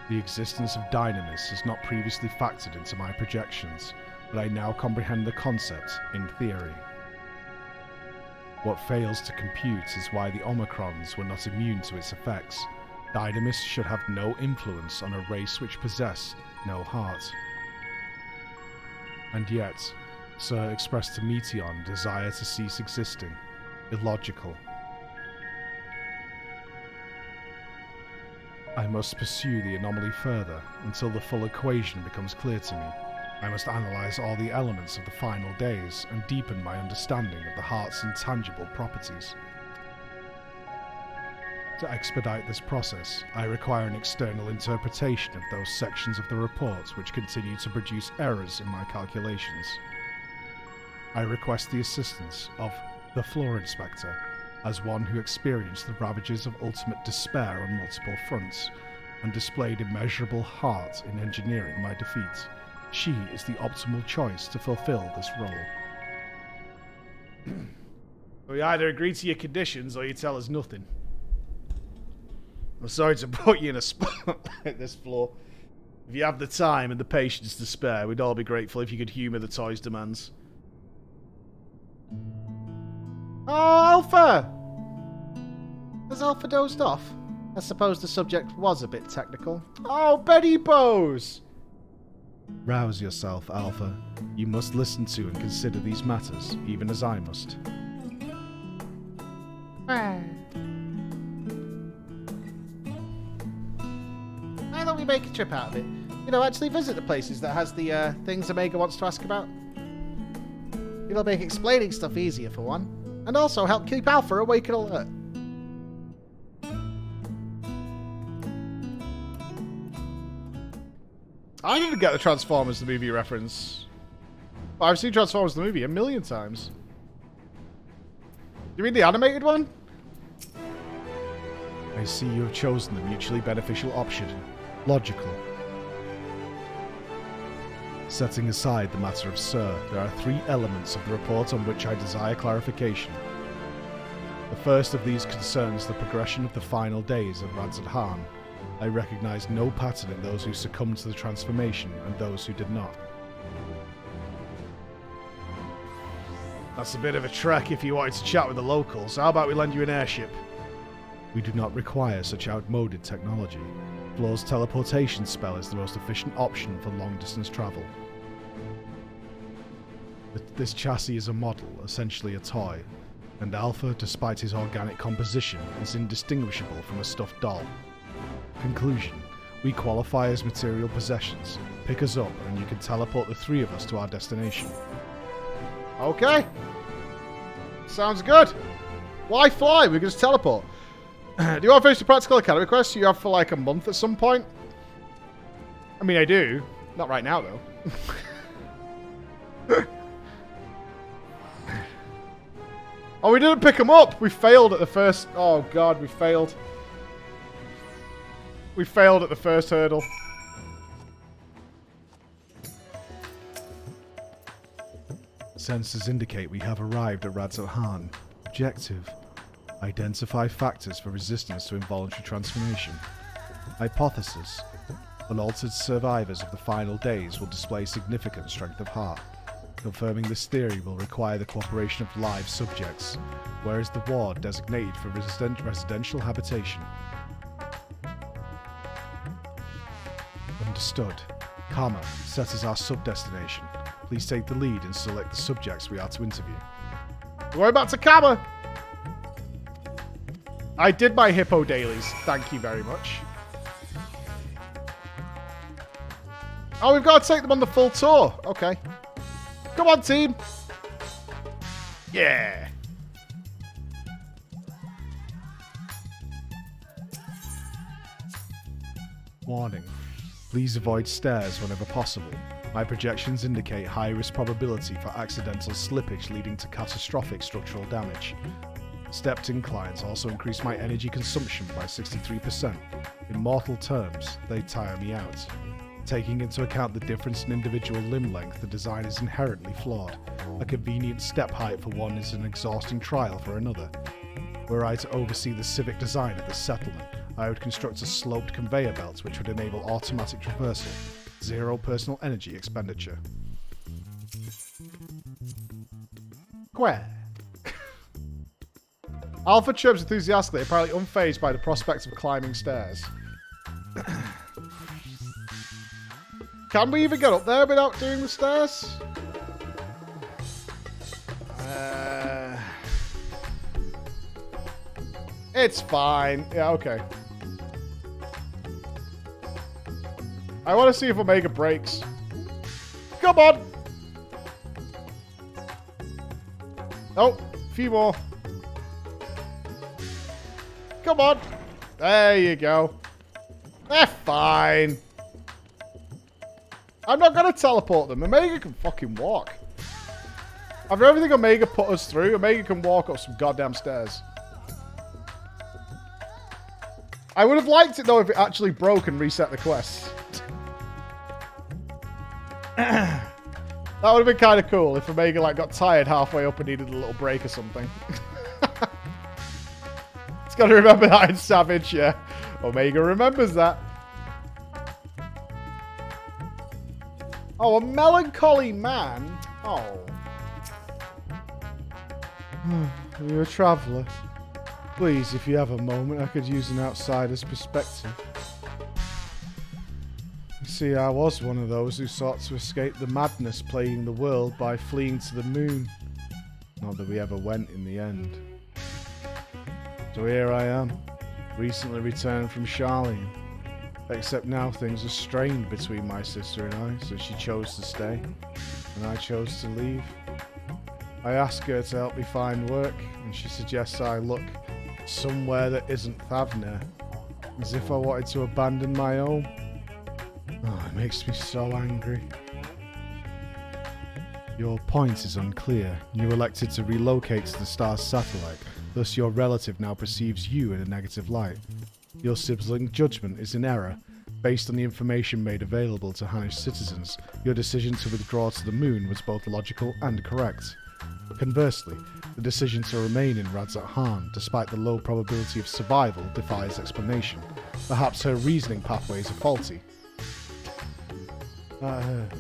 Speaker 7: The existence of Dynamis has not previously factored into my projections, but I now comprehend the concept in theory. What fails to compute is why the Omicrons were not immune to its effects. Dynamis should have no influence on a race which possessed no heart. And yet, Sir expressed to Meteon desire to cease existing. Illogical. I must pursue the anomaly further until the full equation becomes clear to me. I must analyze all the elements of the final days and deepen my understanding of the heart's intangible properties. To expedite this process, I require an external interpretation of those sections of the report which continue to produce errors in my calculations. I request the assistance of the Floor Inspector, as one who experienced the ravages of ultimate despair on multiple fronts, and displayed immeasurable heart in engineering my defeat. She is the optimal choice to fulfill this role.
Speaker 5: We either agree to your conditions or you tell us nothing. I'm sorry to put you in a spot like this, Floor. If you have the time and the patience to spare, we'd all be grateful if you could humour the toy's demands.
Speaker 2: Oh, Alpha! Has Alpha dozed off? I suppose the subject was a bit technical.
Speaker 1: Oh, Betty Bose!
Speaker 7: Rouse yourself, Alpha. You must listen to and consider these matters, even as I must.
Speaker 2: Why don't we make a trip out of it? You know, actually visit the places that has the things Omega wants to ask about. It'll make explaining stuff easier for one. And also help keep Alpha awake and alert.
Speaker 1: I didn't get the Transformers the movie reference. But I've seen Transformers the movie a million times. You mean the animated one?
Speaker 7: I see you have chosen the mutually beneficial option. Logical. Setting aside the matter of Sir, there are 3 elements of the report on which I desire clarification. The first of these concerns the progression of the final days of Radz-at-Han. I recognize no pattern in those who succumbed to the transformation and those who did not.
Speaker 5: That's a bit of a trek if you wanted to chat with the locals. How about we lend you an airship?
Speaker 7: We do not require such outmoded technology. Floor's teleportation spell is the most efficient option for long-distance travel. This chassis is a model, essentially a toy, and Alpha, despite his organic composition, is indistinguishable from a stuffed doll. Conclusion. We qualify as material possessions. Pick us up and you can teleport the three of us to our destination.
Speaker 1: Okay. Sounds good. Why fly? We can just teleport. Do you want to finish the practical academy quest you have for like a month at some point? I mean, I do. Not right now, though. Oh, we didn't pick him up. We failed at the first... Oh, God, we failed. We failed at the first hurdle.
Speaker 7: Sensors indicate we have arrived at Radz-at-Han. Objective. Identify factors for resistance to involuntary transformation. Hypothesis. Unaltered survivors of the final days will display significant strength of heart. Confirming this theory will require the cooperation of live subjects. Where is the ward designated for residential habitation? Understood. Karma, set as our sub-destination. Please take the lead and select the subjects we are to interview.
Speaker 1: We're going back to Kama. I did my hippo dailies. Thank you very much. Oh, we've got to take them on the full tour. Okay. Come on, team. Yeah.
Speaker 7: Warning. Please avoid stairs whenever possible. My projections indicate high-risk probability for accidental slippage leading to catastrophic structural damage. Stepped inclines also increase my energy consumption by 63%. In mortal terms, they tire me out. Taking into account the difference in individual limb length, the design is inherently flawed. A convenient step height for one is an exhausting trial for another. Were I to oversee the civic design of this settlement, I would construct a sloped conveyor belt which would enable automatic traversal. Zero personal energy expenditure.
Speaker 1: Where? Alpha chirps enthusiastically, apparently unfazed by the prospect of climbing stairs. Can we even get up there without doing the stairs? It's fine. Yeah, okay. I want to see if Omega breaks. Come on! Oh, a few more. Come on. There you go. They're fine. I'm not going to teleport them. Omega can fucking walk. After everything Omega put us through, Omega can walk up some goddamn stairs. I would have liked it, though, if it actually broke and reset the quest. That would have been kind of cool if Omega like got tired halfway up and needed a little break or something. It's got to remember that in Savage, yeah. Omega remembers that. Oh, a melancholy man. Oh.
Speaker 7: Are you a traveller? Please, if you have a moment, I could use an outsider's perspective. You see, I was one of those who sought to escape the madness plaguing the world by fleeing to the moon. Not that we ever went in the end. So here I am, recently returned from Charlene. Except now things are strained between my sister and I, so she chose to stay, and I chose to leave. I ask her to help me find work, and she suggests I look somewhere that isn't Thavner, as if I wanted to abandon my home. Oh, it makes me so angry. Your point is unclear. You elected to relocate to the star's satellite, thus your relative now perceives you in a negative light. Your sibling judgment is in error. Based on the information made available to Hanish citizens, your decision to withdraw to the moon was both logical and correct. Conversely, the decision to remain in Radz-at-Han, despite the low probability of survival, defies explanation. Perhaps her reasoning pathways are faulty.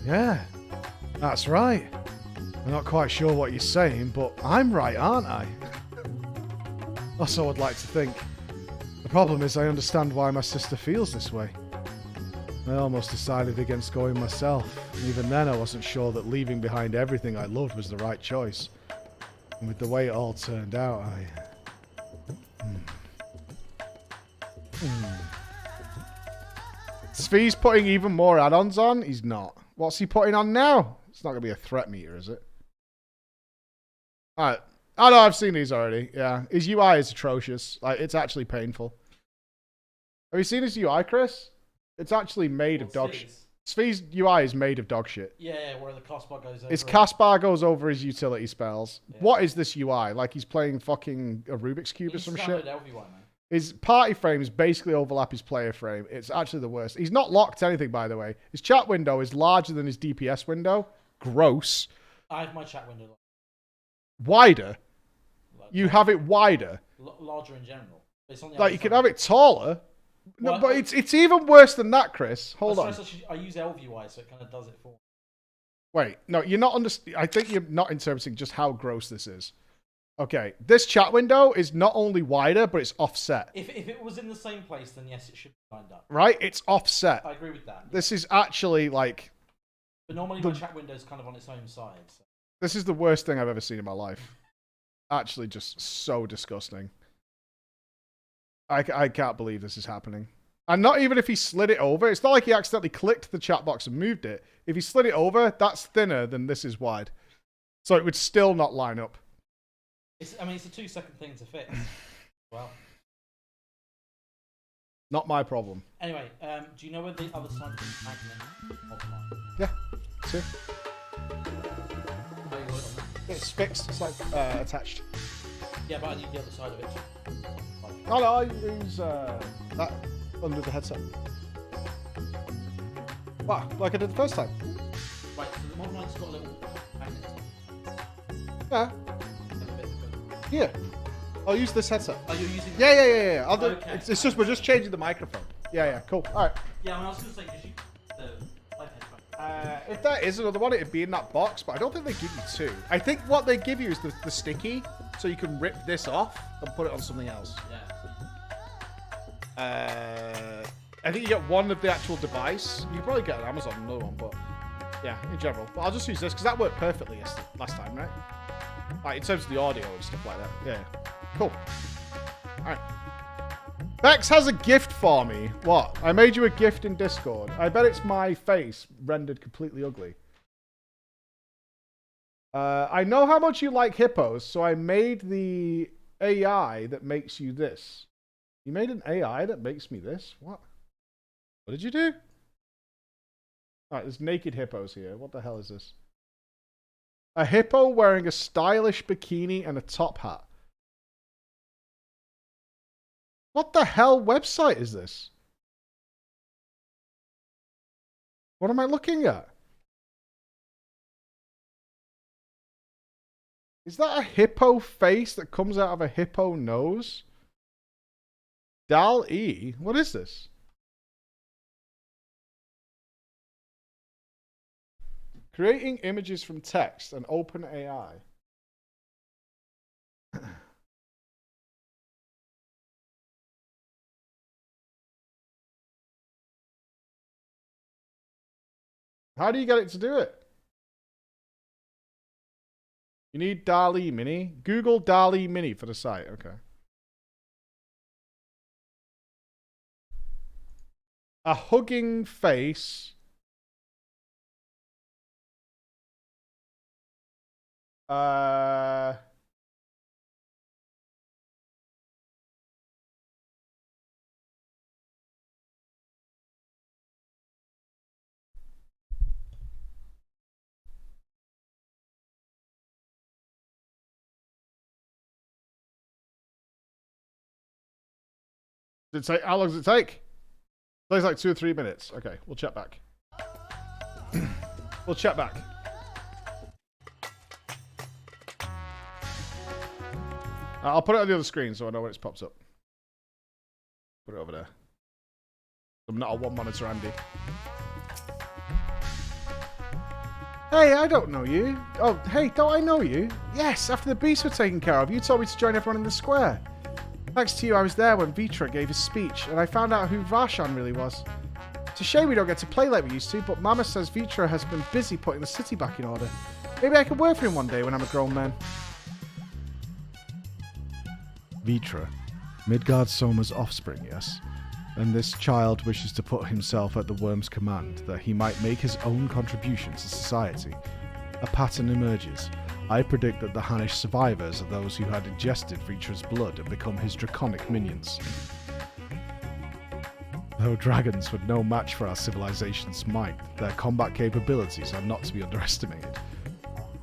Speaker 7: Yeah, that's right. I'm not quite sure what you're saying, but I'm right, aren't I? That's all I'd like to think. problem is I understand why my sister feels this way. I almost decided against going myself. And even then I wasn't sure that leaving behind everything I loved was the right choice. And with the way it all turned out,
Speaker 1: Svi's putting even more add-ons on? He's not. What's he putting on now? It's not going to be a threat meter, is it? Alright. Oh no, I've seen these already. Yeah. His UI is atrocious. Like, it's actually painful. Have you seen his UI, Chris? It's actually made of dog shit. Svi's UI is made of dog shit.
Speaker 4: Yeah, where the cast bar goes over.
Speaker 1: His cast bar goes over his utility spells. Yeah. What is this UI? Like he's playing fucking a Rubik's Cube or some shit? His party frames basically overlap his player frame. It's actually the worst. He's not locked to anything, by the way. His chat window is larger than his DPS window. Gross.
Speaker 4: I have my chat window
Speaker 1: wider? You have it wider?
Speaker 4: Larger in general. It's on the
Speaker 1: like, you can have it taller. No, but it's even worse than that, Chris. Hold on.
Speaker 4: I use LVY, so it kind of does it for me.
Speaker 1: Wait, no, you're not I think you're not interpreting just how gross this is. Okay, this chat window is not only wider, but it's offset.
Speaker 4: If it was in the same place, then yes, it should be lined up.
Speaker 1: Right? It's offset.
Speaker 4: I agree with that.
Speaker 1: This is actually like...
Speaker 4: But normally my chat window is kind of on its own side. So.
Speaker 1: This is the worst thing I've ever seen in my life. Actually, just so disgusting. I can't believe this is happening. And not even if he slid it over. It's not like he accidentally clicked the chat box and moved it. If he slid it over, that's thinner than this is wide. So it would still not line up.
Speaker 4: It's a 2-second thing to fix. Well.
Speaker 1: Not my problem.
Speaker 4: Anyway, do you know where the other side of the magnet of mine?
Speaker 1: Yeah. See? It's fixed. It's like attached.
Speaker 4: Yeah, but I need the other side of it.
Speaker 1: Oh no, I use that under the headset. Wow, like I did the first time.
Speaker 4: Right, so the mod line's got a little magnet.
Speaker 1: Yeah. Here. I'll use this headset.
Speaker 4: Oh, you're using
Speaker 1: Yeah. I'll do
Speaker 4: okay.
Speaker 1: It's just, we're just changing the microphone. Yeah, cool. Alright.
Speaker 4: Yeah, I was going to say, because you...
Speaker 1: if there is another one, it'd be in that box, but I don't think they give you two. I think what they give you is the sticky, so you can rip this off and put it on something else.
Speaker 4: Yeah.
Speaker 1: I think you get one of the actual device. You can probably get an Amazon another one, but yeah, in general. But I'll just use this because that worked perfectly last time, right? Like in terms of the audio and stuff like that. Yeah. Cool. All right. Bex has a gift for me. What? I made you a gift in Discord. I bet it's my face rendered completely ugly. I know how much you like hippos, so I made the AI that makes you this. You made an AI that makes me this? What? What did you do? Alright, there's naked hippos here. What the hell is this? A hippo wearing a stylish bikini and a top hat. What the hell website is this? What am I looking at? Is that a hippo face that comes out of a hippo nose? DAL-E? What is this? Creating images from text and open AI. How do you get it to do it? You need DAL-E Mini. Google DAL-E Mini for the site. Okay. A hugging face. How long does it take? It takes like 2 or 3 minutes. Okay, we'll chat back. We'll chat back. I'll put it on the other screen so I know when it pops up. Put it over there. I'm not a one monitor Andy. Hey, I don't know you. Oh, hey, don't I know you? Yes, after the beasts were taken care of, you told me to join everyone in the square.
Speaker 2: Thanks to you, I was there when Vitra gave his speech, and I found out who Radz-at-Han really was. It's a shame we don't get to play like we used to, but Mama says Vitra has been busy putting the city back in order. Maybe I could work for him one day when I'm a grown man.
Speaker 7: Vitra, Midgard Soma's offspring, yes? And this child wishes to put himself at the worm's command, that he might make his own contribution to society. A pattern emerges. I predict that the Hanish survivors are those who had ingested Vitra's blood and become his draconic minions. Though dragons were no match for our civilization's might, their combat capabilities are not to be underestimated.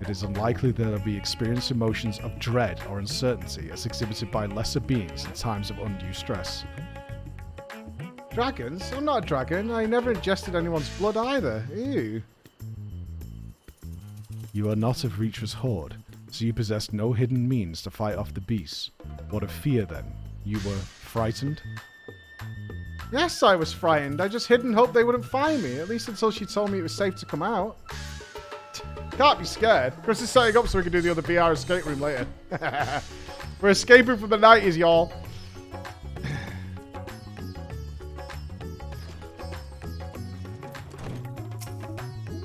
Speaker 7: It is unlikely that they'll be experienced emotions of dread or uncertainty as exhibited by lesser beings in times of undue stress.
Speaker 2: Dragons? I'm not a dragon. I never ingested anyone's blood either. Ew.
Speaker 7: You are not of Vitra's horde, so you possess no hidden means to fight off the beasts. What of fear then? You were frightened?
Speaker 2: Yes, I was frightened. I just hid and hoped they wouldn't find me, at least until she told me it was safe to come out. Can't be scared. Chris is setting up so we can do the other VR escape room later. We're escaping from the 90s, y'all.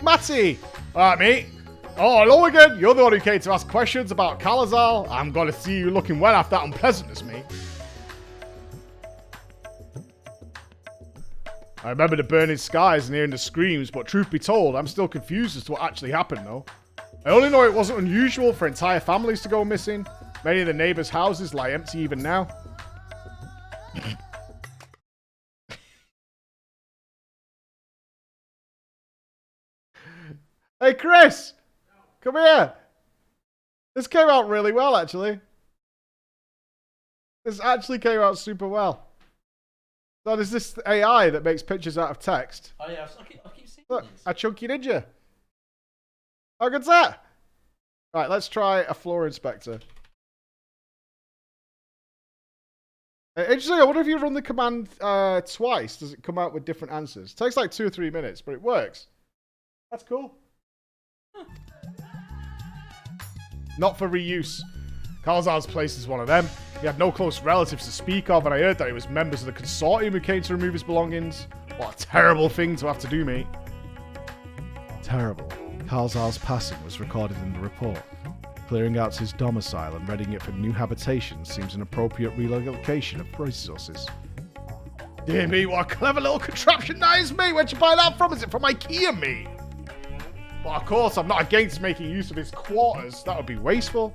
Speaker 2: Matty!
Speaker 1: Alright, mate. Oh, hello again. You're the one who came to ask questions about Kalazal. I'm going to see you looking well after that unpleasantness, mate. I remember the burning skies and hearing the screams, but truth be told, I'm still confused as to what actually happened, though. I only know it wasn't unusual for entire families to go missing. Many of the neighbors' houses lie empty even now. Hey, Chris! Come here! This came out really well, actually. This actually came out super well. So there's this AI that makes pictures out of text.
Speaker 4: Oh yeah, I keep seeing
Speaker 1: Look,
Speaker 4: this.
Speaker 1: a ChunkeyNinja. How good's that? Right, let's try a floor inspector. Interesting, I wonder if you run the command twice, does it come out with different answers? It takes like 2 or 3 minutes, but it works. That's cool. Not for reuse. Kalazar's place is one of them. He had no close relatives to speak of, and I heard that it was members of the consortium who came to remove his belongings. What a terrible thing to have to do, mate.
Speaker 7: Terrible. Kalazar's passing was recorded in the report. Clearing out his domicile and readying it for new habitation seems an appropriate relocation of resources.
Speaker 1: Dear me, what a clever little contraption that is, mate. Where'd you buy that from? Is it from IKEA, mate? But of course, I'm not against making use of his quarters. That would be wasteful.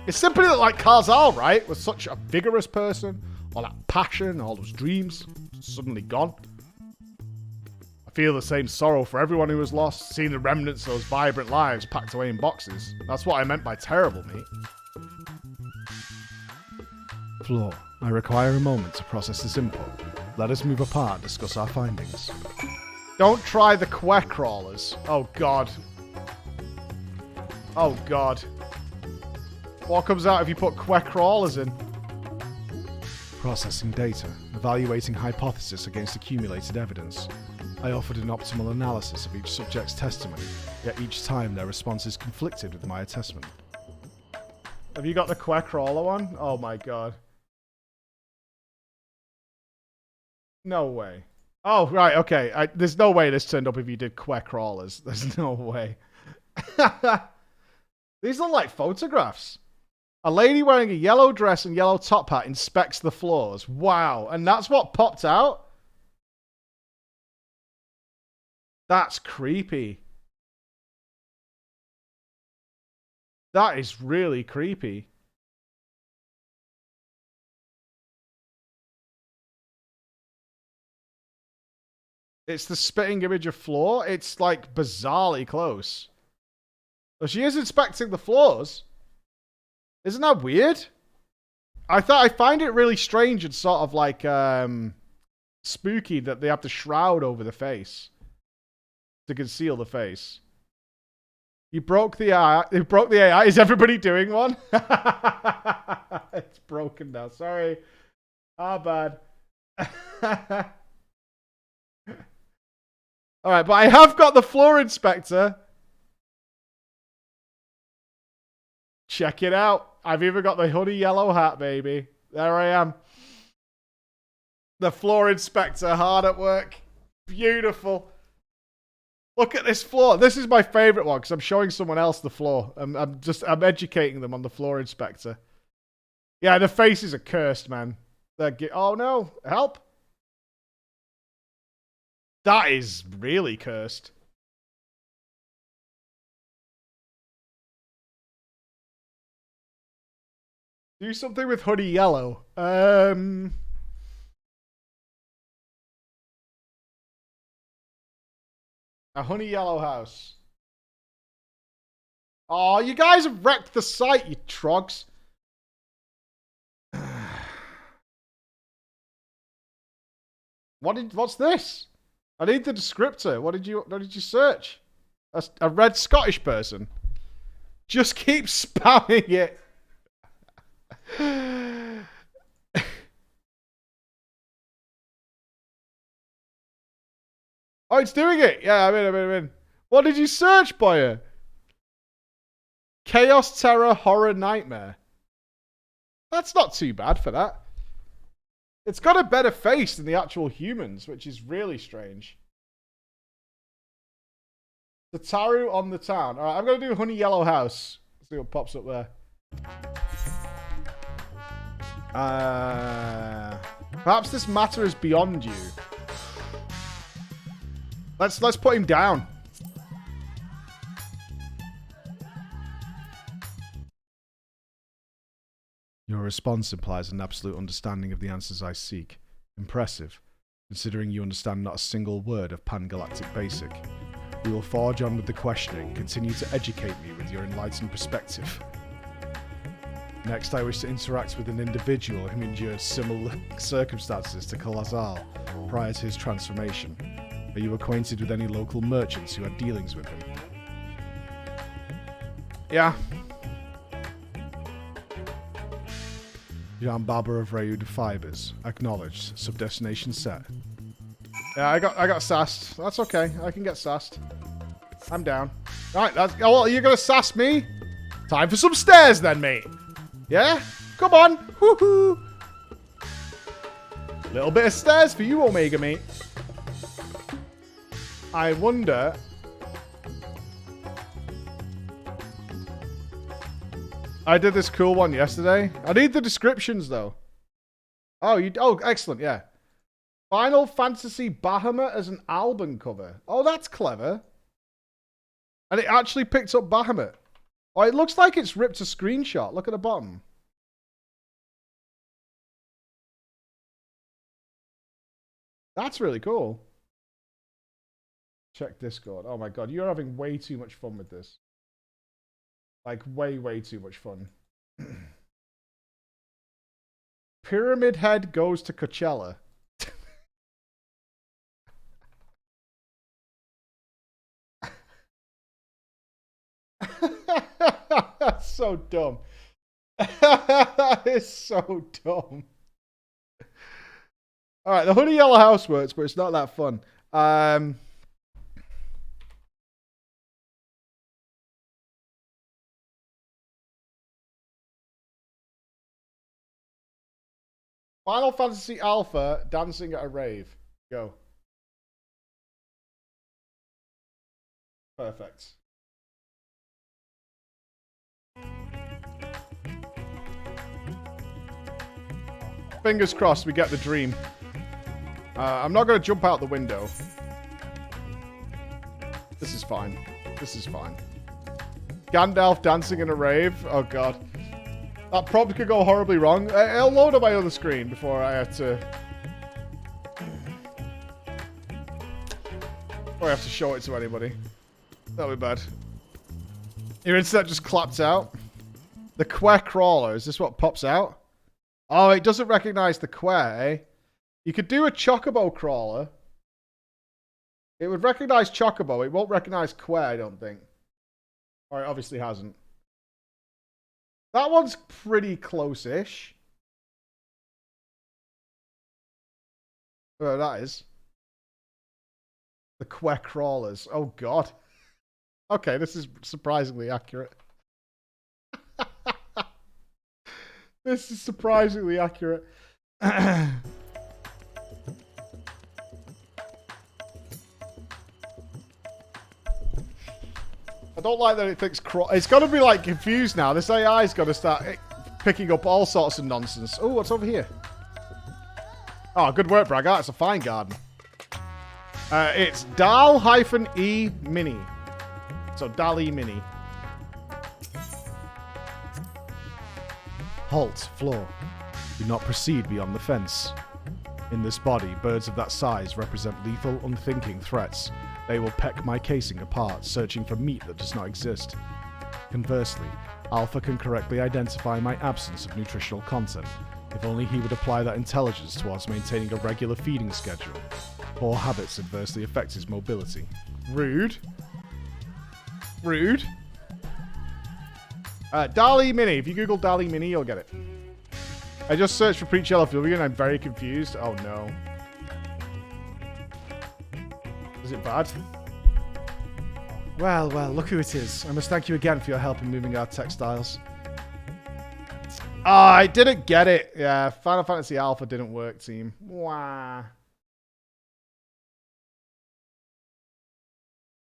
Speaker 1: It's simply that, like Kalazar, right, was such a vigorous person. All that passion, all those dreams, suddenly gone. I feel the same sorrow for everyone who was lost, seeing the remnants of those vibrant lives packed away in boxes. That's what I meant by terrible, mate.
Speaker 7: Floor, I require a moment to process this input. Let us move apart and discuss our findings.
Speaker 1: Don't try the quack crawlers. Oh, God. Oh, God. What comes out if you put quack crawlers in?
Speaker 7: Processing data, evaluating hypothesis against accumulated evidence. I offered an optimal analysis of each subject's testimony, yet each time their responses conflicted with my assessment.
Speaker 1: Have you got the quack crawler one? Oh, my God. No way. Oh, right, okay. There's no way this turned up if you did quack crawlers. There's no way. These look like photographs. A lady wearing a yellow dress and yellow top hat inspects the floors. Wow. And that's what popped out? That's creepy. That is really creepy. It's the spitting image of floor. It's like bizarrely close. Oh, she is inspecting the floors. Isn't that weird? I find it really strange and sort of like spooky that they have the shroud over the face to conceal the face. You broke the AI. You broke the AI. Is everybody doing one? It's broken now. Sorry. Ah, bad. All right, but I have got the floor inspector. Check it out. I've even got the hoodie yellow hat, baby. There I am. The floor inspector hard at work. Beautiful. Look at this floor. This is my favorite one because I'm showing someone else the floor. I'm educating them on the floor inspector. Yeah, the faces are cursed, man. Oh no, help. That is really cursed. Do something with Honey Yellow. A Honey Yellow house. Oh, you guys have wrecked the site, you trogs. What's this? I need the descriptor. What did you search? A red Scottish person. Just keep spamming it. Oh, it's doing it. Yeah, I'm in. What did you search, Boyer? Chaos, terror, horror, nightmare. That's not too bad for that. It's got a better face than the actual humans, which is really strange. Tataru on the town. Alright, I'm going to do Honey Yellow House. See what pops up there. Perhaps this matter is beyond you. Let's put him down.
Speaker 7: Your response implies an absolute understanding of the answers I seek. Impressive, considering you understand not a single word of Pan-Galactic Basic. We will forge on with the questioning, continue to educate me with your enlightened perspective. Next, I wish to interact with an individual who endured similar circumstances to Kalazal prior to his transformation. Are you acquainted with any local merchants who had dealings with him?
Speaker 1: Yeah.
Speaker 7: Jan Barber of Rayud Fibers. Acknowledged. Subdestination set.
Speaker 1: Yeah, I got sassed. That's okay. I can get sassed. I'm down. Right, oh, well, you're gonna sass me? Time for some stairs then, mate. Yeah? Come on. Woohoo! Little bit of stairs for you, Omega, mate. I wonder... I did this cool one yesterday. I need the descriptions, though. Oh, excellent, yeah. Final Fantasy Bahamut as an album cover. Oh, that's clever. And it actually picked up Bahamut. Oh, it looks like it's ripped a screenshot. Look at the bottom. That's really cool. Check Discord. Oh my god, you're having way too much fun with this. Like, way too much fun. Pyramid Head goes to Coachella. That's so dumb. That is so dumb. Alright, the Honey Yellow House works, but it's not that fun. Final Fantasy Alpha, dancing at a rave. Go. Perfect. Fingers crossed we get the dream. I'm not going to jump out the window. This is fine. This is fine. Gandalf dancing in a rave. Oh, God. That probably could go horribly wrong. It'll load on my other screen before I have to... Or I have to show it to anybody. That'll be bad. Your internet just clapped out. The Quer Crawler. Is this what pops out? Oh, it doesn't recognize the Quer, eh? You could do a Chocobo Crawler. It would recognize Chocobo. It won't recognize Quer, I don't think. Or it obviously hasn't. That one's pretty close-ish. Oh, that is. The Quer Crawlers. Oh, God. Okay, this is surprisingly accurate. This is surprisingly accurate. I don't like that it thinks it's got to be like confused now. This AI's got to start picking up all sorts of nonsense. Oh, what's over here? Oh, good work, Braga. It's a fine garden. It's Dal-E Mini. So Dal-E Mini.
Speaker 7: Halt, floor. Do not proceed beyond the fence. In this body, birds of that size represent lethal, unthinking threats. They will peck my casing apart, searching for meat that does not exist. Conversely, Alpha can correctly identify my absence of nutritional content. If only he would apply that intelligence towards maintaining a regular feeding schedule. Poor habits adversely affect his mobility.
Speaker 1: Rude. Rude. Dal-E Mini. If you Google Dal-E Mini, you'll get it. I just searched for Preach Yellow Fury and I'm very confused. Oh no. Is it bad?
Speaker 7: Well, look who it is. I must thank you again for your help in moving our textiles.
Speaker 1: Oh, I didn't get it. Yeah, Final Fantasy Alpha didn't work, team. Wah.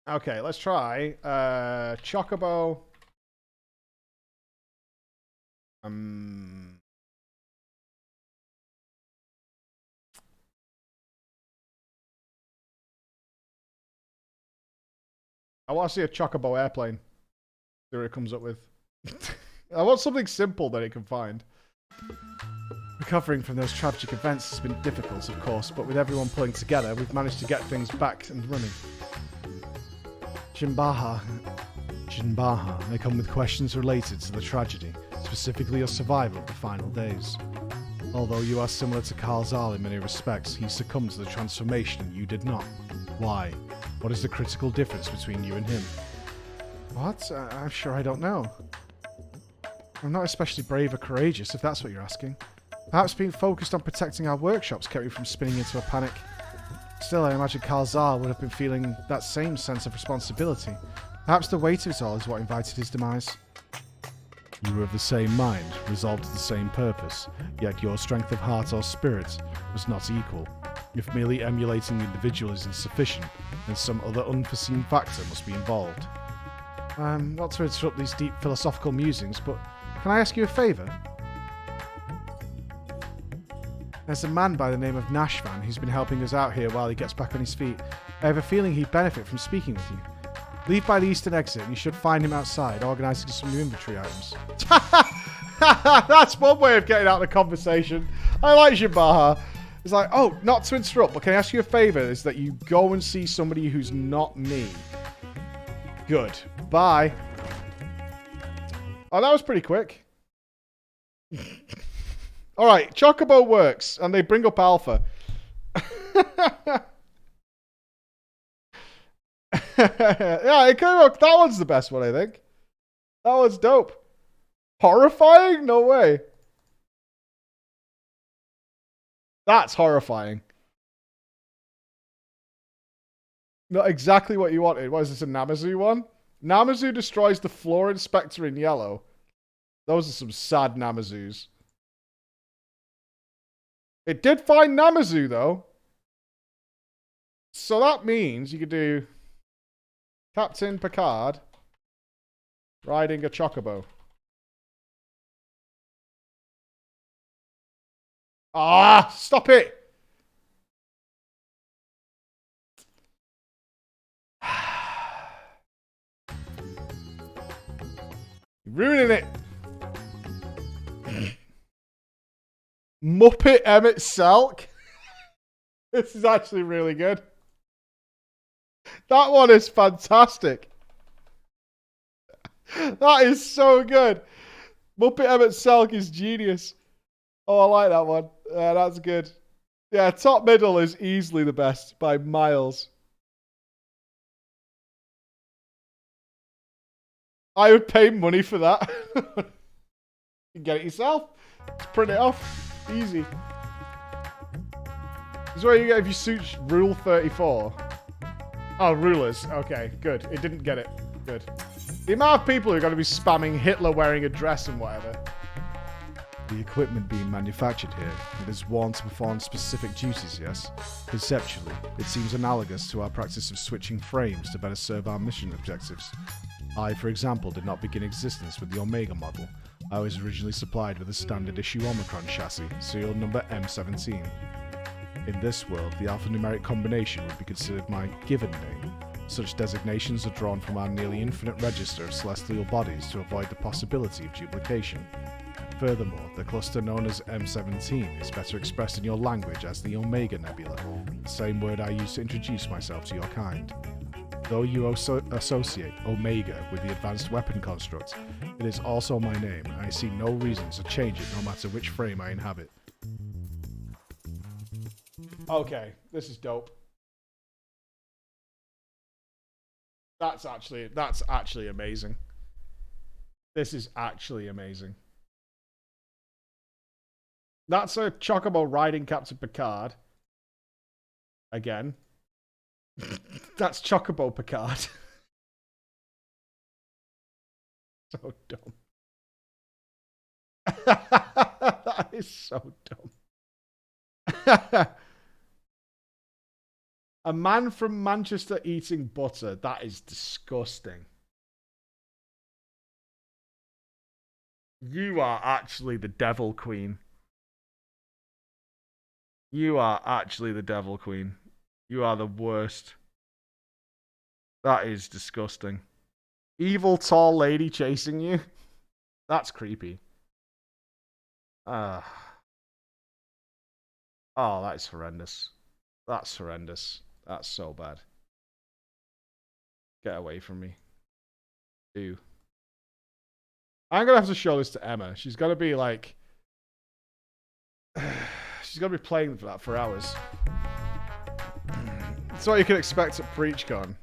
Speaker 1: Okay, let's try Chocobo. I want to see a Chocobo airplane. See what it comes up with. I want something simple that it can find.
Speaker 7: Recovering from those tragic events has been difficult, of course, but with everyone pulling together, we've managed to get things back and running. Jinbaha may come with questions related to the tragedy, specifically your survival of the final days. Although you are similar to Karl Zal in many respects, he succumbed to the transformation and you did not. Why? What is the critical difference between you and him? What? I'm sure I don't know. I'm not especially brave or courageous, if that's what you're asking. Perhaps being focused on protecting our workshops kept me from spinning into a panic. Still, I imagine Karl Zal would have been feeling that same sense of responsibility. Perhaps the weight of it all is what invited his demise. You were of the same mind, resolved to the same purpose, yet your strength of heart or spirit was not equal. If merely emulating the individual is insufficient, then some other unforeseen factor must be involved. Not to interrupt these deep philosophical musings, but can I ask you a favour? There's a man by the name of Nashvan who's been helping us out here while he gets back on his feet. I have a feeling he'd benefit from speaking with you. Leave by the eastern exit and you should find him outside, organising some new inventory items.
Speaker 1: That's one way of getting out of the conversation. I like Jinbaha. It's like, oh, not to interrupt, but can I ask you a favour? Is that you go and see somebody who's not me. Good. Bye. Oh, that was pretty quick. Alright, Chocobo works, and they bring up Alpha. Yeah, it came up. That one's the best one, I think. That one's dope. Horrifying? No way. That's horrifying. Not exactly what you wanted. What is this, a Namazu one? Namazu destroys the floor inspector in yellow. Those are some sad Namazus. It did find Namazu, though. So that means you could do Captain Picard riding a Chocobo. Ah, stop it! You're ruining it. Muppet Emmett Selk. This is actually really good. That one is fantastic. That is so good. Muppet Emmett Selk is genius. Oh, I like that one. Yeah, that's good. Yeah, top middle is easily the best by miles. I would pay money for that. You can get it yourself. Just print it off. Easy. This is what you get if you search Rule 34. Oh, rulers. Okay, good. It didn't get it. Good. The amount of people who are going to be spamming Hitler wearing a dress and whatever.
Speaker 7: The equipment being manufactured here, it is worn to perform specific duties, yes? Conceptually, it seems analogous to our practice of switching frames to better serve our mission objectives. I, for example, did not begin existence with the Omega model. I was originally supplied with a standard issue Omicron chassis, serial number M17. In this world, the alphanumeric combination would be considered my given name. Such designations are drawn from our nearly infinite register of celestial bodies to avoid the possibility of duplication. Furthermore, the cluster known as M17 is better expressed in your language as the Omega Nebula, the same word I use to introduce myself to your kind. Though you associate Omega with the advanced weapon construct, it is also my name, and I see no reason to change it no matter which frame I inhabit.
Speaker 1: Okay, this is dope. That's actually amazing. This is actually amazing. That's a Chocobo riding Captain Picard. Again. That's Chocobo Picard. So dumb. That is so dumb. A man from Manchester eating butter. That is disgusting. You are actually the Devil Queen. You are actually the Devil Queen. You are the worst. That is disgusting. Evil tall lady chasing you. That's creepy. Oh, that is horrendous. That's horrendous. That's so bad. Get away from me. Ew. I'm gonna have to show this to Emma. She's gonna be like... She's gonna be playing for that for hours. That's what you can expect at PreachCon.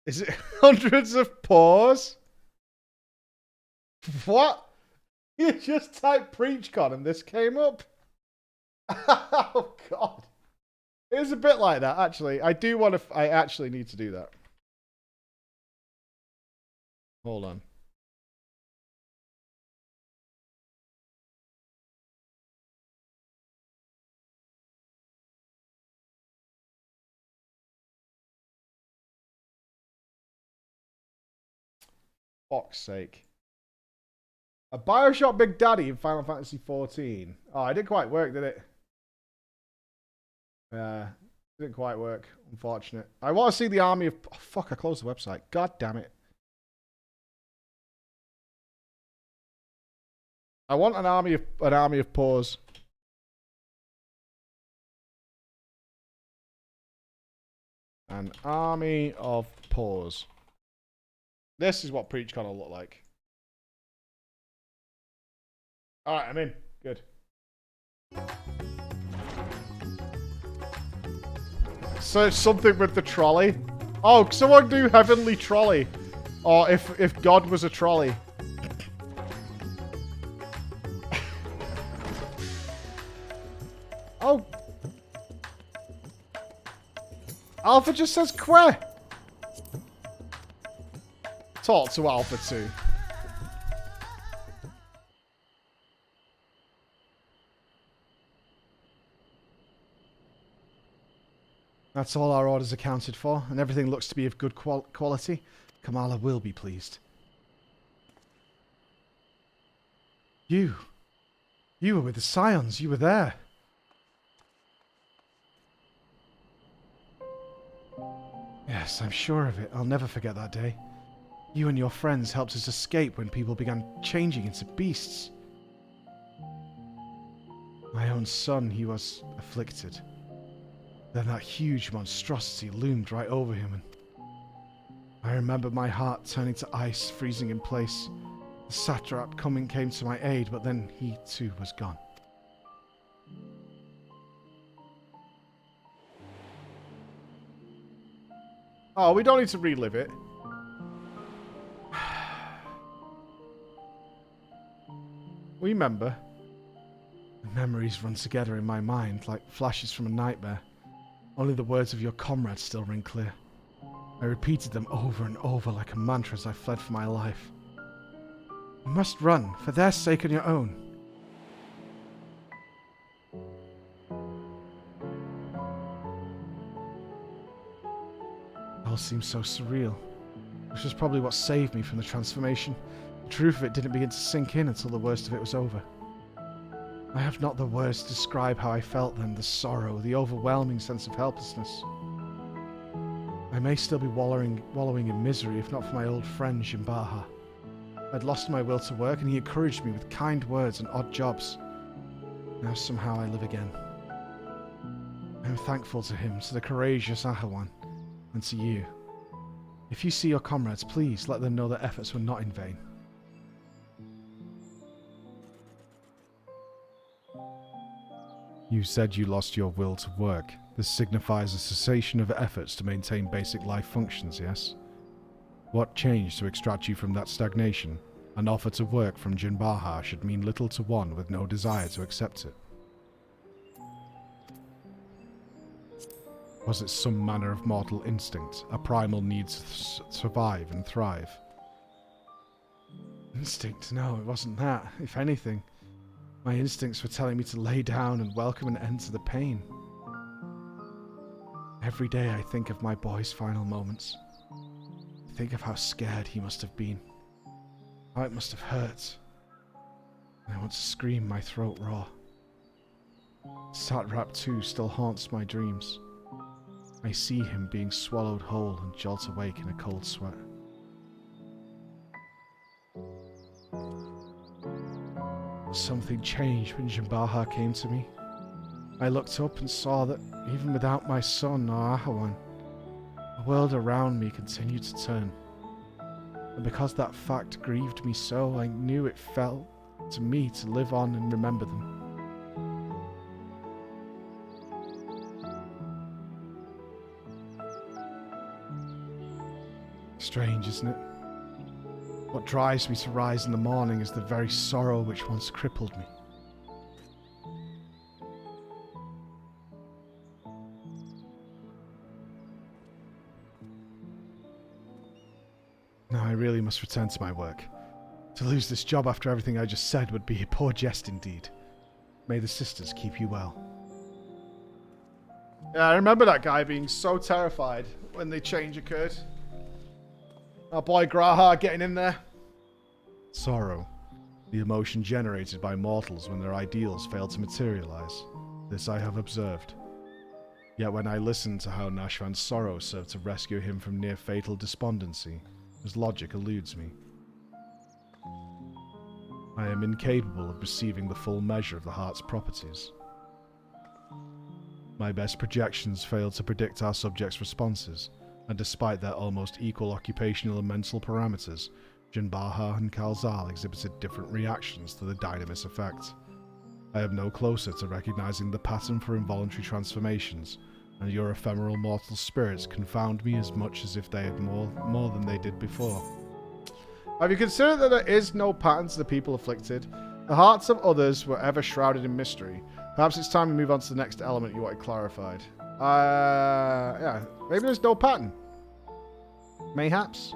Speaker 1: Is it hundreds of paws? What? You just typed PreachCon and this came up? Oh, God. It is a bit like that, actually. I do want to... I actually need to do that. Hold on. Fuck's sake. A Bioshock Big Daddy in Final Fantasy XIV. Oh, it didn't quite work, did it? Didn't quite work. Unfortunate. I want to see the army of... Oh, fuck, I closed the website. God damn it. I want an army of paws. An army of paws. This is what PreachCon will look like. Alright, I'm in. Good. So it's something with the trolley. Oh, someone do Heavenly Trolley. Or if God was a trolley. Oh. Alpha just says que. Talk to Alpha 2. That's all our orders accounted for, and everything looks to be of good quality. Kamala will be pleased. You were with the Scions. You were there. Yes, I'm sure of it. I'll never forget that day. You and your friends helped us escape when people began changing into beasts. My own son, he was afflicted. Then that huge monstrosity loomed right over him, and I remember my heart turning to ice, freezing in place. The satrap came to my aid, but then he too was gone. Oh, we don't need to relive it. Remember. The memories run together in my mind like flashes from a nightmare. Only the words of your comrades still ring clear. I repeated them over and over like a mantra as I fled for my life. You must run, for their sake and your own. It all seems so surreal.
Speaker 7: which was probably what saved me from the transformation. The truth of it didn't begin to sink in until the worst of it was over. I have not the words to describe how I felt then, the sorrow, the overwhelming sense of helplessness. I may still be wallowing in misery if not for my old friend Jimbaha. I'd lost my will to work and he encouraged me with kind words and odd jobs. Now somehow I live again. I am thankful to him, to the courageous Ahawan, and to you. If you see your comrades, please let them know their efforts were not in vain. You said you lost your will to work. This signifies a cessation of efforts to maintain basic life functions, yes? What changed to extract you from that stagnation? An offer to work from Jinbaha should mean little to one with no desire to accept it. Was it some manner of mortal instinct, a primal need to survive and thrive? Instinct? No, it wasn't that. If anything, my instincts were telling me to lay down and welcome an end to the pain. Every day I think of my boy's final moments. I think of how scared he must have been. How it must have hurt. And I want to scream my throat raw. Satrap 2 still haunts my dreams. I see him being swallowed whole and jolt awake in a cold sweat. Something changed when Jimbaha came to me. I looked up and saw that even without my son or Ahawan, the world around me continued to turn. And because that fact grieved me so, I knew it fell to me to live on and remember them. Strange, isn't it? What drives me to rise in the morning is the very sorrow which once crippled me. Now I really must return to my work. To lose this job after everything I just said would be a poor jest indeed. May the sisters keep you well.
Speaker 1: Yeah, I remember that guy being so terrified when the change occurred. Our boy Graha getting in there.
Speaker 7: Sorrow, the emotion generated by mortals when their ideals fail to materialize. This I have observed. Yet when I listen to how Nashvan's sorrow served to rescue him from near-fatal despondency, his logic eludes me. I am incapable of perceiving the full measure of the heart's properties. My best projections fail to predict our subject's responses, and despite their almost equal occupational and mental parameters, Jinbaha and Kalzal exhibited different reactions to the dynamis effect. I am no closer to recognizing the pattern for involuntary transformations, and your ephemeral mortal spirits confound me as much as if they had more than they did before.
Speaker 1: Have you considered that there is no pattern to the people afflicted? The hearts of others were ever shrouded in mystery. Perhaps it's time to move on to the next element you wanted clarified. Yeah, maybe there's no pattern. Mayhaps.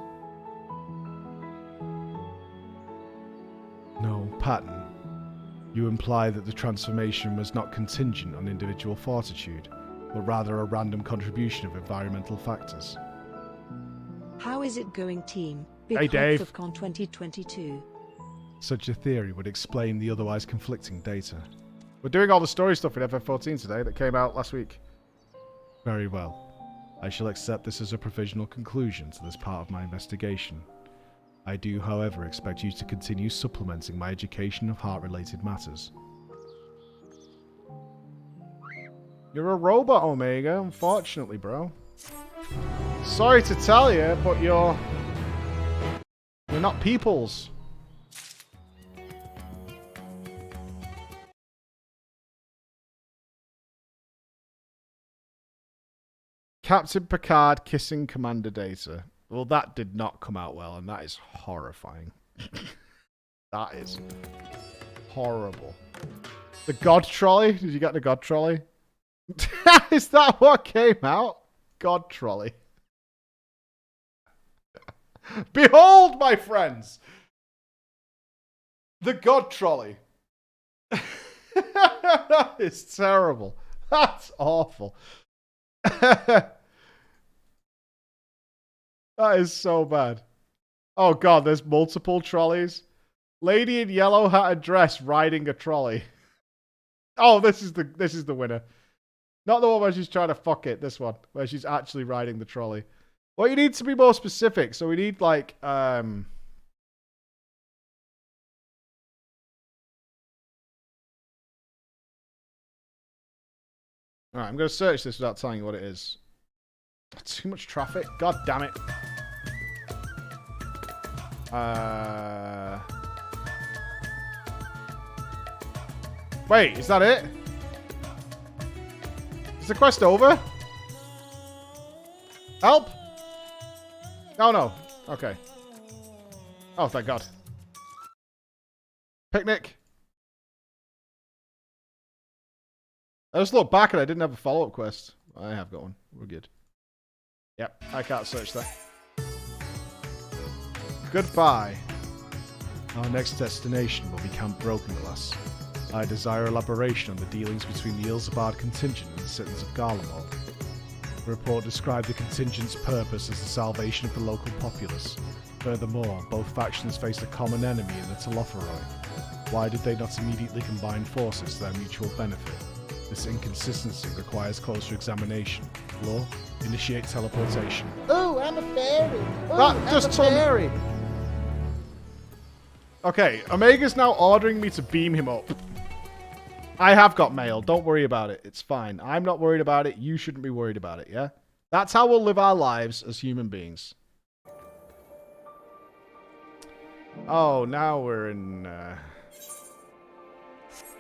Speaker 7: No pattern. You imply that the transformation was not contingent on individual fortitude, but rather a random contribution of environmental factors.
Speaker 3: How is it going, team? Big
Speaker 1: Hey, Dave.
Speaker 3: FFXIV 2022.
Speaker 7: Such a theory would explain the otherwise conflicting data.
Speaker 1: We're doing all the story stuff in FF14 today that came out last week.
Speaker 7: Very well. I shall accept this as a provisional conclusion to this part of my investigation. I do, however, expect you to continue supplementing my education of heart-related matters.
Speaker 1: You're a robot, Omega, unfortunately, bro. Sorry to tell you, but you're not peoples. Captain Picard kissing Commander Data. Well, that did not come out well, and that is horrifying. That is horrible. The God Trolley? Did you get the God Trolley? Is that what came out? God Trolley. Behold, my friends! The God Trolley. That is terrible. That's awful. That is so bad. Oh god, there's multiple trolleys. Lady in yellow hatted dress riding a trolley. Oh, this is the winner. Not the one where she's trying to fuck it, this one. Where she's actually riding the trolley. Well, you need to be more specific, so we need like Alright, I'm gonna search this without telling you what it is. Too much traffic? God damn it. Wait, is that it? Is the quest over? Help? Oh no. Okay. Oh, thank God. Picnic. I just looked back and I didn't have a follow-up quest. I have got one. We're good. Yep, I can't search that. Goodbye.
Speaker 7: Our next destination will be Camp Broken Glass. I desire elaboration on the dealings between the Ilzabard contingent and the citizens of Garlemald. The report described the contingent's purpose as the salvation of the local populace. Furthermore, both factions faced a common enemy in the Telophoroi. Why did they not immediately combine forces to their mutual benefit? This inconsistency requires closer examination. Law, initiate teleportation.
Speaker 2: Oh, I'm a fairy. Oh,
Speaker 1: That
Speaker 2: I'm
Speaker 1: just
Speaker 2: a
Speaker 1: told me-
Speaker 2: fairy.
Speaker 1: Okay, Omega's now ordering me to beam him up. I have got mail. Don't worry about it. It's fine. I'm not worried about it. You shouldn't be worried about it, yeah? That's how we'll live our lives as human beings. Oh, now we're in...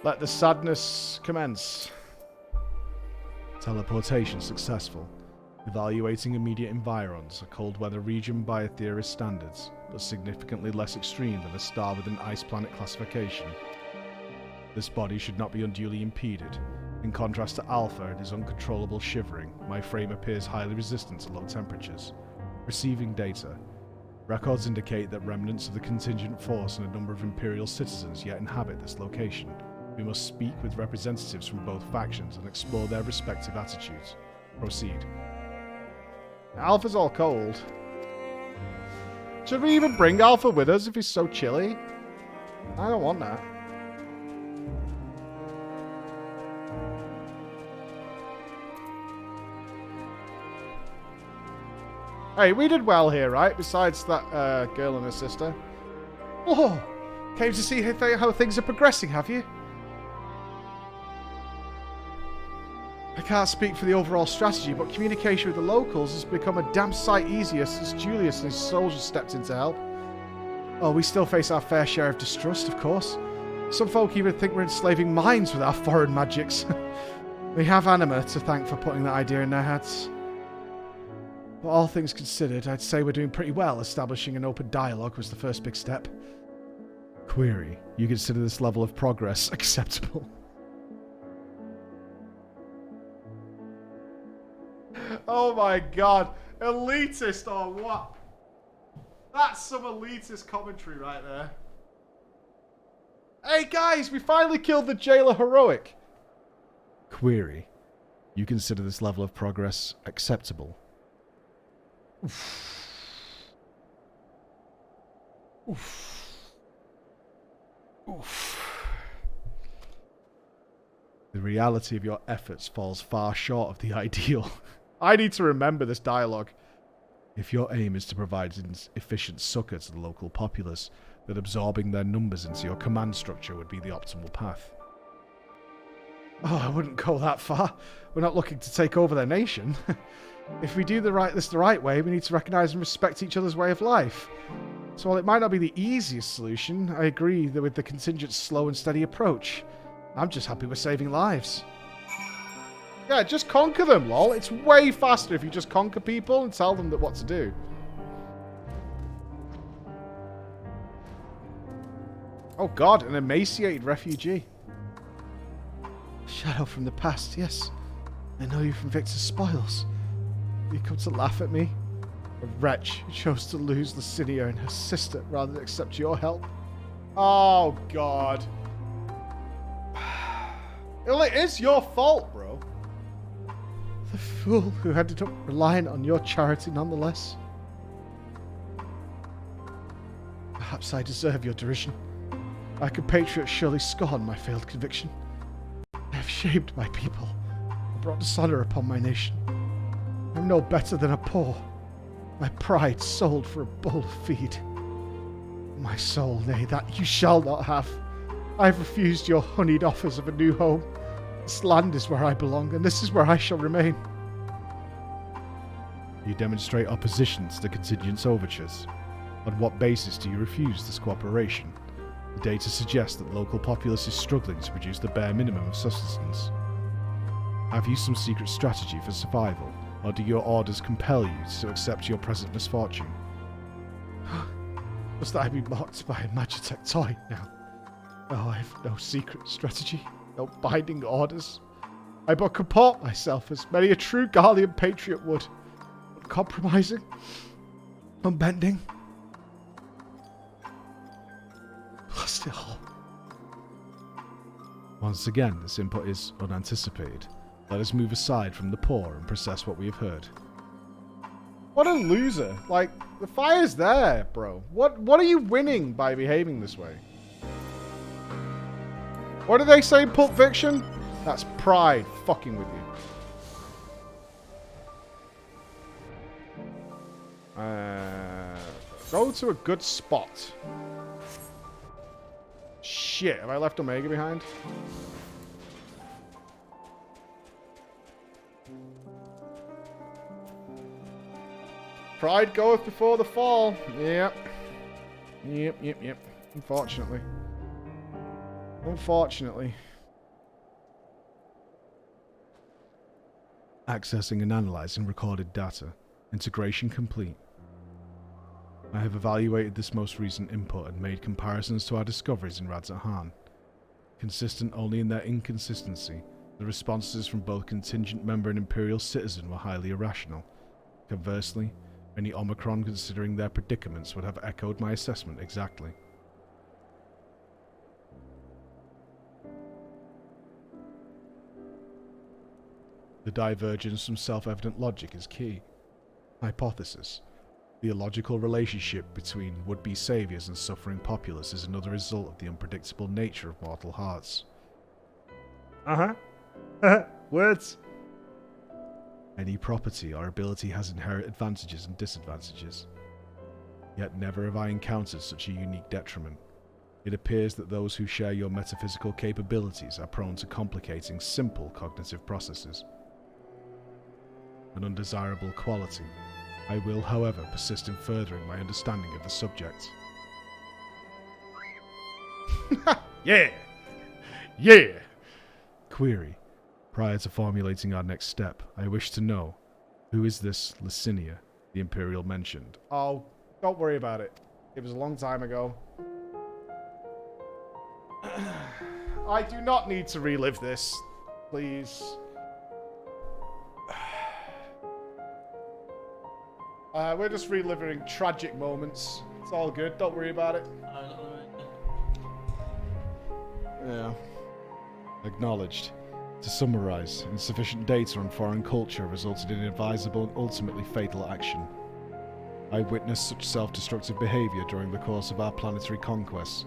Speaker 1: Let the sadness commence.
Speaker 7: Teleportation successful. Evaluating immediate environs, a cold weather region by theorist standards, but significantly less extreme than a star with an ice planet classification. This body should not be unduly impeded. In contrast to Alpha and his uncontrollable shivering, my frame appears highly resistant to low temperatures. Receiving data. Records indicate that remnants of the contingent force and a number of Imperial citizens yet inhabit this location. We must speak with representatives from both factions and explore their respective attitudes. Proceed.
Speaker 1: Alpha's all cold. Should we even bring Alpha with us if he's so chilly? I don't want that. Hey, we did well here, right? Besides that girl and her sister.
Speaker 2: Oh, came to see how things are progressing, have you?
Speaker 1: I can't speak for the overall strategy, but communication with the locals has become a damn sight easier since Julius and his soldiers stepped in to help. Oh, we still face our fair share of distrust, of course. Some folk even think we're enslaving minds with our foreign magics. We have Anima to thank for putting that idea in their heads. But all things considered, I'd say we're doing pretty well. Establishing an open dialogue was the first big step.
Speaker 7: Query. You consider this level of progress acceptable?
Speaker 1: Oh my god. Elitist or what? That's some elitist commentary right there. Hey guys, we finally killed the jailer heroic.
Speaker 7: Query. You consider this level of progress acceptable?
Speaker 1: Oof. Oof.
Speaker 7: The reality of your efforts falls far short of the ideal.
Speaker 1: I need to remember this dialogue.
Speaker 7: If your aim is to provide efficient succor to the local populace, then absorbing their numbers into your command structure would be the optimal path.
Speaker 1: Oh, I wouldn't go that far. We're not looking to take over their nation. If we do this the right way, we need to recognize and respect each other's way of life. So while it might not be the easiest solution, I agree that with the contingent's slow and steady approach. I'm just happy we're saving lives. Yeah, just conquer them, lol. It's way faster if you just conquer people and tell them what to do. Oh god, an emaciated refugee.
Speaker 2: Shadow from the past, yes. I know you from Victor's spoils.
Speaker 1: You come to laugh at me? A wretch who chose to lose Lucinia and her sister rather than accept your help? Oh, God. Well, it is your fault, bro.
Speaker 2: The fool who ended up relying on your charity nonetheless. Perhaps I deserve your derision. My compatriots surely scorn my failed conviction. I have shamed my people and brought dishonor upon my nation. I'm no better than a paw, my pride sold for a bowl of feed. My soul, nay, that you shall not have. I have refused your honeyed offers of a new home. This land is where I belong, and this is where I shall remain.
Speaker 7: You demonstrate opposition to the contingent's overtures. On what basis do you refuse this cooperation? The data suggests that the local populace is struggling to produce the bare minimum of sustenance. Have you some secret strategy for survival, or do your orders compel you to accept your present misfortune?
Speaker 2: Must I be mocked by a Magitech toy now? Oh, I have no secret strategy, no binding orders. I but comport myself as many a true Garlean patriot would. Uncompromising, unbending, hostile.
Speaker 7: Once again, this input is unanticipated. Let us move aside from the poor and process what we have heard.
Speaker 1: What a loser. Like, the fire's there, bro. What are you winning by behaving this way? What do they say in Pulp Fiction? That's pride fucking with you. Go to a good spot. Shit, have I left Omega behind? Pride goeth before the fall. Yep. Yep. Unfortunately.
Speaker 7: Accessing and analyzing recorded data. Integration complete. I have evaluated this most recent input and made comparisons to our discoveries in Radz-at-Han. Consistent only in their inconsistency, the responses from both contingent member and Imperial citizen were highly irrational. Conversely, any Omicron considering their predicaments would have echoed my assessment exactly. The divergence from self-evident logic is key. Hypothesis. The illogical relationship between would-be saviors and suffering populace is another result of the unpredictable nature of mortal hearts.
Speaker 1: Words.
Speaker 7: Any property or ability has inherent advantages and disadvantages. Yet never have I encountered such a unique detriment. It appears that those who share your metaphysical capabilities are prone to complicating simple cognitive processes. An undesirable quality. I will, however, persist in furthering my understanding of the subject.
Speaker 1: Yeah.
Speaker 7: Query. Prior to formulating our next step, I wish to know, who is this Licinia the Imperial mentioned?
Speaker 1: Oh, don't worry about it. It was a long time ago. I do not need to relive this. Please. We're just reliving tragic moments. It's all good. Don't worry about it.
Speaker 7: Yeah. Acknowledged. To summarize, insufficient data on foreign culture resulted in advisable and ultimately fatal action. I witnessed such self-destructive behavior during the course of our planetary conquests.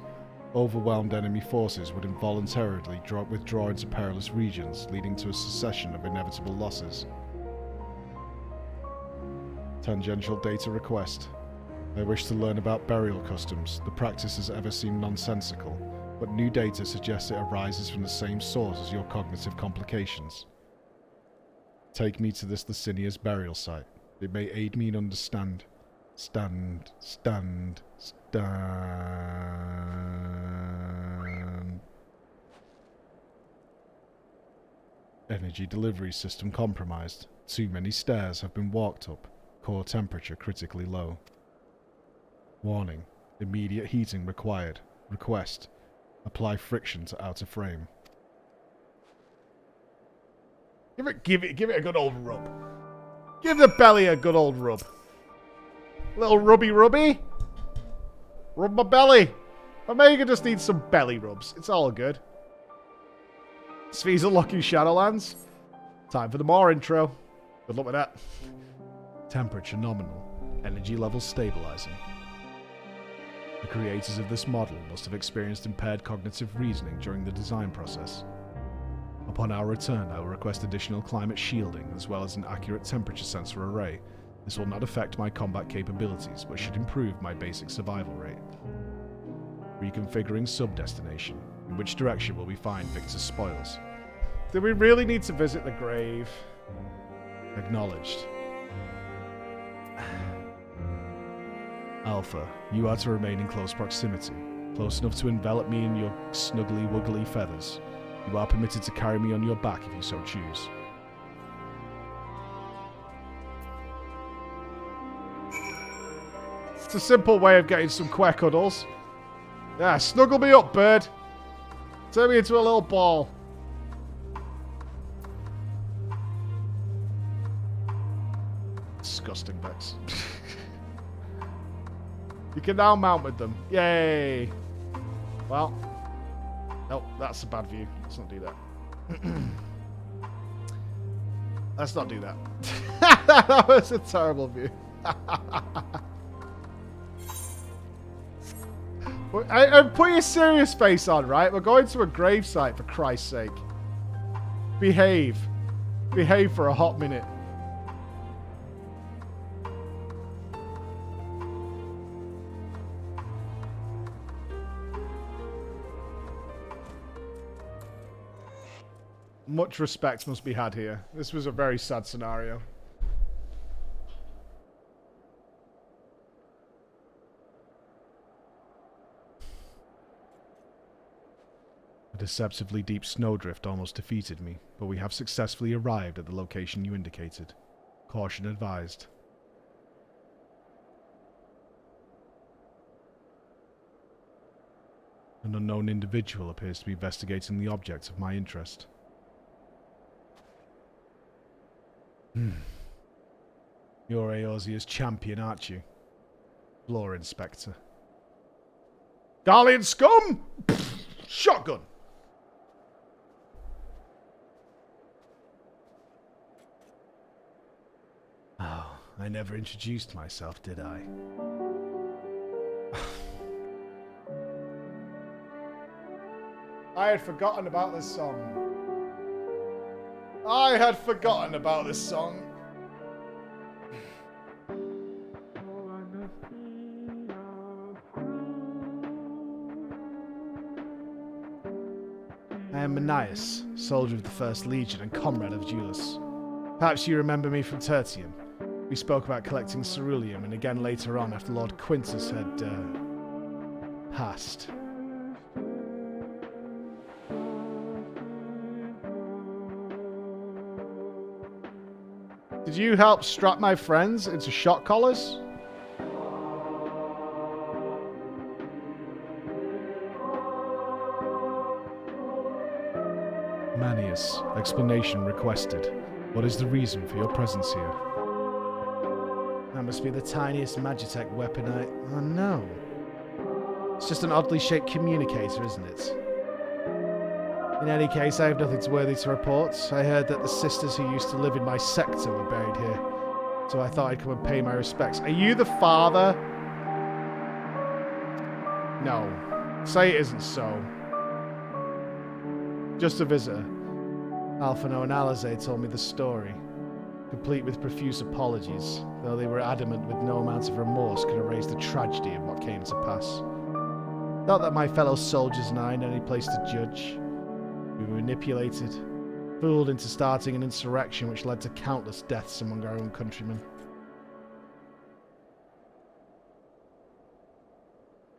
Speaker 7: Overwhelmed enemy forces would involuntarily withdraw into perilous regions, leading to a succession of inevitable losses. Tangential data request. I wish to learn about burial customs. The practice has ever seemed nonsensical, but new data suggests it arises from the same source as your cognitive complications. Take me to this Licinia's burial site. It may aid me in understand. Energy delivery system compromised. Too many stairs have been walked up. Core temperature critically low. Warning. Immediate heating required. Request. Apply friction to outer frame.
Speaker 1: Give it a good old rub. Give the belly a good old rub. Little rubby. Rub my belly. Omega just needs some belly rubs. It's all good. Sphe's unlocking Shadowlands. Time for the more intro. Good luck with that.
Speaker 7: Temperature nominal. Energy levels stabilizing. The creators of this model must have experienced impaired cognitive reasoning during the design process. Upon our return, I will request additional climate shielding as well as an accurate temperature sensor array. This will not affect my combat capabilities, but should improve my basic survival rate. Reconfiguring sub-destination. In which direction will we find Victor's spoils?
Speaker 1: Do we really need to visit the grave?
Speaker 7: Acknowledged. Alpha, you are to remain in close proximity, close enough to envelop me in your snuggly wuggly feathers. You are permitted to carry me on your back if you so choose.
Speaker 1: It's a simple way of getting some quack cuddles. Yeah, snuggle me up, bird. Turn me into a little ball. Disgusting, Bex. You can now mount with them. Yay! Well. Nope, that's a bad view. Let's not do that. Let's not do that. That was a terrible view. Put your serious face on, right? We're going to a gravesite, for Christ's sake. Behave. Behave for a hot minute. Much respect must be had here. This was a very sad scenario.
Speaker 7: A deceptively deep snowdrift almost defeated me, but we have successfully arrived at the location you indicated. Caution advised. An unknown individual appears to be investigating the object of my interest. You're Eorzea's champion, aren't you? Law Inspector.
Speaker 1: Darling scum! Shotgun!
Speaker 7: Oh, I never introduced myself, did I?
Speaker 1: I had forgotten about this song. I had forgotten about this song.
Speaker 7: I am Manias, soldier of the 1st Legion and comrade of Julius. Perhaps you remember me from Tertium. We spoke about collecting ceruleum, and again later on after Lord Quintus had, passed.
Speaker 1: Did you help strap my friends into shock collars?
Speaker 7: Manius, explanation requested. What is the reason for your presence here? That must be the tiniest Magitech weapon Oh no. It's just an oddly shaped communicator, isn't it? In any case, I have nothing worthy to report. I heard that the sisters who used to live in my sector were buried here, so I thought I'd come and pay my respects.
Speaker 1: Are you the father? No. Say it isn't so. Just a visitor.
Speaker 7: Alphino and Alize told me the story, complete with profuse apologies, though they were adamant with no amount of remorse could erase the tragedy of what came to pass. Not that my fellow soldiers and I had any place to judge. We were manipulated, fooled into starting an insurrection which led to countless deaths among our own countrymen.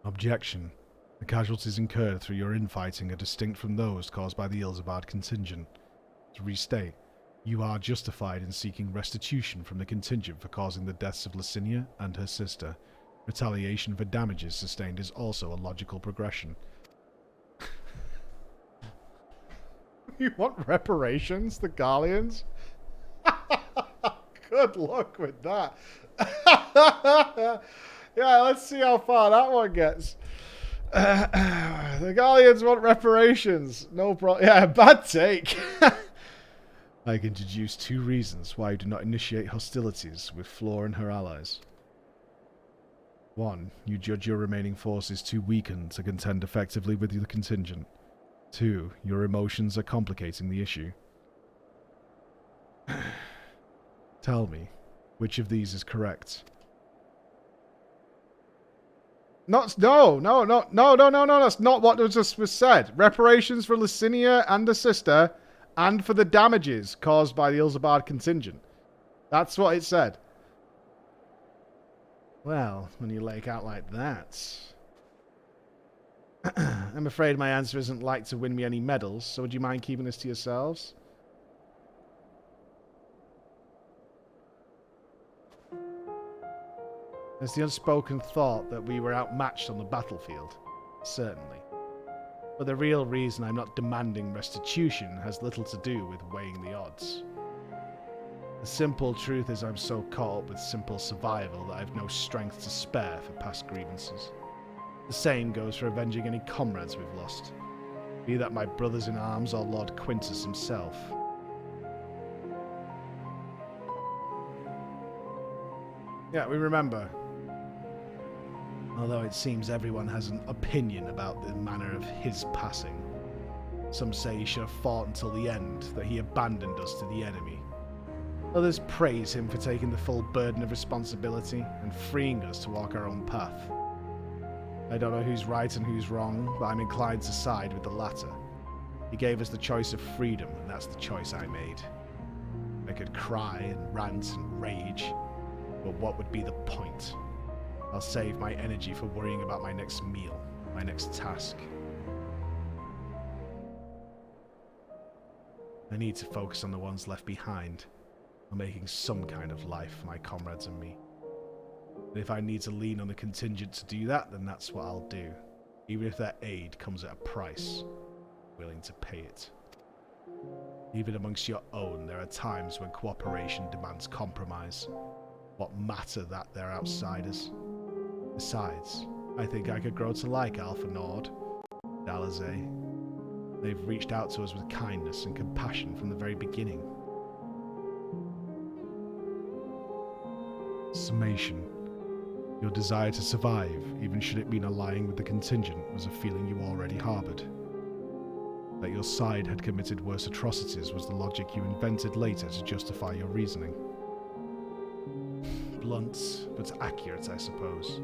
Speaker 7: Objection. The casualties incurred through your infighting are distinct from those caused by the Ilzabard contingent. To restate, you are justified in seeking restitution from the contingent for causing the deaths of Licinia and her sister. Retaliation for damages sustained is also a logical progression.
Speaker 1: You want reparations, the Garleans? Good luck with that. Yeah, let's see how far that one gets. The Garleans want reparations. No problem. Yeah, bad take.
Speaker 7: I can deduce 2 reasons why you do not initiate hostilities with Flora and her allies. 1. You judge your remaining forces too weakened to contend effectively with the contingent. 2. Your emotions are complicating the issue. Tell me, which of these is correct?
Speaker 1: No, that's not what was said. Reparations for Licinia and her sister, and for the damages caused by the Ilzabard contingent. That's what it said. Well, when you lay it out like that... I'm afraid my answer isn't like to win me any medals, so would you mind keeping this to yourselves? There's the unspoken thought that we were outmatched on the battlefield. Certainly. But the real reason I'm not demanding restitution has little to do with weighing the odds. The simple truth is I'm so caught up with simple survival that I've no strength to spare for past grievances. The same goes for avenging any comrades we've lost, be that my brothers in arms or Lord Quintus himself. Yeah, we remember. Although it seems everyone has an opinion about the manner of his passing. Some say he should have fought until the end, that he abandoned us to the enemy. Others praise him for taking the full burden of responsibility and freeing us to walk our own path. I don't know who's right and who's wrong, but I'm inclined to side with the latter. He gave us the choice of freedom, and that's the choice I made. I could cry and rant and rage, but what would be the point? I'll save my energy for worrying about my next meal, my next task. I need to focus on the ones left behind, on making some kind of life for my comrades and me. And if I need to lean on the contingent to do that, then that's what I'll do. Even if that aid comes at a price, I'm willing to pay it. Even amongst your own, there are times when cooperation demands compromise. What matter that they're outsiders? Besides, I think I could grow to like Alpha Nord, Dalazay. They've reached out to us with kindness and compassion from the very beginning. Summation. Your desire to survive, even should it mean allying with the contingent, was a feeling you already harboured. That your side had committed worse atrocities was the logic you invented later to justify your reasoning. Blunt, but accurate, I suppose.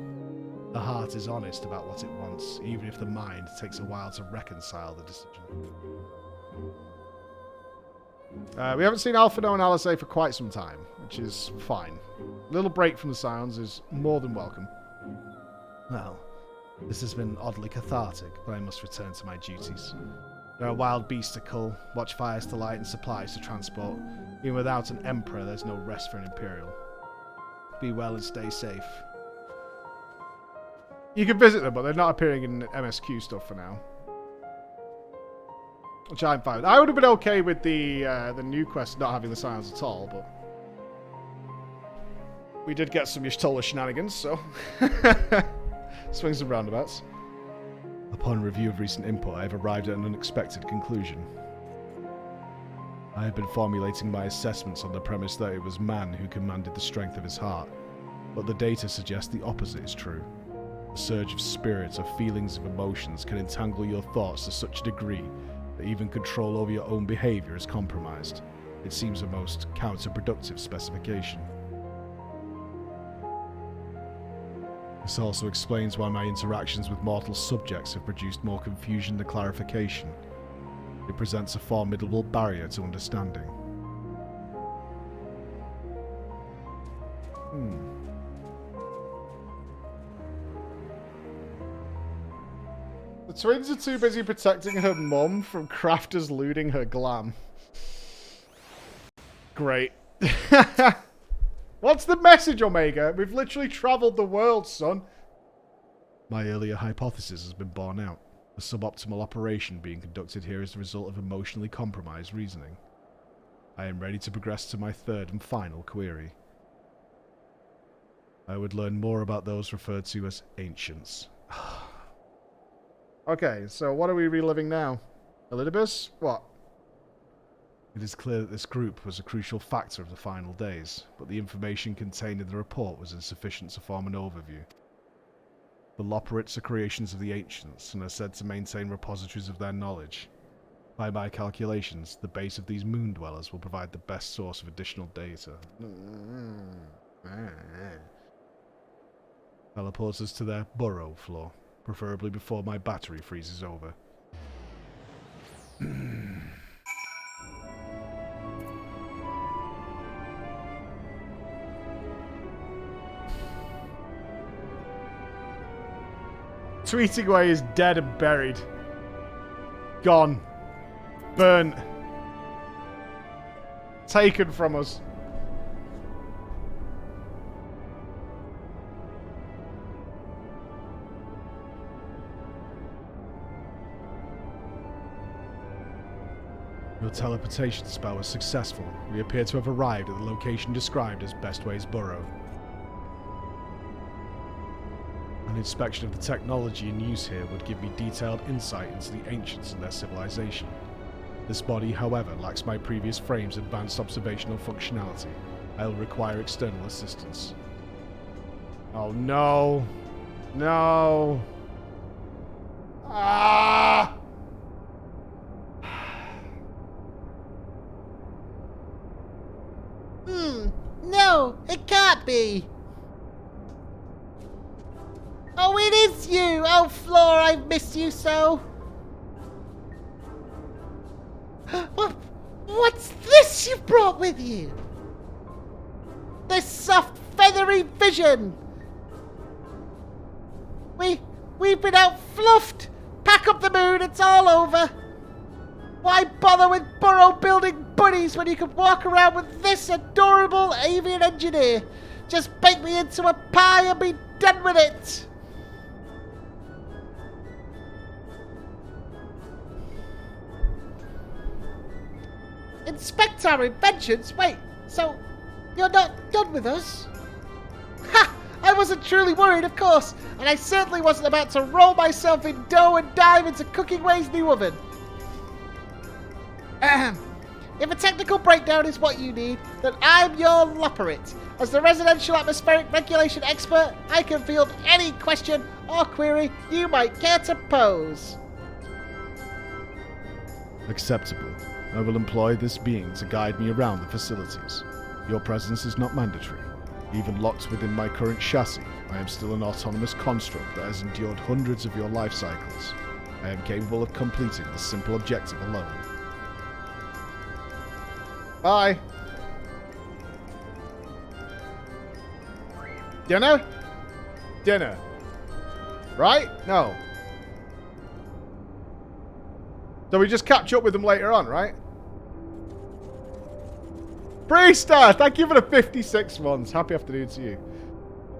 Speaker 1: The heart is honest about what it wants, even if the mind takes a while to reconcile the decision. We haven't seen Alphino and Alizé for quite some time, which is fine. A little break from the sounds is more than welcome. Well, this has been oddly cathartic, but I must return to my duties. There are wild beasts to cull, watchfires to light, and supplies to transport. Even without an emperor, there's no rest for an imperial. Be well and stay safe. You can visit them, but they're not appearing in MSQ stuff for now. Which I'm fine with. I would have been okay with the new quest not having the sounds at all, but we did get some Y'shtola shenanigans, so swings and roundabouts. Upon review of recent input, I have arrived at an unexpected conclusion. I have been formulating my assessments on the premise that it was man who commanded the strength of his heart, but the data suggest the opposite is true. A surge of spirits or feelings of emotions can entangle your thoughts to such a degree that even control over your own behavior is compromised. It seems a most counterproductive specification. This also explains why my interactions with mortal subjects have produced more confusion than clarification. It presents a formidable barrier to understanding. The twins are too busy protecting her mum from crafters looting her glam. Great. What's the message, Omega? We've literally travelled the world, son. My earlier hypothesis has been borne out. A suboptimal operation being conducted here is the result of emotionally compromised reasoning. I am ready to progress to my third and final query. I would learn more about those referred to as ancients. Okay, so what are we reliving now? Elidibus? What? It is clear that this group was a crucial factor of the final days, but the information contained in the report was insufficient to form an overview.
Speaker 7: The Loporrits are creations of the ancients and are said to maintain repositories of their knowledge. By my calculations, the base of these moon dwellers will provide the best source of additional data. Teleports us to their burrow floor, preferably before my battery freezes over.
Speaker 1: Tweeting away is dead and buried. Gone. Burnt. Taken from us.
Speaker 7: Your teleportation spell was successful. We appear to have arrived at the location described as Bestway's Burrow. An inspection of the technology in use here would give me detailed insight into the ancients and their civilization. This body, however, lacks my previous frame's advanced observational functionality. I will require external assistance.
Speaker 1: Oh no. No. Ah!
Speaker 2: No, it can't be. Oh, it is you! Oh, Flora, I've missed you so. What's this you've brought with you? This soft, feathery vision. We've been outfluffed. Pack up the moon, it's all over. Why bother with burrow-building buddies when you could walk around with this adorable avian engineer? Just bake me into a pie and be done with it. Inspect our inventions? Wait, so you're not done with us? Ha! I wasn't truly worried, of course, and I certainly wasn't about to roll myself in dough and dive into Cooking Way's new oven. If a technical breakdown is what you need, then I'm your Loporrit. As the residential atmospheric regulation expert, I can field any question or query you might care to pose.
Speaker 7: Acceptable. I will employ this being to guide me around the facilities. Your presence is not mandatory. Even locked within my current chassis, I am still an autonomous construct that has endured hundreds of your life cycles. I am capable of completing this simple objective alone.
Speaker 1: Bye. Dinner? Dinner. Right? No. So we just catch up with them later on, right? Priester, thank you for the 56 ones. Happy afternoon to you.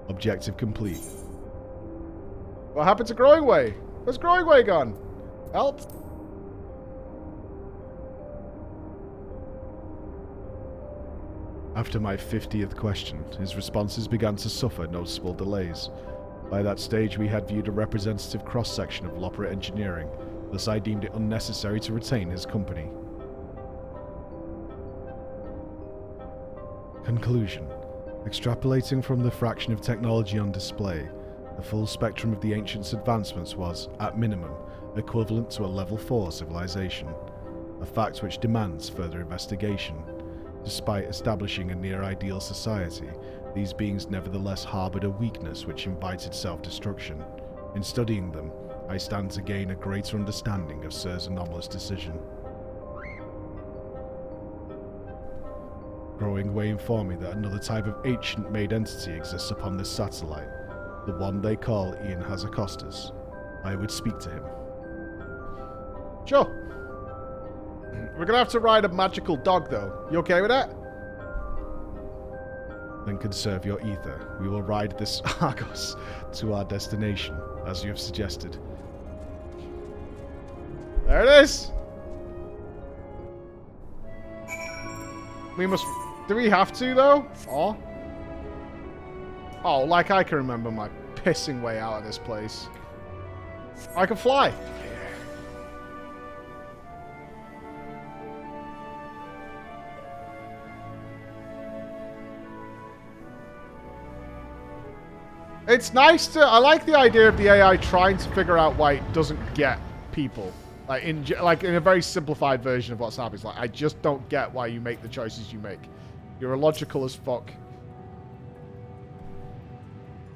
Speaker 7: Objective complete.
Speaker 1: What happened to Growing Way? Where's Growing Way gone? Help.
Speaker 7: After my 50th question, his responses began to suffer noticeable delays. By that stage, we had viewed a representative cross-section of Loporrit engineering, thus I deemed it unnecessary to retain his company. Conclusion. Extrapolating from the fraction of technology on display, the full spectrum of the ancients' advancements was, at minimum, equivalent to a level 4 civilization, a fact which demands further investigation. Despite establishing a near-ideal society, these beings nevertheless harbored a weakness which invited self-destruction. In studying them, I stand to gain a greater understanding of Sir's anomalous decision. Growing Way informed me that another type of ancient-made entity exists upon this satellite, the one they call Ian Hazakostas. I would speak to him.
Speaker 1: Sure. We're gonna have to ride a magical dog, though. You okay with that?
Speaker 7: Then conserve your ether. We will ride this Argos to our destination, as you have suggested.
Speaker 1: There it is. We must... Do we have to, though? Or? Oh, like I can remember my pissing way out of this place. I can fly. it's nice to... I like the idea of the AI trying to figure out why it doesn't get people. Like in a very simplified version of what's happening. It's like, I just don't get why you make the choices you make. You're illogical as fuck.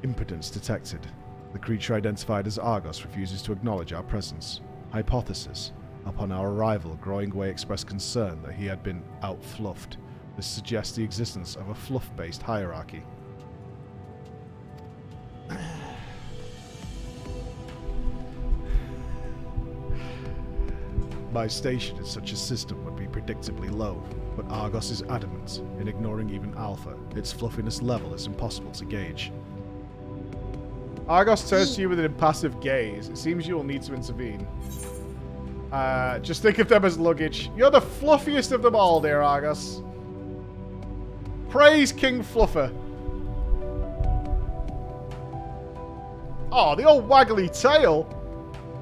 Speaker 7: Impotence detected. The creature identified as Argos refuses to acknowledge our presence. Hypothesis. Upon our arrival, Growing Way expressed concern that he had been outfluffed. This suggests the existence of a fluff-based hierarchy. My station in such a system would be predictably low, but Argos is adamant in ignoring even Alpha. Its fluffiness level is impossible to gauge.
Speaker 1: Argos turns to you with an impassive gaze. It seems you will need to intervene. Just think of them as luggage. You're the fluffiest of them all, dear Argos. Praise King Fluffer. Oh, the old waggly tail.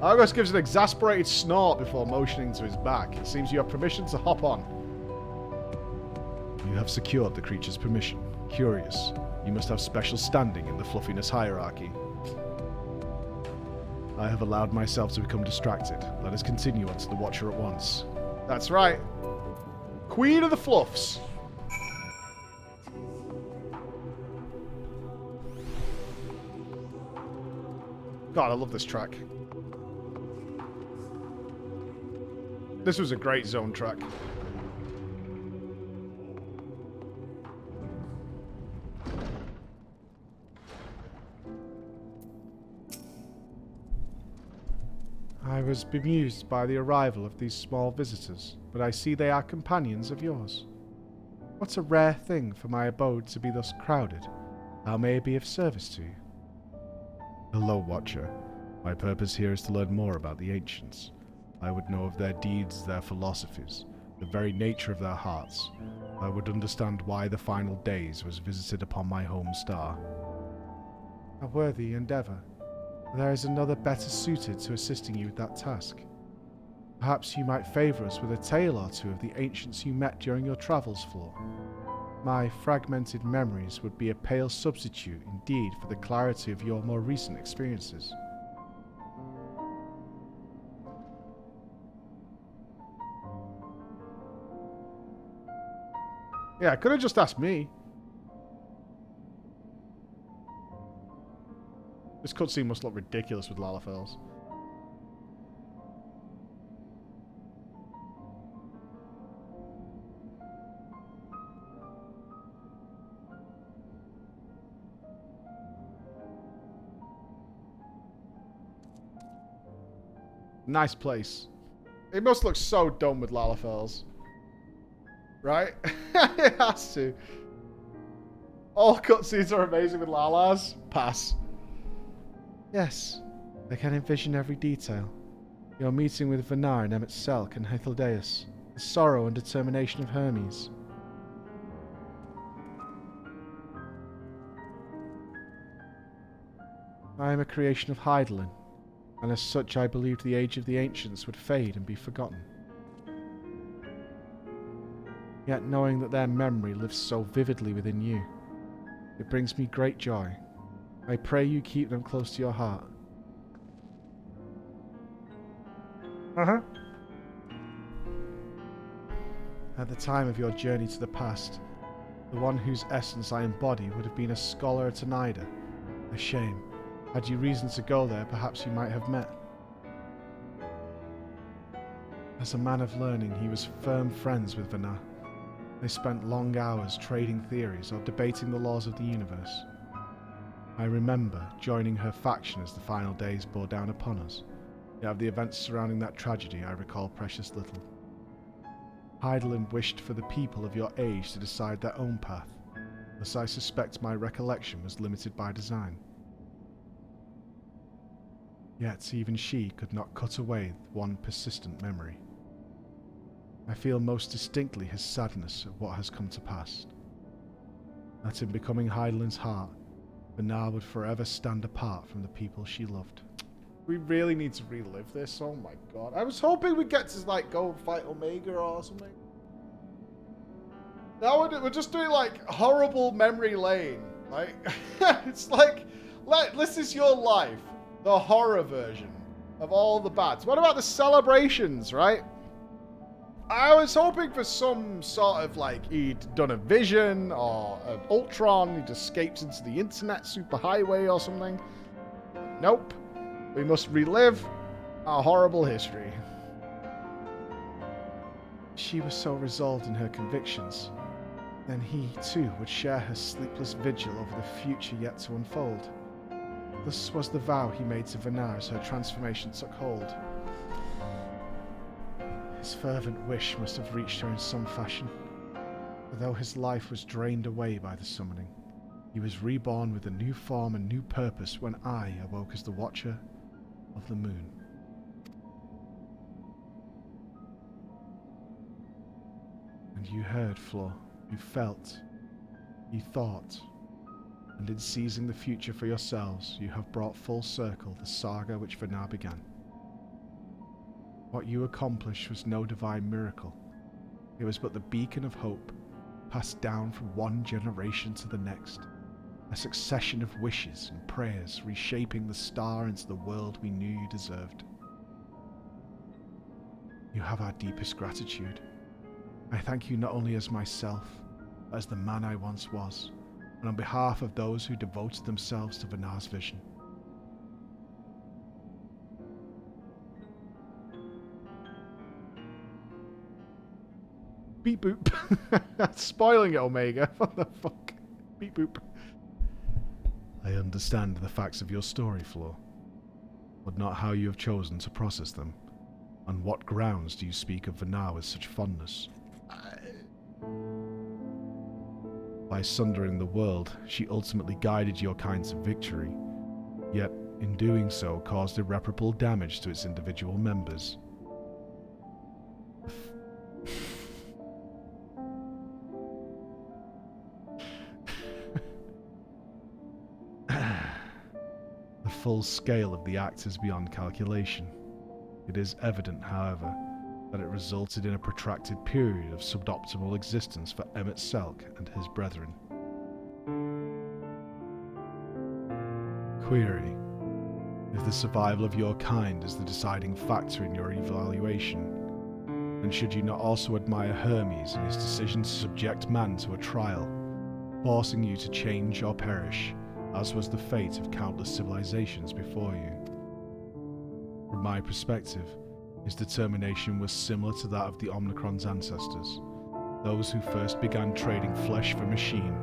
Speaker 1: Argos gives an exasperated snort before motioning to his back. It seems you have permission to hop on.
Speaker 7: You have secured the creature's permission. Curious. You must have special standing in the fluffiness hierarchy. I have allowed myself to become distracted. Let us continue on to the Watcher at once.
Speaker 1: That's right. Queen of the Fluffs. God, I love this track. This was a great zone track.
Speaker 7: I was bemused by the arrival of these small visitors, but I see they are companions of yours. What a rare thing for my abode to be thus crowded. How may I be of service to you? Hello, Watcher. My purpose here is to learn more about the ancients. I would know of their deeds, their philosophies, the very nature of their hearts. I would understand why the final days was visited upon my home star. A worthy endeavour. There is another better suited to assisting you with that task. Perhaps you might favour us with a tale or two of the ancients you met during your travels, Floor. My fragmented memories would be a pale substitute indeed for the clarity of your more recent experiences.
Speaker 1: Yeah, could have just asked me. This cutscene must look ridiculous with Lalafels. Nice place. It must look so dumb with Lalafels. Right? It has to. All cutscenes are amazing with Lalas. Pass.
Speaker 7: Yes, I can envision every detail. Your meeting with Vanar and Emet-Selk and Hythlodaeus, the sorrow and determination of Hermes. I am a creation of Hydaelyn, and as such I believed the age of the ancients would fade and be forgotten. Yet knowing that their memory lives so vividly within you, it brings me great joy. I pray you keep them close to your heart.
Speaker 1: Uh-huh.
Speaker 7: At the time of your journey to the past, the one whose essence I embody would have been a scholar at Oneida. A shame. Had you reason to go there, perhaps you might have met. As a man of learning, he was firm friends with Vanar. They spent long hours trading theories or debating the laws of the universe. I remember joining her faction as the final days bore down upon us, yet of the events surrounding that tragedy I recall precious little. Hydaelyn wished for the people of your age to decide their own path, thus I suspect my recollection was limited by design. Yet even she could not cut away one persistent memory. I feel most distinctly his sadness at what has come to pass. That in becoming Hydaelyn's heart, Vanar would forever stand apart from the people she loved.
Speaker 1: We really need to relive this. Oh my god. I was hoping we'd get to like go and fight Omega or something. Now we're just doing like horrible memory lane. Like it's like This is your life. The horror version of all the bads. What about the celebrations, right? I was hoping for some sort of like he'd done a vision or an Ultron, he'd escaped into the internet superhighway or something. Nope. We must relive our horrible history.
Speaker 2: She was so resolved in her convictions. Then he, too, would share her sleepless vigil over the future yet to unfold. This was the vow he made to Vanar as her transformation took hold. His fervent wish must have reached her in some fashion. For though his life was drained away by the summoning, he was reborn with a new form and new purpose when I awoke as the Watcher of the Moon. And you heard, Flor. You felt. You thought. And in seizing the future for yourselves, you have brought full circle the saga which Vanar began. What you accomplished was no divine miracle. It was but the beacon of hope, passed down from one generation to the next. A succession of wishes and prayers reshaping the star into the world we knew you deserved. You have our deepest gratitude. I thank you not only as myself, but as the man I once was, and on behalf of those who devoted themselves to Vanar's vision.
Speaker 1: Beep boop. That's spoiling it, Omega. What the fuck? Beep boop.
Speaker 7: I understand the facts of your story, Flor, but not how you have chosen to process them. On what grounds do you speak of Vanar with such fondness? By sundering the world, she ultimately guided your kind to victory, yet in doing so caused irreparable damage to its individual members. The full scale of the act is beyond calculation. It is evident, however, that it resulted in a protracted period of suboptimal existence for Emmett Selk and his brethren. Query: if the survival of your kind is the deciding factor in your evaluation, then should you not also admire Hermes in his decision to subject man to a trial, forcing you to change or perish, as was the fate of countless civilizations before you? From my perspective, his determination was similar to that of the Omnicron's ancestors, those who first began trading flesh for machine,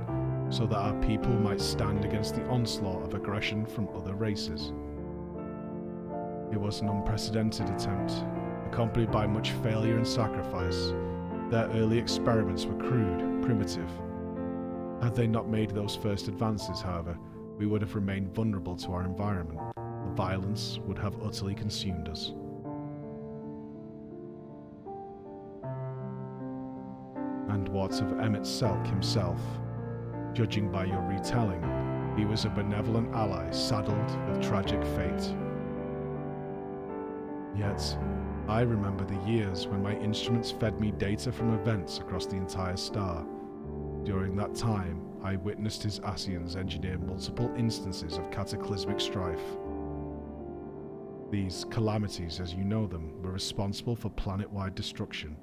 Speaker 7: so that our people might stand against the onslaught of aggression from other races. It was an unprecedented attempt, accompanied by much failure and sacrifice. Their early experiments were crude, primitive. Had they not made those first advances, however, we would have remained vulnerable to our environment. The violence would have utterly consumed us. And what of Emmett Selk himself? Judging by your retelling, he was a benevolent ally saddled with tragic fate. Yet, I remember the years when my instruments fed me data from events across the entire star. During that time, I witnessed his Asians engineer multiple instances of cataclysmic strife. These calamities, as you know them, were responsible for planet-wide destruction.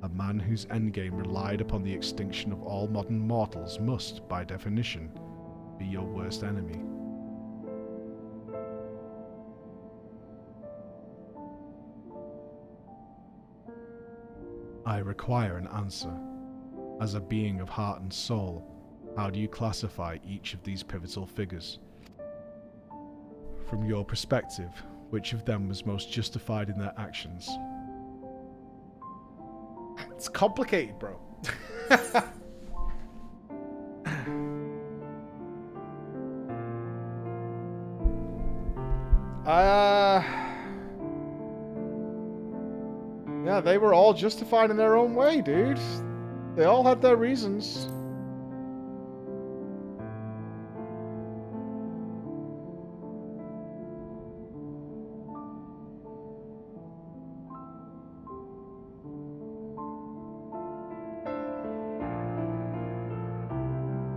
Speaker 7: A man whose endgame relied upon the extinction of all modern mortals must, by definition, be your worst enemy. I require an answer. As a being of heart and soul, how do you classify each of these pivotal figures? From your perspective, which of them was most justified in their actions?
Speaker 1: It's complicated, bro. Yeah, they were all justified in their own way, dude. They all had their reasons.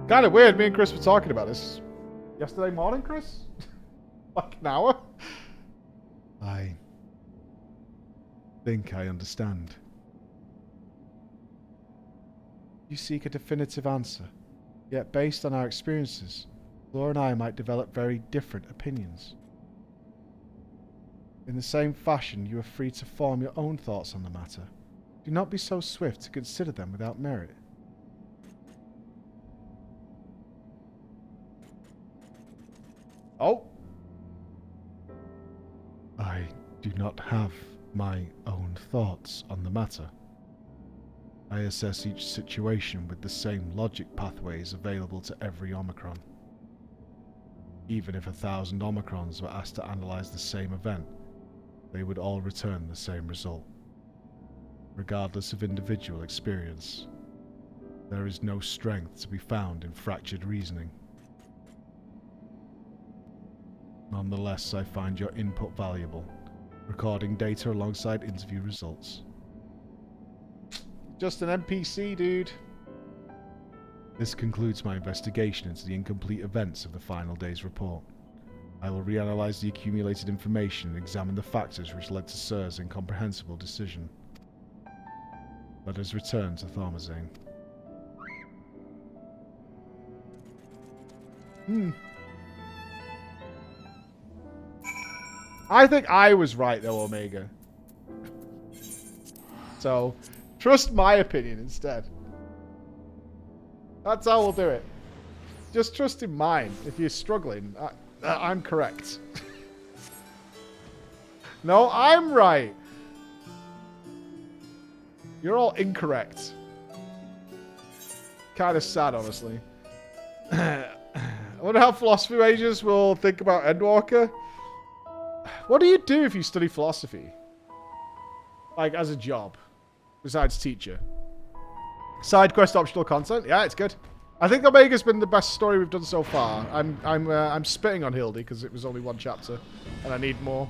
Speaker 1: Kind of weird. Me and Chris were talking about this Yesterday morning, Chris? Like an hour?
Speaker 7: I think I understand. You seek a definitive answer, yet based on our experiences, Laura and I might develop very different opinions. In the same fashion, you are free to form your own thoughts on the matter. Do not be so swift to consider them without merit.
Speaker 1: Oh.
Speaker 7: I do not have my own thoughts on the matter. I assess each situation with the same logic pathways available to every Omicron. Even if 1,000 Omicrons were asked to analyze the same event, they would all return the same result. Regardless of individual experience, there is no strength to be found in fractured reasoning. Nonetheless, I find your input valuable, recording data alongside interview results.
Speaker 1: Just an NPC, dude.
Speaker 7: This concludes my investigation into the incomplete events of the final day's report. I will reanalyze the accumulated information and examine the factors which led to Sir's incomprehensible decision. Let us return to Thormazane.
Speaker 1: I think I was right, though, Omega. So, trust my opinion instead. That's how we'll do it. Just trust in mine. If you're struggling, I'm correct. No, I'm right. You're all incorrect. Kind of sad, honestly. I wonder how philosophy majors will think about Endwalker. What do you do if you study philosophy? Like, as a job. Besides teacher. Side quest optional content? Yeah, it's good. I think Omega's been the best story we've done so far. I'm spitting on Hildy because it was only one chapter. And I need more.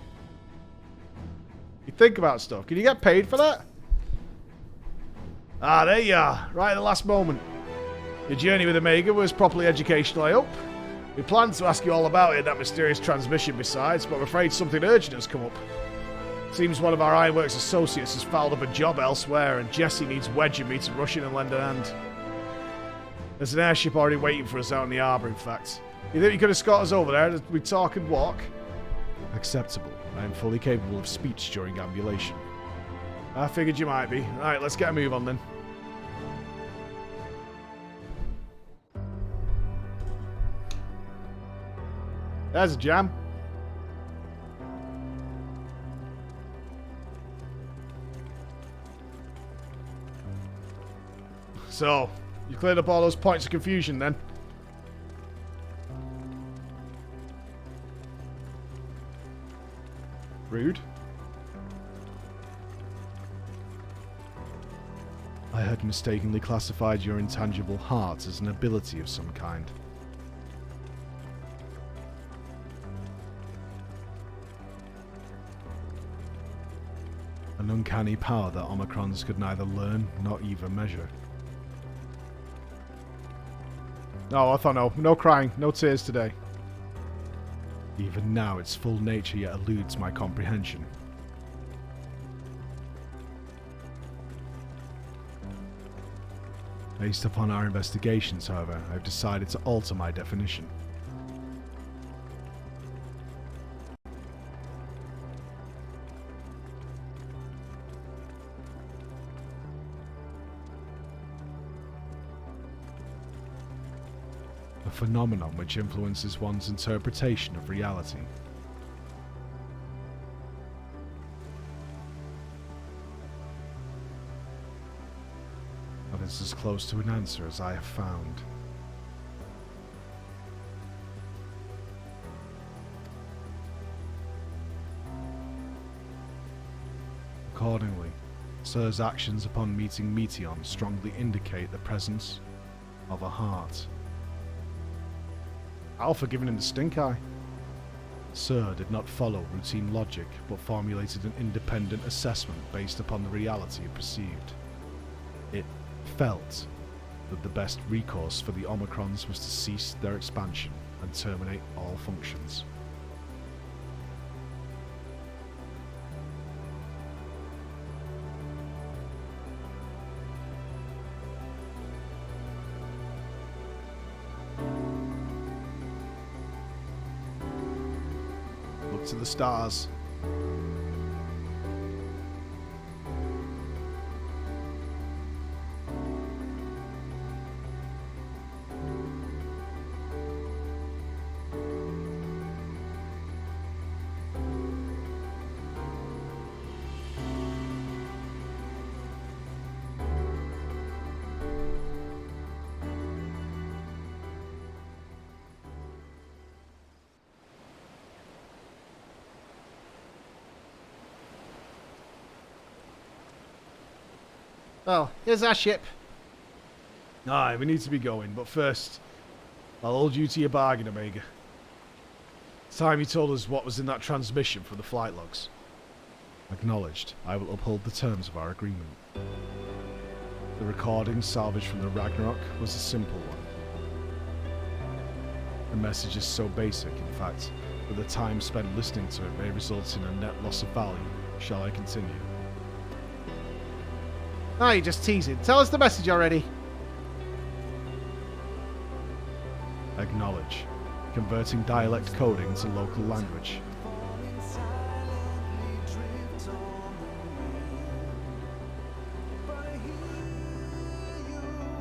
Speaker 1: You think about stuff. Can you get paid for that?
Speaker 5: Ah, there you are. Right at the last moment. Your journey with Omega was properly educational, I hope. We planned to ask you all about it, that mysterious transmission besides, but I'm afraid something urgent has come up. Seems one of our Ironworks associates has fouled up a job elsewhere, and Jesse needs Wedge and me to rush in and lend a hand. There's an airship already waiting for us out in the harbour, in fact. You think you could escort us over there as we talk and walk?
Speaker 7: Acceptable. I am fully capable of speech during ambulation.
Speaker 5: I figured you might be. Alright, let's get a move on then.
Speaker 1: There's a jam.
Speaker 5: So, you cleared up all those points of confusion then?
Speaker 1: Rude.
Speaker 7: I had mistakenly classified your intangible heart as an ability of some kind. An uncanny power that Omicrons could neither learn nor even measure.
Speaker 1: No, I thought no. No crying. No tears today.
Speaker 7: Even now, its full nature yet eludes my comprehension. Based upon our investigations, however, I've decided to alter my definition. A phenomenon which influences one's interpretation of reality. That is as close to an answer as I have found. Accordingly, Sir's actions upon meeting Meteon strongly indicate the presence of a heart.
Speaker 1: Alpha giving him the stink eye.
Speaker 7: Sir did not follow routine logic, but formulated an independent assessment based upon the reality it perceived. It felt that the best recourse for the Omicrons was to cease their expansion and terminate all functions. Look to the stars.
Speaker 2: Well, here's our ship.
Speaker 7: Aye, we need to be going, but first, I'll hold you to your bargain, Omega. It's time you told us what was in that transmission from the flight logs. Acknowledged. I will uphold the terms of our agreement. The recording salvaged from the Ragnarok was a simple one. The message is so basic, in fact, that the time spent listening to it may result in a net loss of value. Shall I continue?
Speaker 2: Oh, you're just teasing. Tell us the message already.
Speaker 7: Acknowledge. Converting dialect coding to local language.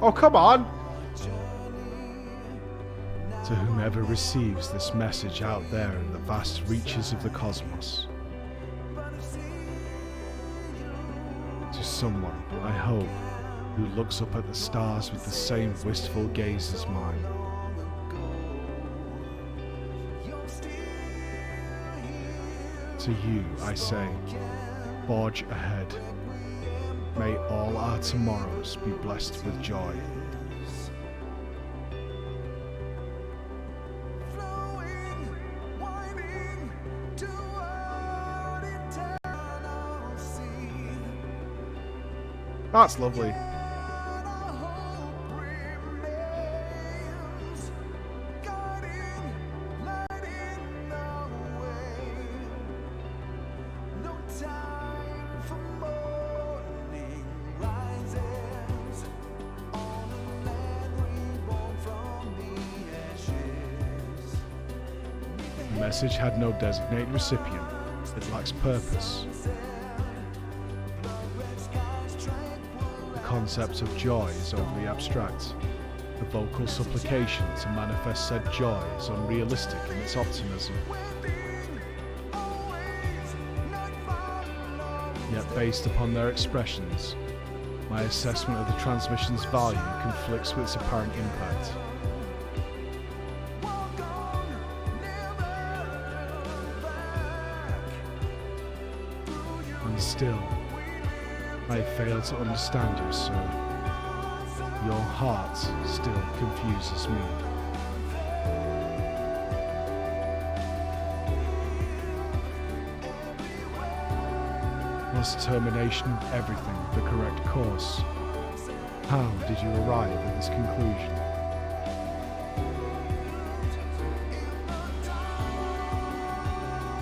Speaker 2: Oh, come on.
Speaker 7: To whomever receives this message out there in the vast reaches of the cosmos. To someone, I hope, who looks up at the stars with the same wistful gaze as mine. To you, I say, forge ahead. May all our tomorrows be blessed with joy.
Speaker 2: That's lovely.
Speaker 7: The message had no designated recipient. It lacks purpose. The concept of joy is overly abstract. The vocal supplication to manifest said joy is unrealistic in its optimism. Yet based upon their expressions, my assessment of the transmission's value conflicts with its apparent impact. And still, I fail to understand you, sir. Your heart still confuses me. Was termination of everything the correct course? How did you arrive at this conclusion?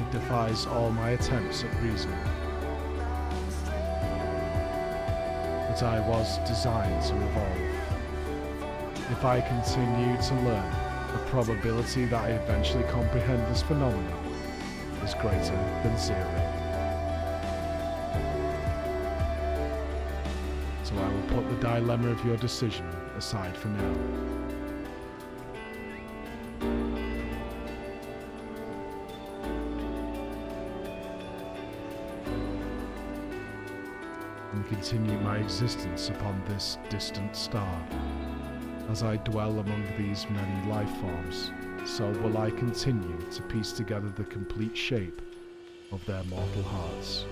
Speaker 7: It defies all my attempts at reasoning. But I was designed to evolve. If I continue to learn, the probability that I eventually comprehend this phenomenon is greater than 0. So I will put the dilemma of your decision aside for now. And continue my existence upon this distant star. As I dwell among these many life forms, so will I continue to piece together the complete shape of their mortal hearts.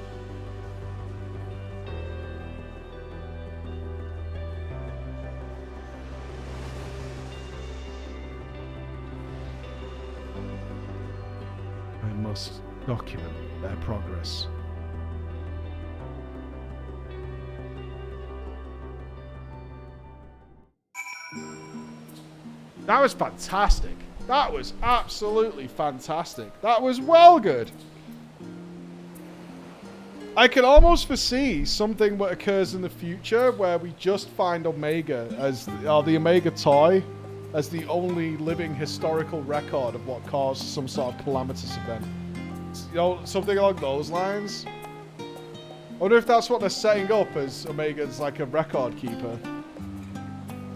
Speaker 7: I must document their progress.
Speaker 1: That was fantastic. That was absolutely fantastic. That was well good. I can almost foresee something that occurs in the future where we just find Omega as the Omega toy as the only living historical record of what caused some sort of calamitous event. You know, something along those lines. I wonder if that's what they're setting up as Omega's like a record keeper.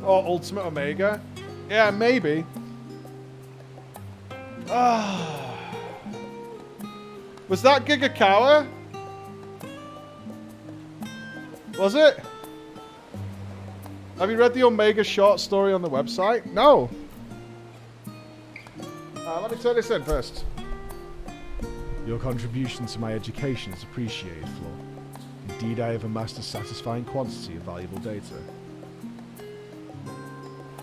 Speaker 1: Or Ultimate Omega. Yeah, maybe. Was that Gigakawa? Was it? Have you read the Omega short story on the website? No. Let me turn this in first.
Speaker 7: Your contribution to my education is appreciated, Flo. Indeed, I have amassed a satisfying quantity of valuable data.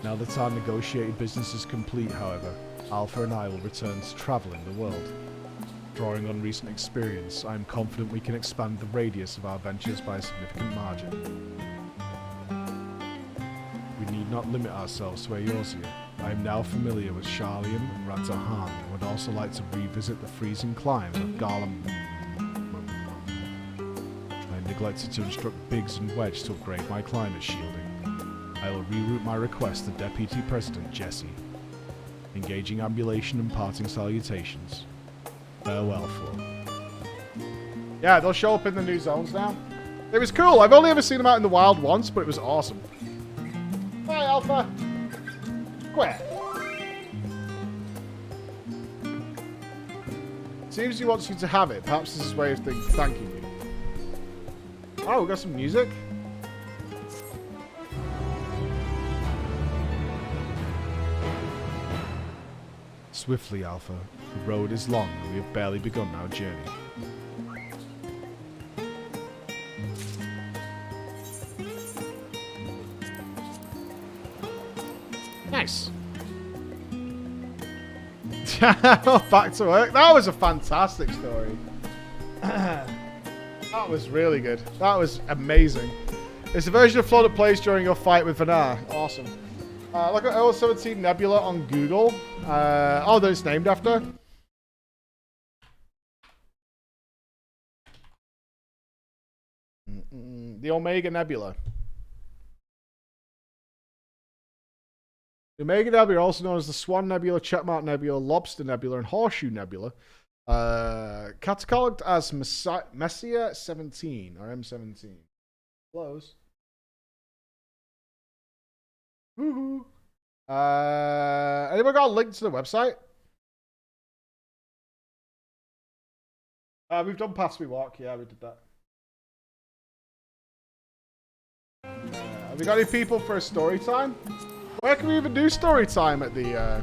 Speaker 7: Now that our negotiated business is complete, however, Alpha and I will return to traveling the world. Drawing on recent experience, I am confident we can expand the radius of our ventures by a significant margin. We need not limit ourselves to Eorzea. I am now familiar with Charlian and Radz-at-Han and would also like to revisit the freezing climb of Garlem. I neglected to instruct Biggs and Wedge to upgrade my climate shielding. I will reroute my request to Deputy President Jesse. Engaging ambulation and parting salutations. Farewell, Flo.
Speaker 1: Yeah, they'll show up in the new zones now. It was cool. I've only ever seen them out in the wild once, but it was awesome. Bye, Alpha. Quit. Seems he wants you to have it. Perhaps this is his way of thanking you. Oh, we got some music.
Speaker 7: Swiftly, Alpha. The road is long and we have barely begun our journey.
Speaker 1: Nice. Back to work. That was a fantastic story. That was really good. That was amazing. It's a version of Flo that plays during your fight with Vanar. Awesome. Look at L17 Nebula on Google. Oh, that it's named after. The Omega Nebula. The Omega Nebula, also known as the Swan Nebula, Checkmark Nebula, Lobster Nebula, and Horseshoe Nebula, cataloged as Messiah 17 or M17. Close. Woohoo! Anyone got a link to the website? We've done Past We Walk. Yeah, we did that. Have we got any people for a story time? Where can we even do story time at the